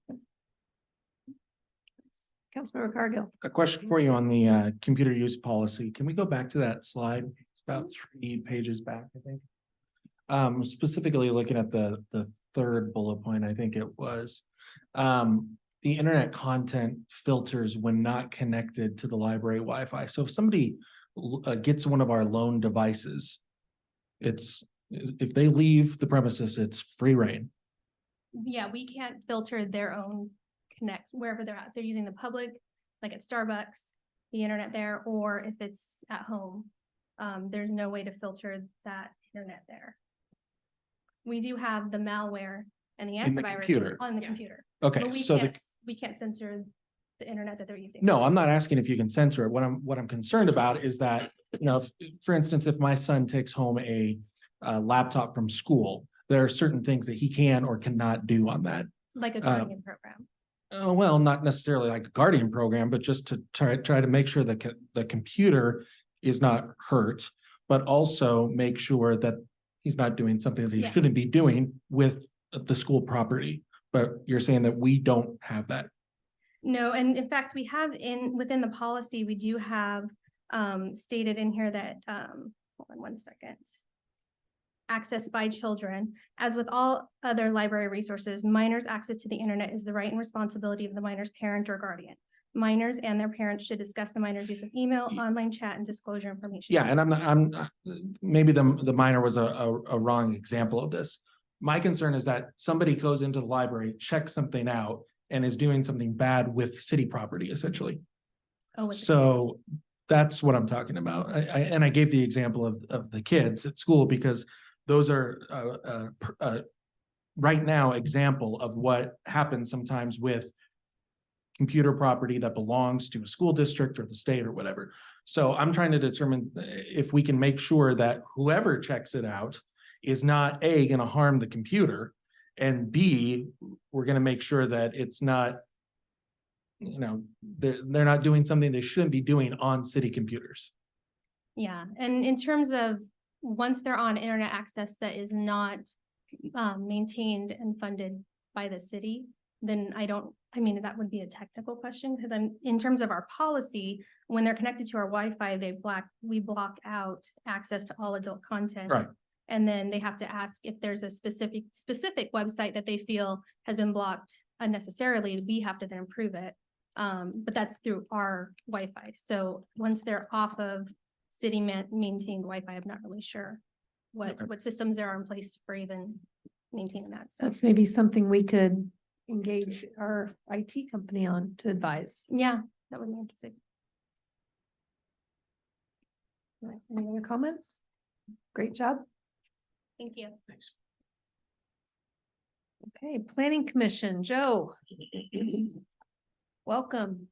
Councilmember Cargill. A question for you on the computer use policy. Can we go back to that slide? It's about 3 pages back, I think. Specifically looking at the third bullet point, I think it was. The internet content filters when not connected to the library Wi-Fi. So if somebody gets one of our loan devices, if they leave the premises, it's free reign. Yeah, we can't filter their own connect wherever they're at. They're using the public, like at Starbucks, the internet there, or if it's at home. There's no way to filter that internet there. We do have the malware and the In the antivirus computer. on the computer. Okay, But so we can't censor the internet that they're using. No, I'm not asking if you can censor it. What I'm concerned about is that, for instance, if my son takes home a laptop from school, there are certain things that he can or cannot do on that. Like a Guardian program. Well, not necessarily like a Guardian program, but just to try to make sure that the computer is not hurt, but also make sure that he's not doing something that he Yeah. shouldn't be doing with the school property. But you're saying that we don't have that. No, and in fact, we have within the policy, we do have stated in here that, hold on one second. Access by children. As with all other library resources, minors' access to the internet is the right and responsibility of the minor's parent or guardian. Minors and their parents should discuss the minor's use of email, online chat, and disclosure information. Yeah, and I'm maybe the minor was a wrong example of this. My concern is that somebody goes into the library, checks something out, and is doing something bad with city property, essentially. So that's what I'm talking about. I gave the example of the kids at school because those are right now example of what happens sometimes with computer property that belongs to a school district or the state or whatever. So I'm trying to determine if we can make sure that whoever checks it out is not A, going to harm the computer, and B, we're going to make sure that it's not, they're not doing something they shouldn't be doing on city computers. Yeah, and in terms of once they're on internet access that is not maintained and funded by the city, then that would be a technical question because in terms of our policy, when they're connected to our Wi-Fi, we block out access to all adult content. Right. And then they have to ask if there's a specific website that they feel has been blocked unnecessarily, we have to then approve it. But that's through our Wi-Fi. So once they're off of city maintained Wi-Fi, I'm not really sure what systems there are in place for even maintaining that. So That's maybe something we could engage our IT company on to advise. yeah, that would be interesting. Right, any other comments? Great job. Thank you. Thanks. Okay, Planning Commission, Joe. Welcome.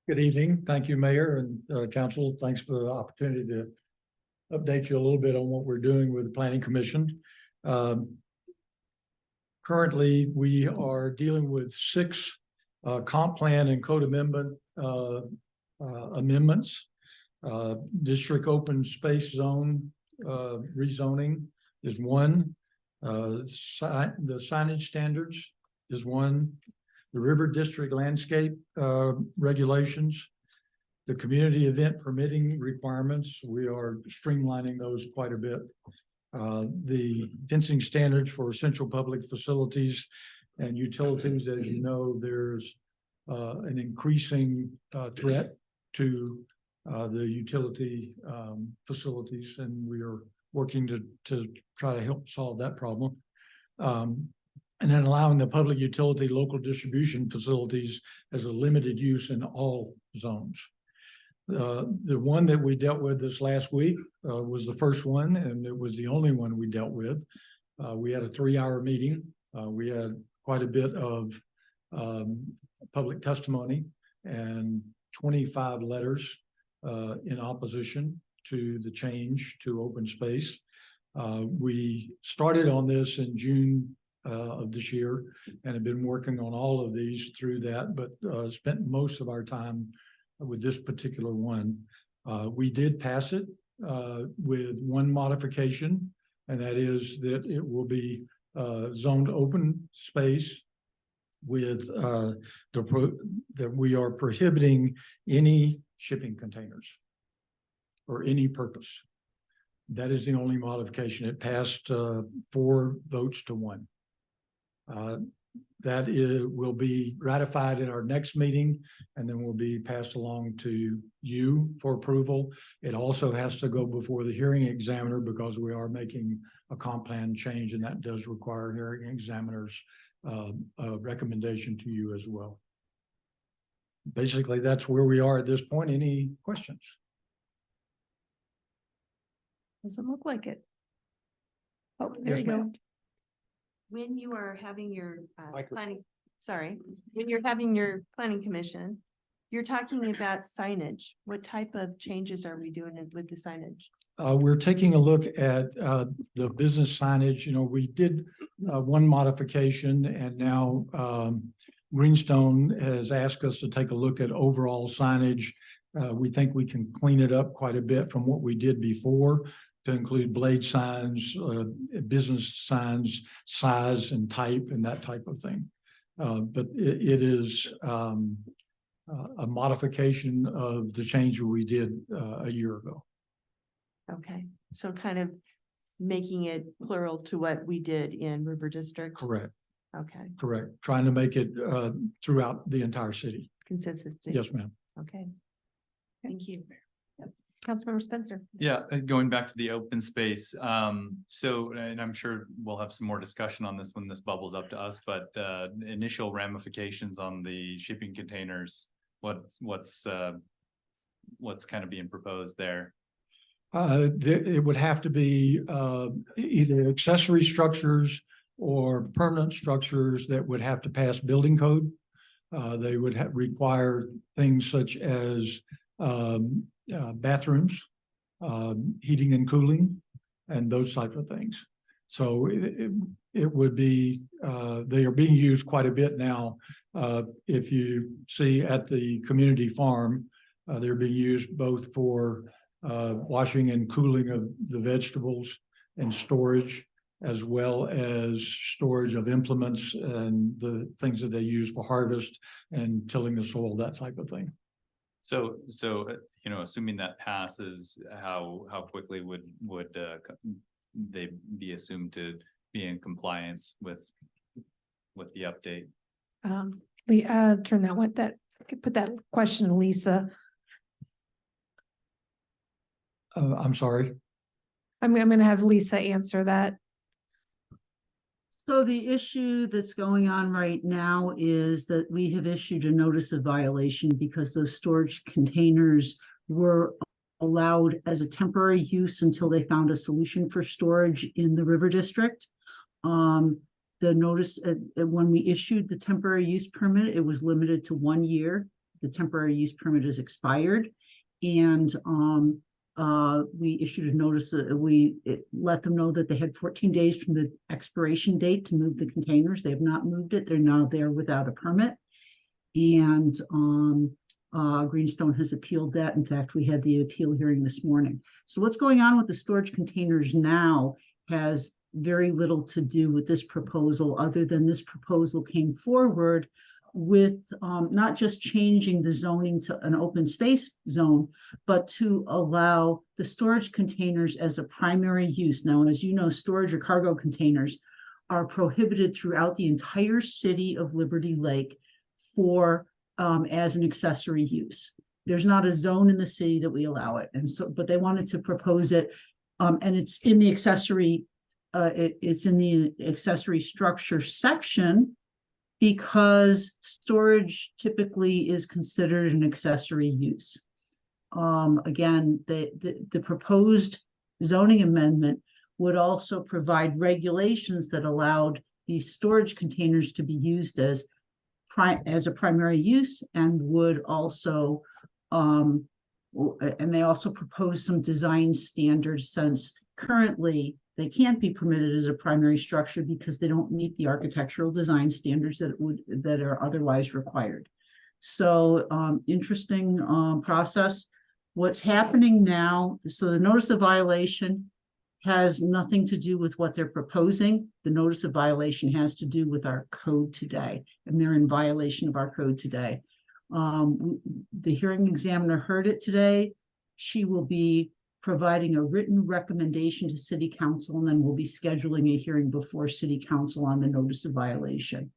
Good Good evening. Thank you, Mayor and Council. Thanks for the opportunity to update you a little bit on what we're doing with the Planning Commission. Currently, we are dealing with 6 comp plan and code amendment amendments. District open space zone rezoning is one. The signage standards is one. The river district landscape regulations. The community event permitting requirements, we are streamlining those quite a bit. The fencing standards for essential public facilities and utilities, as you know, there's an increasing threat to the utility facilities, and we are working to try to help solve that problem. And then allowing the public utility local distribution facilities as a limited use in all zones. The one that we dealt with this last week was the first one, and it was the only one we dealt with. We had a 3-hour meeting. We had quite a bit of public testimony and 25 letters in opposition to the change to open space. We started on this in June of this year and have been working on all of these through that, but spent most of our time with this particular one. We did pass it with one modification, and that is that it will be zoned open space with that we are prohibiting any shipping containers or any purpose. That is the only modification. It passed 4 votes to 1. That will be ratified at our next meeting, and then will be passed along to you for approval. It also has to go before the hearing examiner because we are making a comp plan change, and that does require hearing examiners recommendation to you as well. Basically, that's where we are at this point. Any questions? Doesn't look like it. Oh, there Yes, you go. ma'am. When you are having your when you're having your planning commission, you're talking about signage. What type of changes are we doing with the signage? We're taking a look at the business signage. You know, we did one modification, and now Greenstone has asked us to take a look at overall signage. We think we can clean it up quite a bit from what we did before, to include blade signs, business signs, size and type, and that type of thing. But it is a modification of the change we did a year ago. Okay, so kind of making it plural to what we did in River District? Correct. Okay, Correct. Trying to make it throughout the entire city. consensus. Yes, ma'am. Okay, thank you. Councilmember Spencer. Yeah, going back to the open space. So, and I'm sure we'll have some more discussion on this when this bubbles up to us, but initial ramifications on the shipping containers, what's kind of being proposed there? It would have to be either accessory structures or permanent structures that would have to pass building code. They would require things such as bathrooms, heating and cooling, and those type of things. So it would be, they are being used quite a bit now. If you see at the community farm, they're being used both for washing and cooling of the vegetables and storage, as well as storage of implements and the things that they use for harvest and tilling the soil, that type of thing. So, you know, assuming that passes, how quickly would they be assumed to be in compliance with the update? We turn that one, put that question to Lisa. I'm sorry. I'm gonna have Lisa answer that. So the issue that's going on right now is that we have issued a notice of violation because those storage containers were allowed as a temporary use until they found a solution for storage in the River District. The notice, when we issued the temporary use permit, it was limited to 1 year. the temporary use permit is expired. And we issued a notice, let them know that they had 14 days from the expiration date to move the containers. They have not moved it. They're now there without a permit. And Greenstone has appealed that. In fact, we had the appeal hearing this morning. So what's going on with the storage containers now has very little to do with this proposal, other than this proposal came forward with not just changing the zoning to an open space zone, but to allow the storage containers as a primary use. Now, as you know, storage or cargo containers are prohibited throughout the entire city of Liberty Lake for as an accessory use. There's not a zone in the city that we allow it. And so, but they wanted to propose it, and it's in the accessory, it's in the accessory structure section, because storage typically is considered an accessory use. Again, the proposed zoning amendment would also provide regulations that allowed these storage containers to be used as a primary use, and would also, and they also propose some design standards, since currently they can't be permitted as a primary structure because they don't meet the architectural design standards that are otherwise required. So interesting process. What's happening now, so the notice of violation has nothing to do with what they're proposing. The notice of violation has to do with our code today, and they're in violation of our code today. The hearing examiner heard it today. She will be providing a written recommendation to city council, and then we'll be scheduling a hearing before city council on the notice of violation.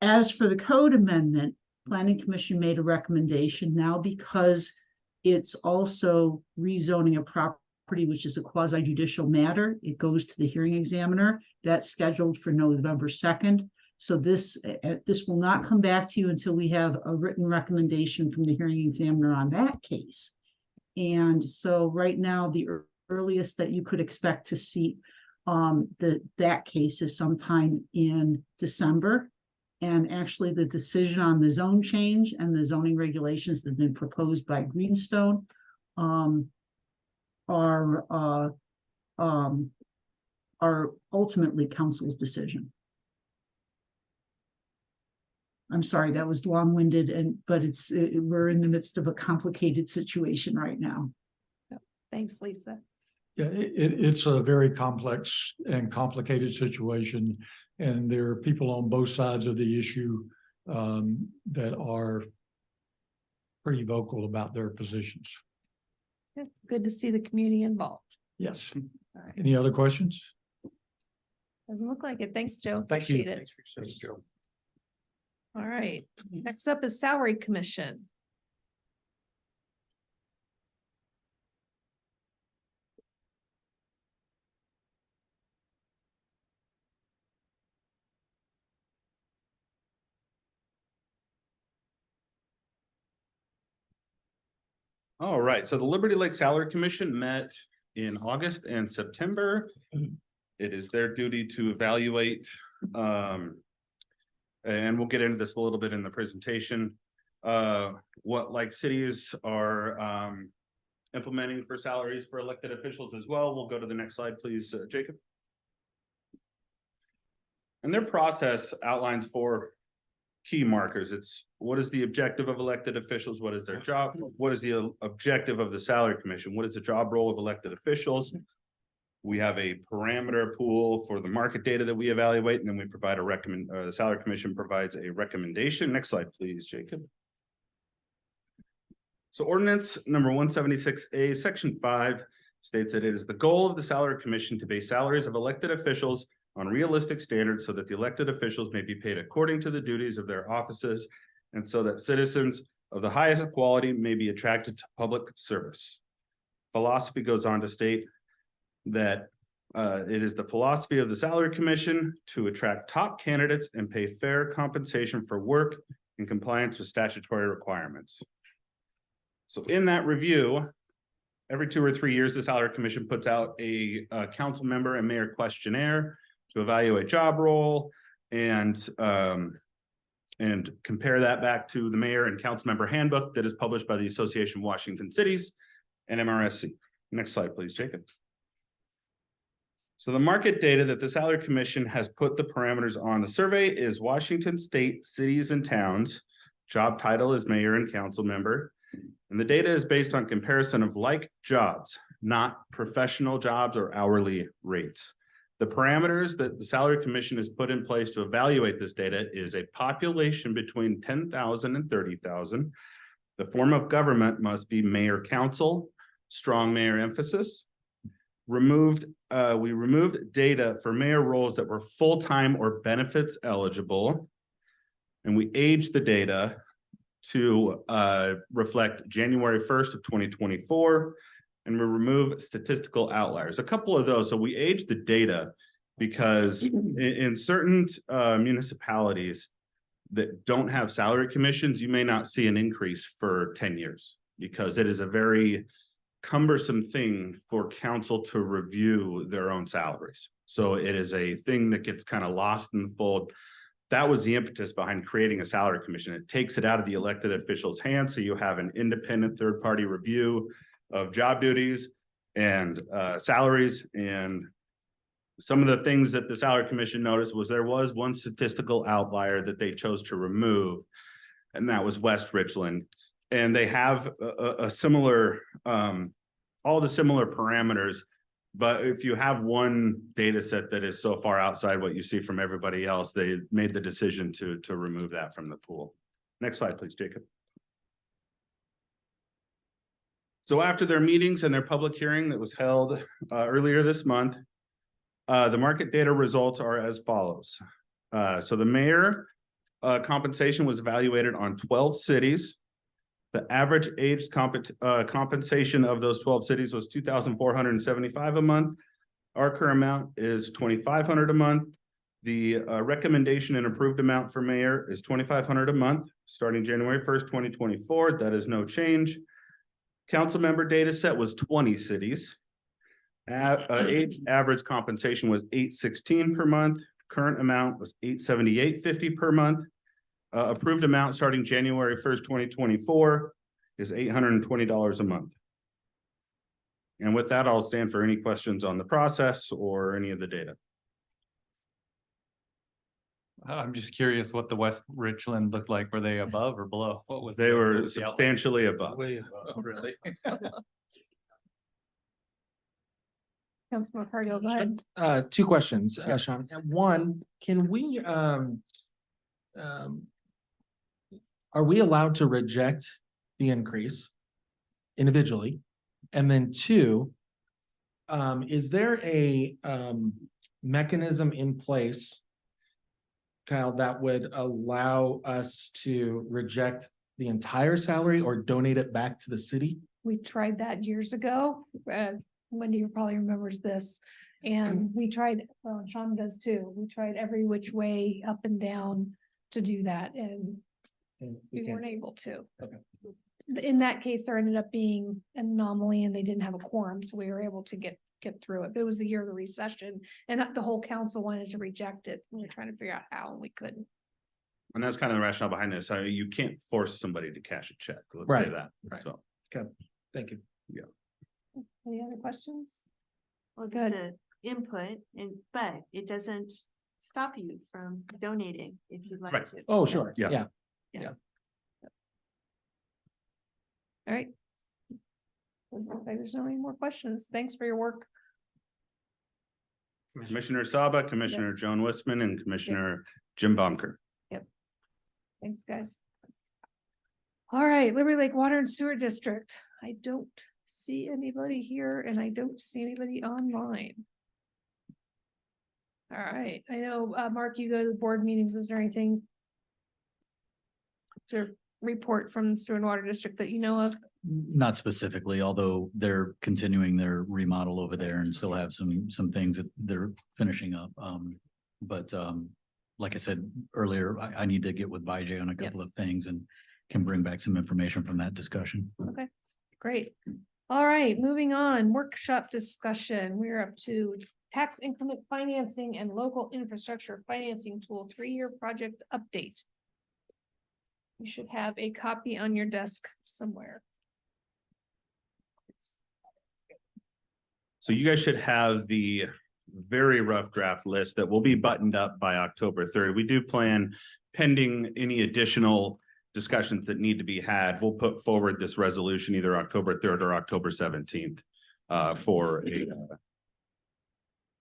As for the code amendment, Planning Commission made a recommendation. Now, because it's also rezoning a property, which is a quasi judicial matter, it goes to the hearing examiner. That's scheduled for November 2nd. So this will not come back to you until we have a written recommendation from the hearing examiner on that case. And so right now, the earliest that you could expect to see that case is sometime in December. And actually, the decision on the zone change and the zoning regulations that have been proposed by Greenstone are ultimately council's decision. I'm sorry, that was long-winded, but we're in the midst of a complicated situation right now. Thanks, Lisa. Yeah, it's a very complex and complicated situation, and there are people on both sides of the issue that are pretty vocal about their positions. Good to see the community involved. Yes. All right. Any other questions? Doesn't look like it. Thanks, Joe. Thank you. Appreciate it. Thanks, Joe. All right. Next up is Salary Commission. All right, so the Liberty Lake Salary Commission met in August and September. It is their duty to evaluate, and we'll get into this a little bit in the presentation, what like cities are implementing for salaries for elected officials as well. We'll go to the next slide, please, Jacob. And their process outlines 4 key markers. It's what is the objective of elected officials? What is their job? What is the objective of the Salary Commission? What is the job role of elected officials? We have a parameter pool for the market data that we evaluate, and then we provide the Salary Commission provides a recommendation. Next slide, please, Jacob. So ordinance number 176A, section 5 states that it is the goal of the Salary Commission to base salaries of elected officials on realistic standards so that the elected officials may be paid according to the duties of their offices, and so that citizens of the highest quality may be attracted to public service. Philosophy goes on to state that it is the philosophy of the Salary Commission to attract top candidates and pay fair compensation for work in compliance with statutory requirements. So in that review, every 2 or 3 years, the Salary Commission puts out a council member and mayor questionnaire to evaluate job role and and compare that back to the mayor and council member handbook that is published by the Association of Washington Cities and MRSC. Next slide, please, Jacob. So the market data that the Salary Commission has put the parameters on the survey is Washington State Cities and Towns. Job title is mayor and council member. And the data is based on comparison of like jobs, not professional jobs or hourly rates. The parameters that the Salary Commission has put in place to evaluate this data is a population between 10,000 and 30,000. The form of government must be mayor council, strong mayor emphasis. We removed data for mayor roles that were full-time or benefits eligible. And we aged the data to reflect January 1st of 2024. And we remove statistical outliers, a couple of those. So we aged the data because in certain municipalities that don't have salary commissions, you may not see an increase for 10 years because it is a very cumbersome thing for council to review their own salaries. So it is a thing that gets kind of lost in the fold. That was the impetus behind creating a salary commission. It takes it out of the elected officials' hands. So you have an independent third-party review of job duties and salaries. And some of the things that the Salary Commission noticed was there was one statistical outlier that they chose to remove, and that was West Richland. And they have a similar, all the similar parameters, but if you have one data set that is so far outside what you see from everybody else, they made the decision to remove that from the pool. Next slide, please, Jacob. So after their meetings and their public hearing that was held earlier this month, the market data results are as follows. So the mayor compensation was evaluated on 12 cities. The average age compensation of those 12 cities was $2,475 a month. Our current amount is $2,500 a month. The recommendation and approved amount for mayor is $2,500 a month, starting January 1st, 2024. That is no change. Council member data set was 20 cities. Age average compensation was $816 per month. Current amount was $878.50 per month. Approved amount starting January 1st, 2024 is $820 a month. And with that, I'll stand for any questions on the process or any of the data. I'm just curious what the West Richland looked like. Were they above or below? What was They what were was the outlook? substantially above. Way above. Oh, really? Councilmember Cargill, go ahead. Two questions, Sean. One, can we, are we allowed to reject the increase individually? And then two, is there a mechanism in place, Kyle, that would allow us to reject the entire salary or donate it back to the city? We tried that years ago. Wendy probably remembers this. And we tried, well, Sean does too. We tried every which way up and down to do that, and we weren't able to. Okay. In that case, there ended up being an anomaly and they didn't have a quorum, so we were able to get through it. But it was the year of the recession and the whole council wanted to reject it. We were trying to figure out how, and we couldn't. And that's kind of the rationale behind this. I mean, you can't force somebody to cash a check. Let's Right. say that. Right. So, Okay, thank you. yeah. Any other questions? Well, Good. just an input, but it doesn't stop you from donating if you'd like Right. to. Oh, sure. Yeah. Yeah. All right. Doesn't look like there's no any more questions. Thanks for your work. Commissioner Saba, Commissioner Joan Westman, and Commissioner Jim Baumker. Thanks, guys. All right, Liberty Lake Water and Sewer District. I don't see anybody here and I don't see anybody online. All right, I know, Mark, you go to the board meetings. Is there anything to report from the Sewer and Water District that you know of? Not specifically, although they're continuing their remodel over there and still have some things that they're finishing up. But like I said earlier, I need to get with Vijay on a couple of things and can bring back some information from that discussion. Okay, great. All right, moving on, workshop discussion. We're up to tax increment financing and local infrastructure financing tool 3-year project update. You should have a copy on your desk somewhere. So you guys should have the very rough draft list that will be buttoned up by October 3rd. We do plan, pending any additional discussions that need to be had, we'll put forward this resolution either October 3rd or October 17th for a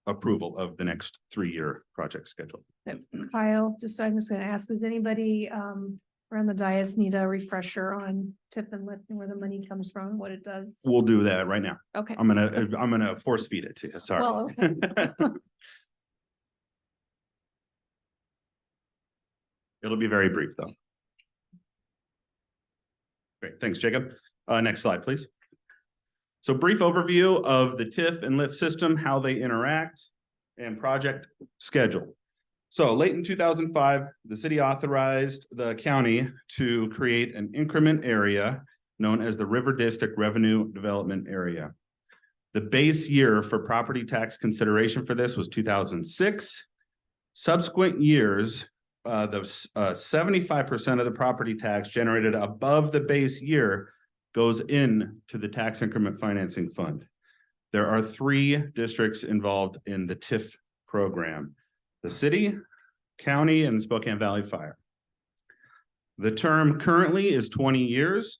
approval of the next 3-year project schedule. Kyle, I'm just gonna ask, does anybody around the dais need a refresher on TIF and LIF and where the money comes from, and what it does? We'll do that right now. Okay. I'm gonna force feed it to you. Sorry. Well, okay. It'll be very brief though. Great, thanks, Jacob. Next slide, please. So brief overview of the TIF and LIF system, how they interact, and project schedule. So late in 2005, the city authorized the county to create an increment area known as the River District Revenue Development Area. The base year for property tax consideration for this was 2006. Subsequent years, the 75% of the property tax generated above the base year goes into the tax increment financing fund. There are 3 districts involved in the TIF program: the city, county, and Spokane Valley Fire. The term currently is 20 years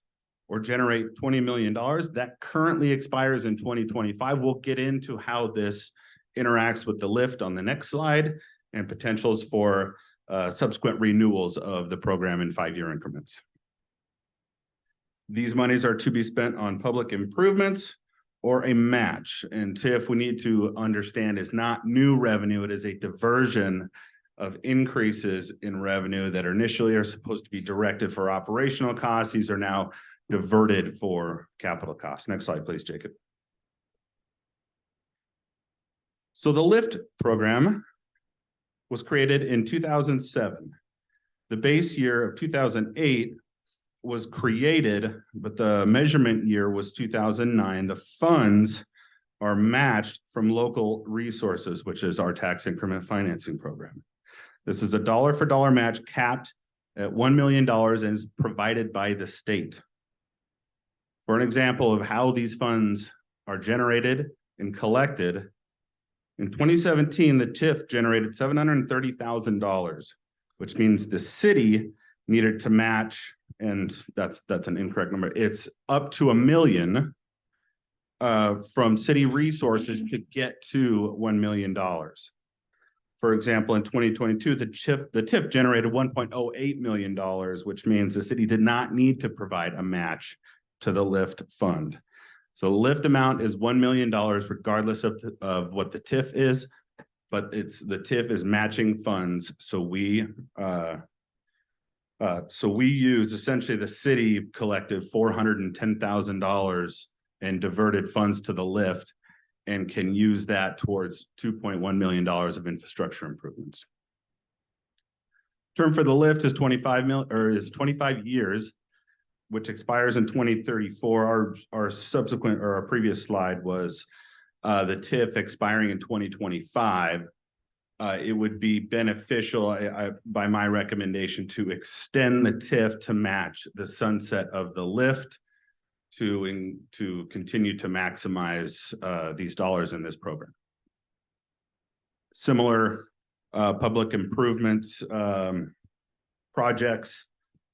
or generate $20 million. That currently expires in 2025. We'll get into how this interacts with the LIFT on the next slide and potentials for subsequent renewals of the program in 5-year increments. These monies are to be spent on public improvements or a match. And TIF, we need to understand, is not new revenue. It is a diversion of increases in revenue that initially are supposed to be directed for operational costs. These are now diverted for capital costs. Next slide, please, Jacob. So the LIFT program was created in 2007. The base year of 2008 was created, but the measurement year was 2009. The funds are matched from local resources, which is our tax increment financing program. This is a dollar-for-dollar match capped at $1 million and is provided by the state. For an example of how these funds are generated and collected, in 2017, the TIF generated $730,000, which means the city needed to match, and that's an incorrect number. It's up to $1 million from city resources to get to $1 million. For example, in 2022, the TIF generated $1.08 million, which means the city did not need to provide a match to the LIFT fund. So the LIFT amount is $1 million regardless of what the TIF is, but the TIF is matching funds. So we use, essentially the city collected $410,000 and diverted funds to the LIFT and can use that towards $2.1 million of infrastructure improvements. Term for the LIFT is 25 years, which expires in 2034. Our subsequent, or our previous slide was the TIF expiring in 2025. It would be beneficial, by my recommendation, to extend the TIF to match the sunset of the LIFT to continue to maximize these dollars in this program. Similar public improvements projects.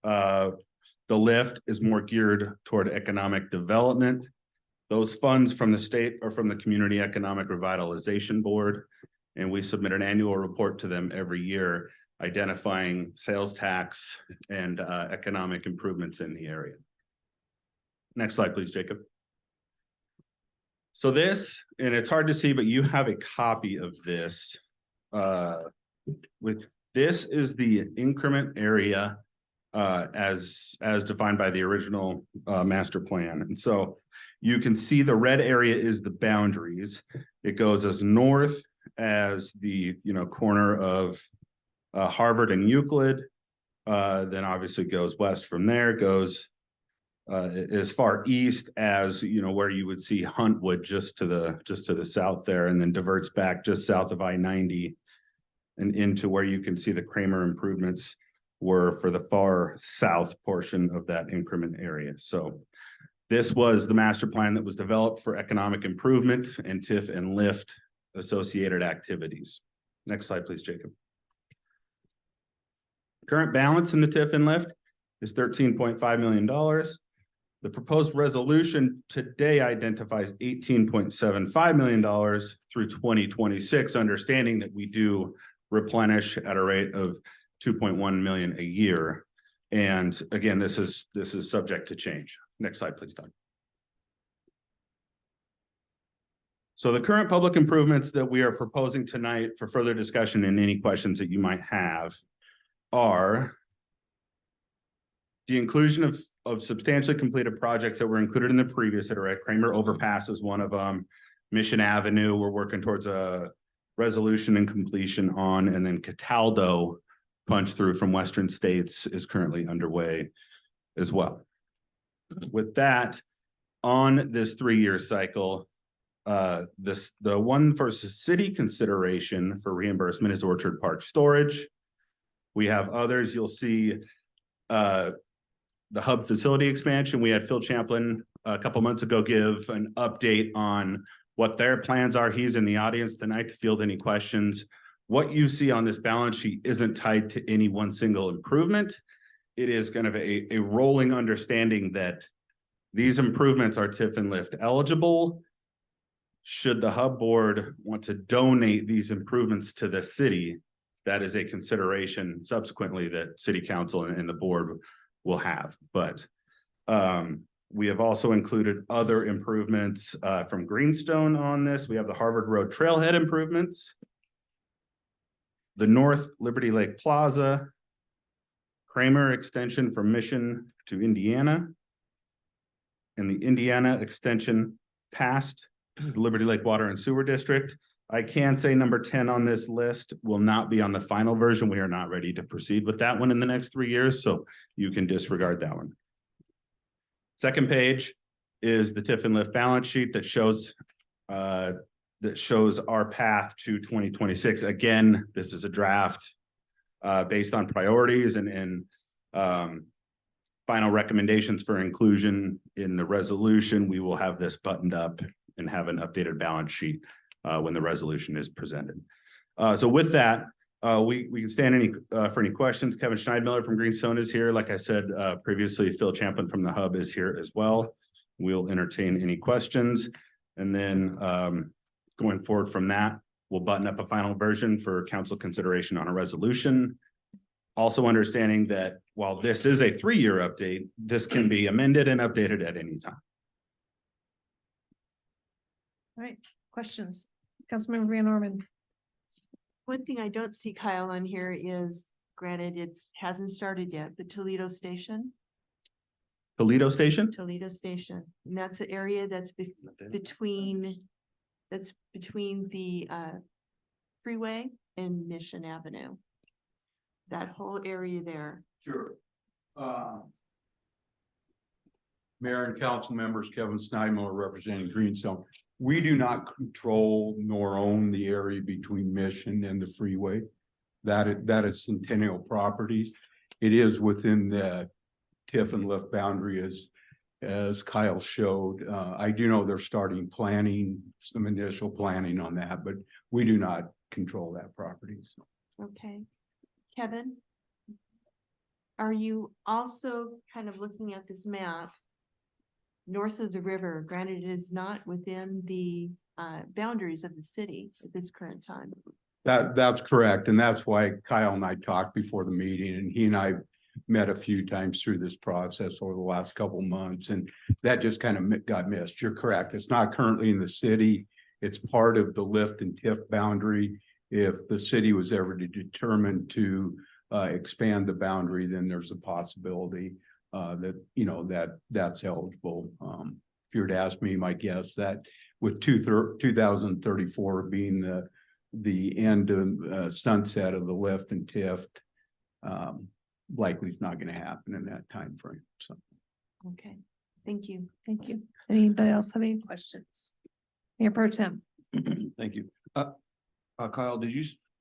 The LIFT is more geared toward economic development. Those funds from the state or from the Community Economic Revitalization Board, and we submit an annual report to them every year identifying sales tax and economic improvements in the area. Next slide, please, Jacob. So this, and it's hard to see, but you have a copy of this. This is the increment area as defined by the original master plan. And so you can see the red area is the boundaries. It goes as north as the corner of Harvard and Euclid. Then obviously goes west from there, goes as far east as where you would see Huntwood just to the south there, and then diverts back just south of I-90 and into where you can see the Kramer improvements were for the far south portion of that increment area. So this was the master plan that was developed for economic improvement and TIF and lift associated activities. Next slide, please, Jacob. Current balance in the TIF and lift is $13.5 million. The proposed resolution today identifies $18.75 million through 2026, understanding that we do replenish at a rate of 2.1 million a year. And again, this is subject to change. Next slide, please, Todd. So the current public improvements that we are proposing tonight for further discussion and any questions that you might have are the inclusion of substantially completed projects that were included in the previous iteration. Kramer Overpass is one of them. Mission Avenue, we're working towards a resolution and completion on, and then Cataldo punch through from Western States is currently underway as well. With that, on this 3-year cycle, the one for city consideration for reimbursement is Orchard Park Storage. We have others. You'll see the hub facility expansion. We had Phil Champlin a couple months ago give an update on what their plans are. He's in the audience tonight to field any questions. What you see on this balance sheet isn't tied to any one single improvement. It is kind of a rolling understanding that these improvements are TIF and lift eligible. Should the hub board want to donate these improvements to the city, that is a consideration subsequently that city council and the board will have. But we have also included other improvements from Greenstone on this. We have the Harvard Road Trailhead improvements, the North Liberty Lake Plaza, Kramer extension from Mission to Indiana, and the Indiana extension past the Liberty Lake Water and Sewer District. I can say number 10 on this list will not be on the final version. We are not ready to proceed with that one in the next 3 years, so you can disregard that one. Second page is the TIF and lift balance sheet that shows our path to 2026. Again, this is a draft based on priorities and final recommendations for inclusion in the resolution. We will have this buttoned up and have an updated balance sheet when the resolution is presented. So with that, we can stand for any questions. Kevin Schneidmiller from Greenstone is here. Like I said previously, Phil Champlin from the hub is here as well. We'll entertain any questions. And then going forward from that, we'll button up a final version for council consideration on a resolution. Also understanding that while this is a 3-year update, this can be amended and updated at any time. All right, questions? Councilmember Van Orman. One thing I don't see, Kyle, on here is, granted, hasn't started yet, but Toledo Station. Toledo Station? Toledo Station, and that's the area that's between the freeway and Mission Avenue. That whole area there. Sure. Mayor and council members, Kevin Schneidmiller representing Greenstone. We do not control nor own the area between Mission and the freeway. That is Centennial Properties. It is within the TIF and lift boundary as Kyle showed. I do know they're starting planning, some initial planning on that, but we do not control that property. So. Okay. Kevin, are you also kind of looking at this map north of the river? Granted, it is not within the boundaries of the city at this current time. That's correct. And that's why Kyle and I talked before the meeting, and he and I met a few times through this process over the last couple of months, and that just kind of got missed. You're correct. It's not currently in the city. It's part of the lift and TIF boundary. If the city was ever to determine to expand the boundary, then there's a possibility that that's eligible. If you were to ask me, my guess that with 2034 being the end of sunset of the lift and TIF, likely it's not going to happen in that time frame. So, okay, thank you. Thank you. Anybody else have any questions? Mayor Pro Tem. Thank you. Kyle,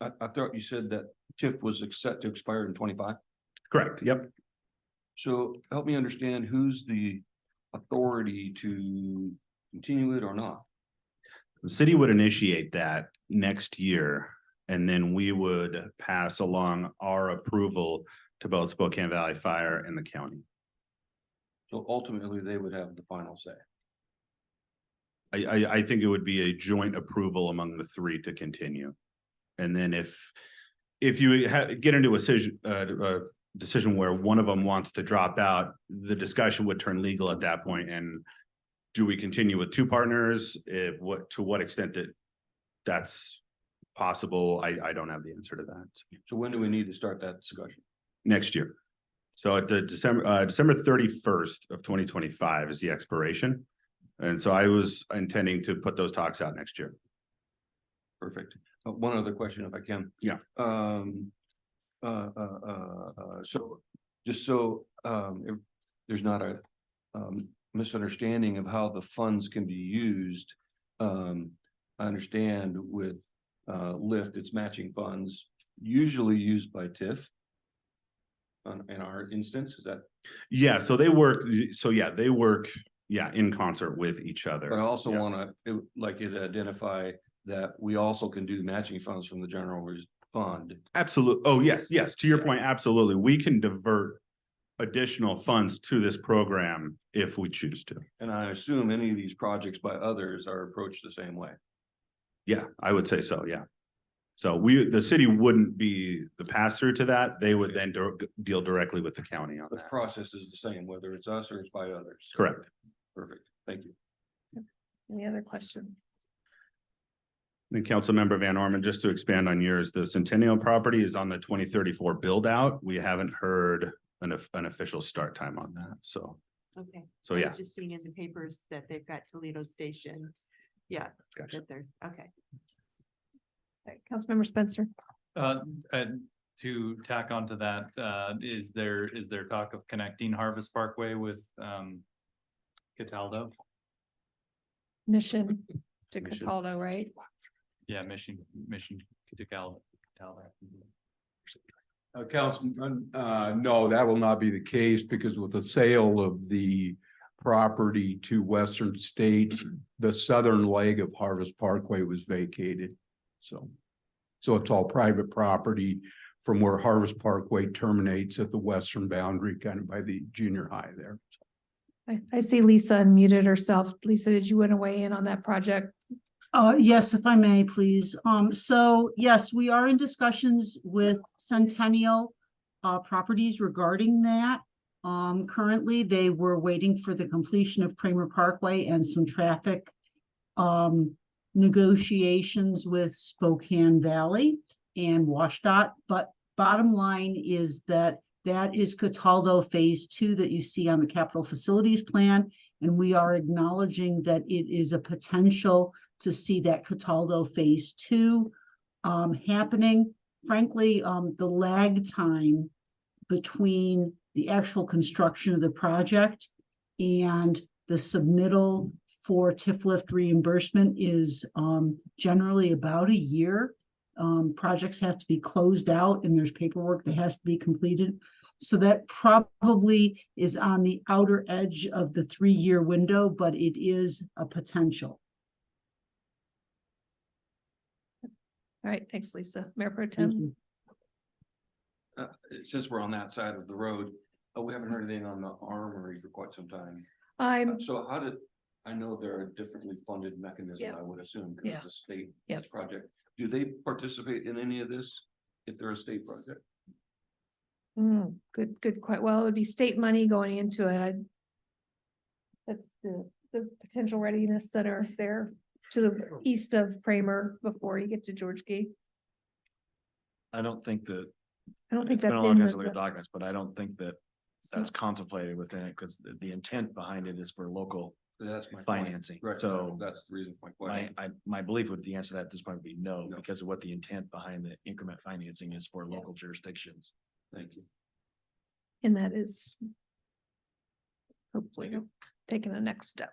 I thought you said that TIF was set to expire in 25? Correct, yep. So help me understand who's the authority to continue it or not? The city would initiate that next year, and then we would pass along our approval to both Spokane Valley Fire and the county. So ultimately, they would have the final say. I think it would be a joint approval among the three to continue. And then if you get into a decision where one of them wants to drop out, the discussion would turn legal at that point. And do we continue with two partners? To what extent that's possible, I don't have the answer to that. So when do we need to start that discussion? Next year. So at the December 31st of 2025 is the expiration. And so I was intending to put those talks out next year. Perfect. One other question, if I can. Yeah. So just so if there's not a misunderstanding of how the funds can be used. I understand with LIFT, it's matching funds usually used by TIF. In our instance, is that? Yeah, so they work, in concert with each other. But I also want to, like it identify that we also can do matching funds from the general fund. Absolutely. Oh, yes. To your point, absolutely. We can divert additional funds to this program if we choose to. And I assume any of these projects by others are approached the same way. Yeah, I would say so. Yeah. So the city wouldn't be the pass through to that. They would then deal directly with the county on The that. process is the same, whether it's us or it's by others. Correct. Perfect. Thank you. Any other questions? And Councilmember Van Orman, just to expand on yours, the Centennial property is on the 2034 build out. We haven't heard an official start time on that. So, Okay. So, I yeah. was just seeing in the papers that they've got Toledo Station. Yeah. Gotcha. That they're, okay. All right, Councilmember Spencer. And to tack onto that, is there talk of connecting Harvest Parkway with Cataldo? Mission to Cataldo, right? Yeah, mission to Cataldo. Councilman, no, that will not be the case because with the sale of the property to Western States, the southern leg of Harvest Parkway was vacated. So it's all private property from where Harvest Parkway terminates at the western boundary, kind of by the junior high there. I see Lisa unmuted herself. Lisa, did you want to weigh in on that project? Yes, if I may, please. So yes, we are in discussions with Centennial Properties regarding that. Currently, they were waiting for the completion of Kramer Parkway and some traffic negotiations with Spokane Valley and WashDOT. But bottom line is that is Cataldo Phase 2 that you see on the capital facilities plan. And we are acknowledging that it is a potential to see that Cataldo Phase 2 happening. Frankly, the lag time between the actual construction of the project and the submittal for TIF lift reimbursement is generally about a year. Projects have to be closed out and there's paperwork that has to be completed. So that probably is on the outer edge of the 3-year window, but it is a potential. All right, thanks, Lisa. Mayor Pro Thank Tem. you. Since we're on that side of the road, we haven't heard anything on the armory for quite some time. So I know there are differently funded mechanisms, Yeah. I would assume, because Yeah. it's a state Yeah. project. Do they participate in any of this if they're a state project? Good, quite well. It would be state money going into it. That's the potential readiness center there to the east of Kramer before you get to George Gate. I don't think that. I don't think It's been that's a long in time the to look at documents, but I don't think that that's contemplated within it because the intent behind it is for local That's my point. financing. Right, So that's the reason for my question. my belief would the answer to that at this point would be no, because of what the intent behind the increment financing is for local jurisdictions. Thank you. And that is hopefully taking the next step.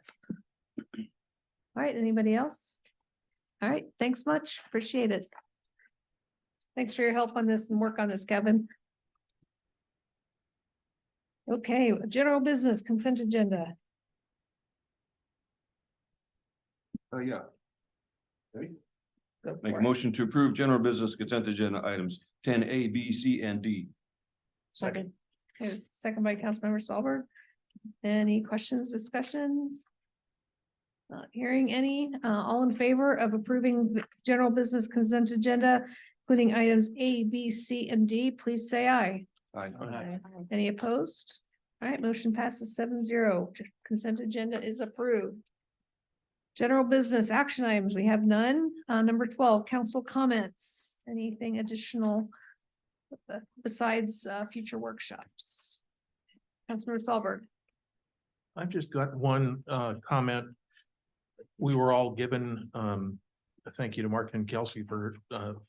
All right, anybody else? All right, thanks much. Appreciate it. Thanks for your help on this and work on this, Kevin. Okay, general business consent agenda. Yeah. Ready? Go Make for a it. motion to approve general business consent agenda items 10A, B, C, and D. Second. Okay, second by Councilmember Solberg. Any questions, discussions? Not hearing any. All in favor of approving the general business consent agenda, including items A, B, C, and D, please say aye. Aye. Any opposed? All right, motion passes 7-0. Consent agenda is approved. General business action items, we have none. Number 12, council comments. Anything additional besides future workshops? Councilmember Solberg. I've just got one comment. We were all given a thank you to Mark and Kelsey for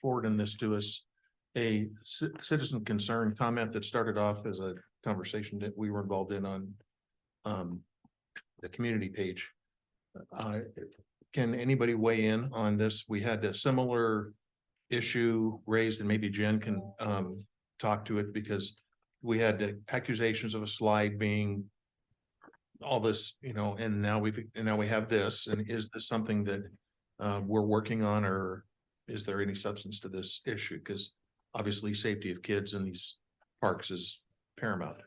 forwarding this to us. A citizen concern comment that started off as a conversation that we were involved in on the community page. Can anybody weigh in on this? We had a similar issue raised, and maybe Jen can talk to it, because we had accusations of a slide being all this, and now we have this. And is this something that we're working on, or is there any substance to this issue? Because obviously safety of kids in these parks is paramount.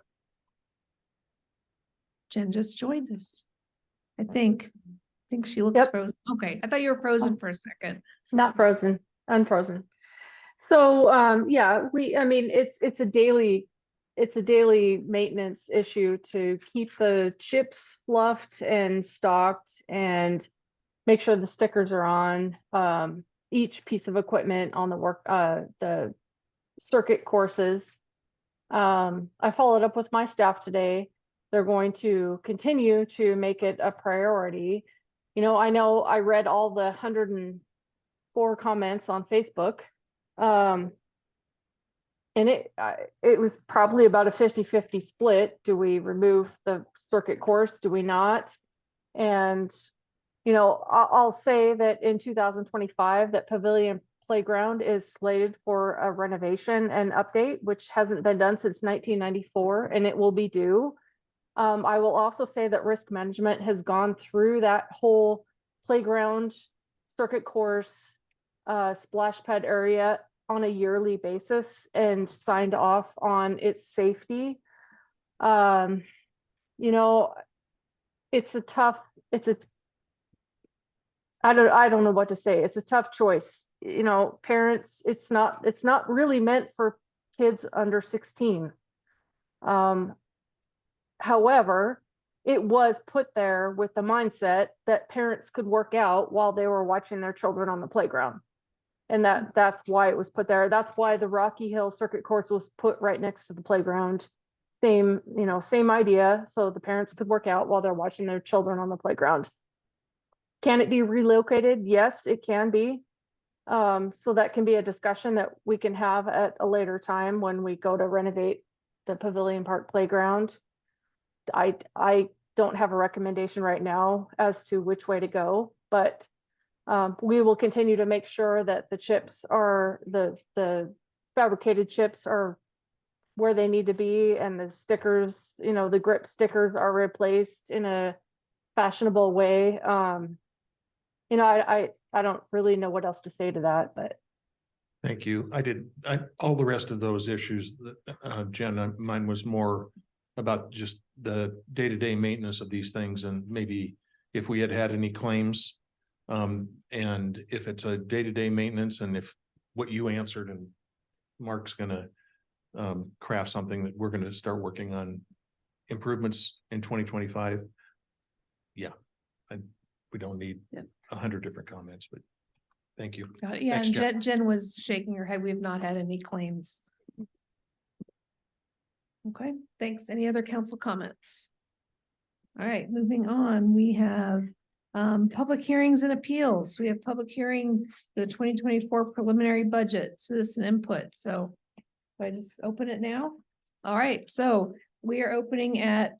Jen just joined us. I think she looks frozen. Okay, I thought you were frozen for a second. Not frozen, unfrozen. So, yeah, it's a daily maintenance issue to keep the chips fluffed and stocked and make sure the stickers are on, each piece of equipment on the circuit courses. I followed up with my staff today. They're going to continue to make it a priority. I know I read all the 104 comments on Facebook. And it was probably about a 50-50 split. Do we remove the circuit course? Do we not? And, I'll say that in 2025, that Pavilion Playground is slated for a renovation and update, which hasn't been done since 1994, and it will be due. I will also say that risk management has gone through that whole playground, circuit course, splash pad area on a yearly basis and signed off on its safety. I don't know what to say. It's a tough choice. Parents, it's not really meant for kids under 16. However, it was put there with the mindset that parents could work out while they were watching their children on the playground. And that's why it was put there. That's why the Rocky Hill Circuit Course was put right next to the playground. Same idea. So the parents could work out while they're watching their children on the playground. Can it be relocated? Yes, it can be. So that can be a discussion that we can have at a later time when we go to renovate the Pavilion Park Playground. I don't have a recommendation right now as to which way to go, but we will continue to make sure that the chips are, the fabricated chips are where they need to be, and the stickers, the grip stickers are replaced in a fashionable way. I don't really know what else to say to that, but. Thank you. All the rest of those issues, Jen, mine was more about just the day-to-day maintenance of these things, and maybe if we had any claims. And if it's a day-to-day maintenance, and if what you answered, and Mark's gonna craft something that we're gonna start working on improvements in 2025. Yeah, we don't need 100 different comments, but thank you. Got it. Yeah, Thanks, and Jen was shaking her head. We have not had any claims. Okay, thanks. Any other council comments? All right, moving on, we have public hearings and appeals. We have public hearing for the 2024 preliminary budget, citizen input. So if I just open it now. All right, so we are opening at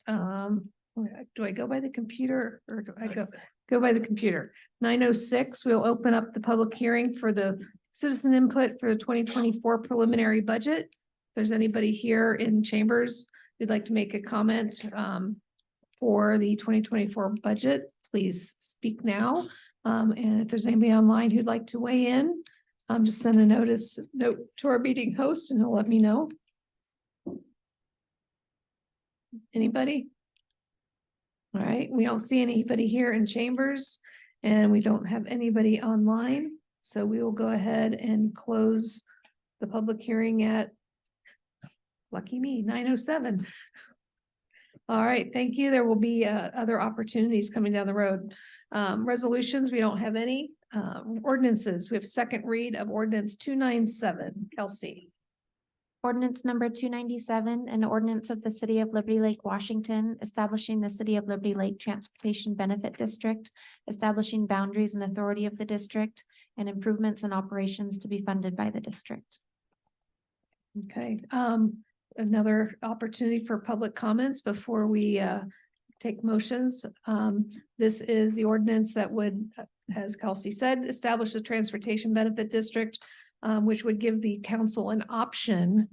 do I go by the computer, or do I go by the computer? 9:06, we'll open up the public hearing for the citizen input for the 2024 preliminary budget. If there's anybody here in chambers who'd like to make a comment for the 2024 budget, please speak now. And if there's anybody online who'd like to weigh in, just send a note to our meeting host and he'll let me know. Anybody? All right, we don't see anybody here in chambers and we don't have anybody online. So we will go ahead and close the public hearing at, lucky me, 9:07. All right, thank you. There will be other opportunities coming down the road. Resolutions, we don't have any. Ordinances, we have second read of ordinance 297. Kelsey. Ordinance number 297, an ordinance of the City of Liberty Lake, Washington, establishing the City of Liberty Lake Transportation Benefit District, establishing boundaries and authority of the district, and improvements and operations to be funded by the district. Okay, another opportunity for public comments before we take motions. This is the ordinance that would, as Kelsey said, establish the Transportation Benefit District, which would give the council an option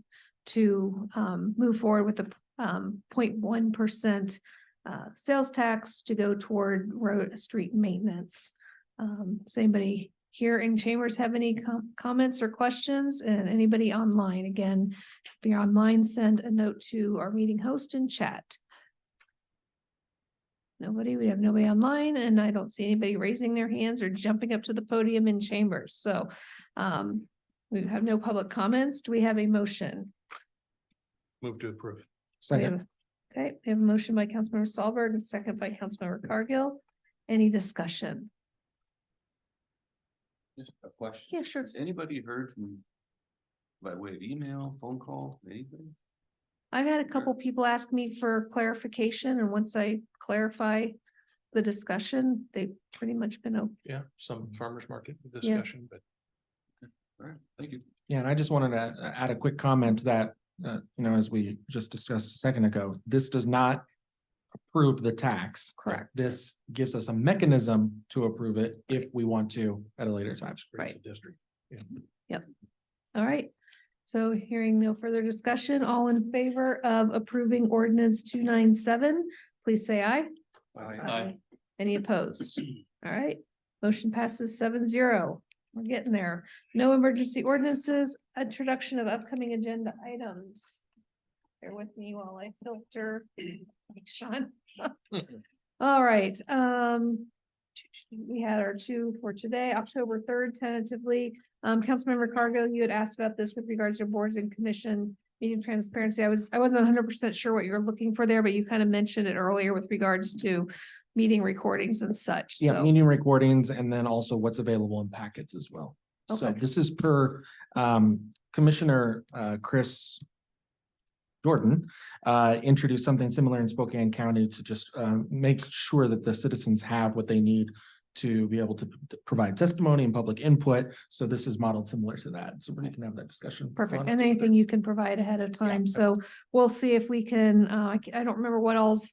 to move forward with the 0.1% sales tax to go toward road street maintenance. Does anybody here in chambers have any comments or questions? And anybody online? Again, if you're online, send a note to our meeting host in chat. Nobody, we have nobody online and I don't see anybody raising their hands or jumping up to the podium in chambers. So we have no public comments. Do we have a motion? Move to approve. We have- Okay, we have a motion by Councilmember Solberg, and second by Councilmember Cargill. Any discussion? Just a question. Yeah, sure. Has anybody heard from, by way of email, phone call, anything? I've had a couple people ask me for clarification, and once I clarify the discussion, they've pretty much been Yeah, some farmer's market discussion, but. All right, thank you. Yeah, and I just wanted to add a quick comment that, as we just discussed a second ago, this does not approve the tax. Correct. This gives us a mechanism to approve it if we want to at a later time. Right. District. Yeah. Yep. All right. So hearing no further discussion, all in favor of approving ordinance 297, please say aye. Aye. Any opposed? All right, motion passes 7-0. We're getting there. No emergency ordinances, introduction of upcoming agenda items. Bear with me while I filter. Thanks, Sean. All right, we had our two for today, October 3rd, tentatively. Councilmember Cargill, you had asked about this with regards to boards and commission meeting transparency. I wasn't 100% sure what you were looking for there, but you kind of mentioned it earlier with regards to meeting recordings and such. Yeah, So, meeting recordings and then also what's available in packets as well. So Okay. this is per Commissioner Chris Jordan introduced something similar in Spokane County to just make sure that the citizens have what they need to be able to provide testimony and public input. So this is modeled similar to that. So we can have that discussion. perfect. on it. And anything you can provide ahead of time. So we'll see if we can, I don't remember what else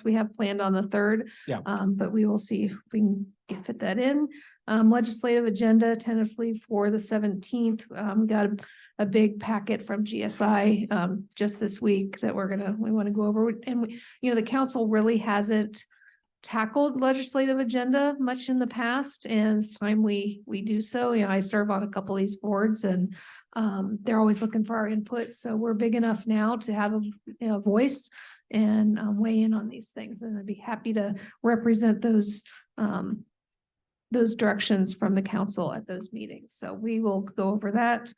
we have planned on the 3rd. Yeah. But we will see if we can fit that in. Legislative agenda tentatively for the 17th. We got a big packet from GSI just this week that we want to go over. And the council really hasn't tackled legislative agenda much in the past, and it's time we do so. I serve on a couple of these boards and they're always looking for our input. So we're big enough now to have a voice and weigh in on these things. And I'd be happy to represent those directions from the council at those meetings. So we will go over that.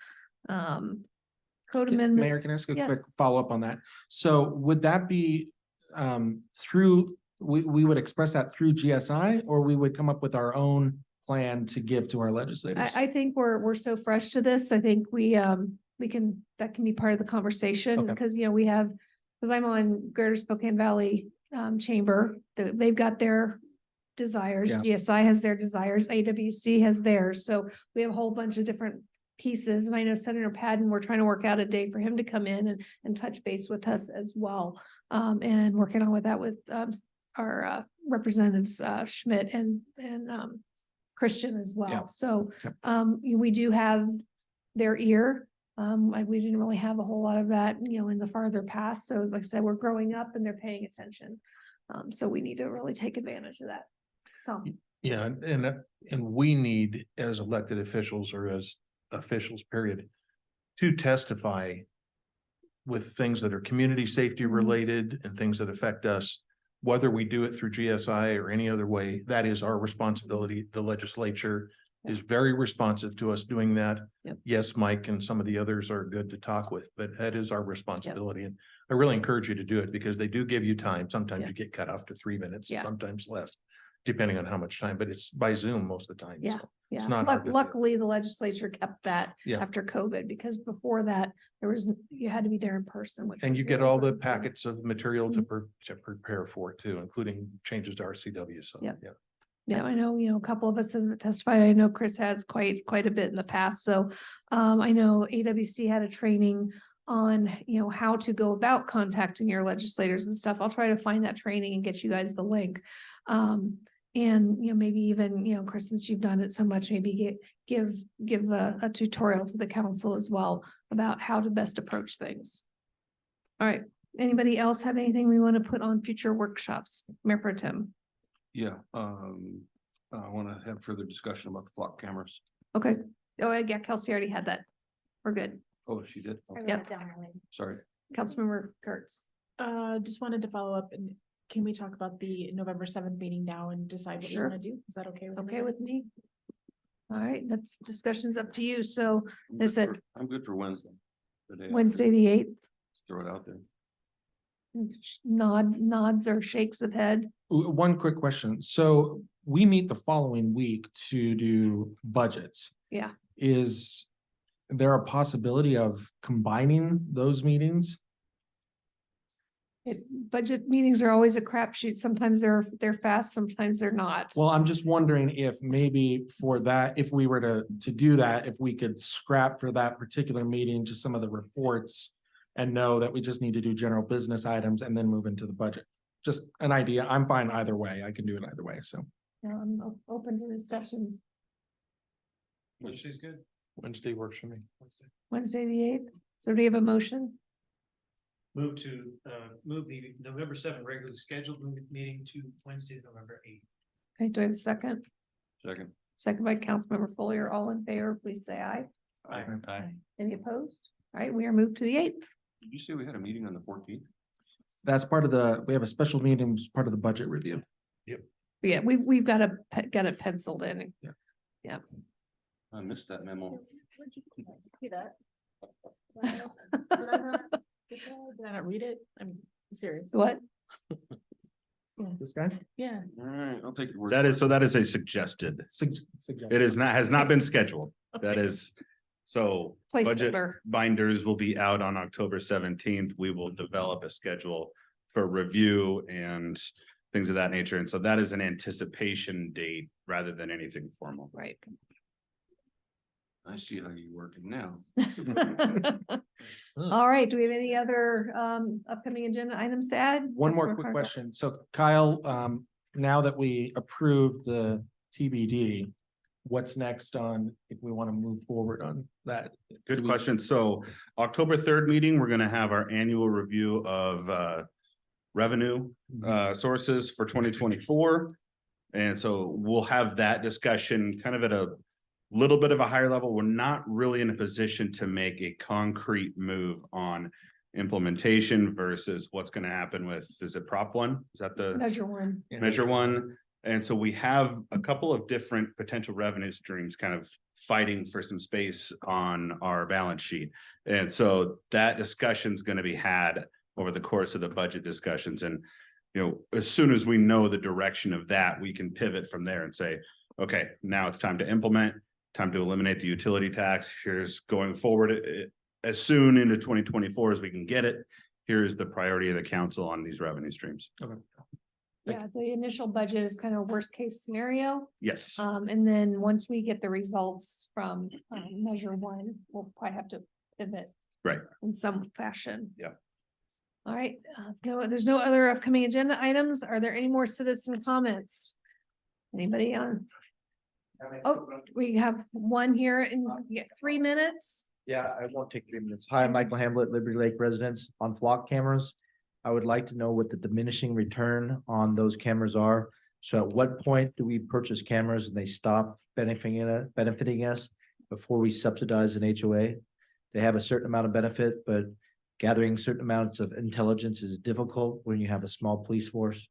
Code amendments. Mayor, can I ask a quick Yes. follow-up on that? So would that be through, we would express that through GSI, or we would come up with our own plan to give to our legislators? I think we're so fresh to this. I think that can be part of the conversation Okay. because, because I'm on Greater Spokane Valley Chamber, they've got their desires. Yeah. GSI has their desires, AWC has theirs. So we have a whole bunch of different pieces. And I know Senator Padden, we're trying to work out a day for him to come in and touch base with us as well. And working on with that with our representatives, Schmidt and Christian as well. Yeah. So we do have their ear We didn't really have a whole lot of that, in the farther past. So like I said, we're growing up and they're paying attention. So we need to really take advantage of that. So, Yeah, and we need, as elected officials or as officials, period, to testify with things that are community safety related and things that affect us, whether we do it through GSI or any other way, that is our responsibility. The legislature is very responsive to us doing that. Yep. Yes, Mike and some of the others are good to talk with, but that is our responsibility. And I really encourage you to do it because they do give you time. Sometimes Yeah. you get cut off to 3 minutes, Yeah. sometimes less, depending on how much time, but it's by Zoom most of the time. yeah, so yeah. It's not hard to do. Luckily, the legislature kept that Yeah. after COVID, because before that, you had to be there in person. Which And was you get really all the good, so- packets of material to prepare for it too, including changes to RCW. So, Yep. yeah. Yeah, I know, a couple of us have testified. I know Chris has quite a bit in the past. So I know AWC had a training on, how to go about contacting your legislators and stuff. I'll try to find that training and get you guys the link. And, maybe even, Chris, since you've done it so much, maybe give a tutorial to the council as well about how to best approach things. All right. Anybody else have anything we want to put on future workshops? Mayor Pro Tem. Yeah, I want to have further discussion about the flock cameras. Okay. Oh, yeah, Kelsey already had that. We're good. Oh, she did? Okay. Yep. Sorry. Councilmember Kurtz. Just wanted to follow up and can we talk about the November 7th meeting now and decide what we Sure. want to do? Is that okay with Okay everybody? with me? All right, that's discussion's up to you. So they said I'm good for Wednesday. the day after. Wednesday, the 8th, Just throw it out there. nods or shakes of head. One quick question. So we meet the following week to do budgets. Yeah. Is there a possibility of combining those meetings? Budget meetings are always a crapshoot. Sometimes they're fast, sometimes they're not. Well, I'm just wondering if maybe for that, if we were to do that, if we could scrap for that particular meeting just some of the reports and know that we just need to do general business items and then move into the budget. Just an idea. I'm fine either way. I can do it either way. So I'm open to discussions. Wednesday's good. Wednesday works for me. Wednesday, the 8th. So do you have a motion? Move the November 7th regularly scheduled meeting to Wednesday, November 8th. Okay, do I have a second? Second. Second by Councilmember Follier. All in favor, please say aye. Aye. Any opposed? All right, we are moved to the 8th. Did you say we had a meeting on the 14th? that's part of we have a special meeting, as part of the budget review. Yeah, we've got it penciled in. Yeah. Yeah. I missed that memo. See that? Did I not read it? I'm serious. What? This guy? Yeah. All right, I'll take your word. That is a suggested. It is not, has not been scheduled. That is, so budget Placeholder. binders will be out on October 17th. We will develop a schedule for review and things of that nature. And so that is an anticipation date rather than anything formal. Right. I see how you're working now. All right, do we have any other upcoming agenda items to add? One more Councilmember quick Fargo? question. So Kyle, now that we approved the TBD, what's next on if we want to move forward on that? Good question. So October 3rd meeting, we're gonna have our annual review of revenue sources for 2024. And so we'll have that discussion kind of at a little bit of a higher level. We're not really in a position to make a concrete move on implementation versus what's going to happen with, is it Prop 1? Is that the Measure 1. Measure 1? And so we have a couple of different potential revenue streams kind of fighting for some space on our balance sheet. And so that discussion is going to be had over the course of the budget discussions. And, as soon as we know the direction of that, we can pivot from there and say, okay, now it's time to implement, time to eliminate the utility tax. Here's going forward as soon into 2024 as we can get it. Here's the priority of the council on these revenue streams. Okay. Yeah, the initial budget is kind of worst case scenario. Yes. And then once we get the results from Measure 1, we'll probably have to pivot. Right. In some fashion. Yeah. All right, no, there's no other upcoming agenda items. Are there any more citizen comments? Anybody on? Oh, we have one here in 3 minutes. Yeah, I won't take 3 minutes. Hi, I'm Michael Hamlet, Liberty Lake residents on flock cameras. I would like to know what the diminishing return on those cameras are. So at what point do we purchase cameras and they stop benefiting us before we subsidize an HOA? They have a certain amount of benefit, but gathering certain amounts of intelligence is difficult when you have a small police force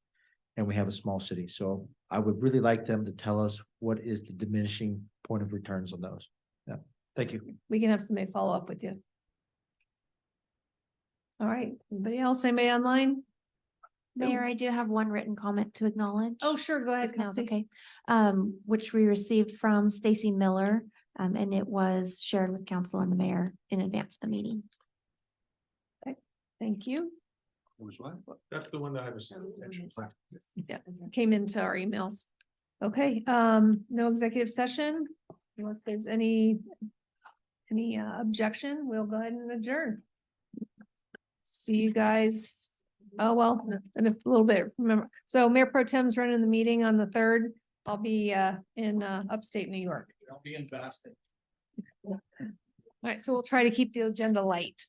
and we have a small city. So I would really like them to tell us what is the diminishing point of returns on those. Yeah, thank you. We can have somebody follow up with you. All right, anybody else? Anybody online? No. Mayor, I do have one written comment to acknowledge. Oh, sure, go ahead, If now's Kelsey. okay, which we received from Stacy Miller, and it was shared with council and the mayor in advance of the meeting. Thank you. That's the one that I was. Yeah, came into our emails. Okay, no executive session unless there's any objection, we'll go ahead and adjourn. See you guys. Oh, well, in a little bit, remember, so Mayor Pro Tem's running the meeting on the 3rd. I'll be in upstate New York. I'll be in Boston. All right, so we'll try to keep the agenda light.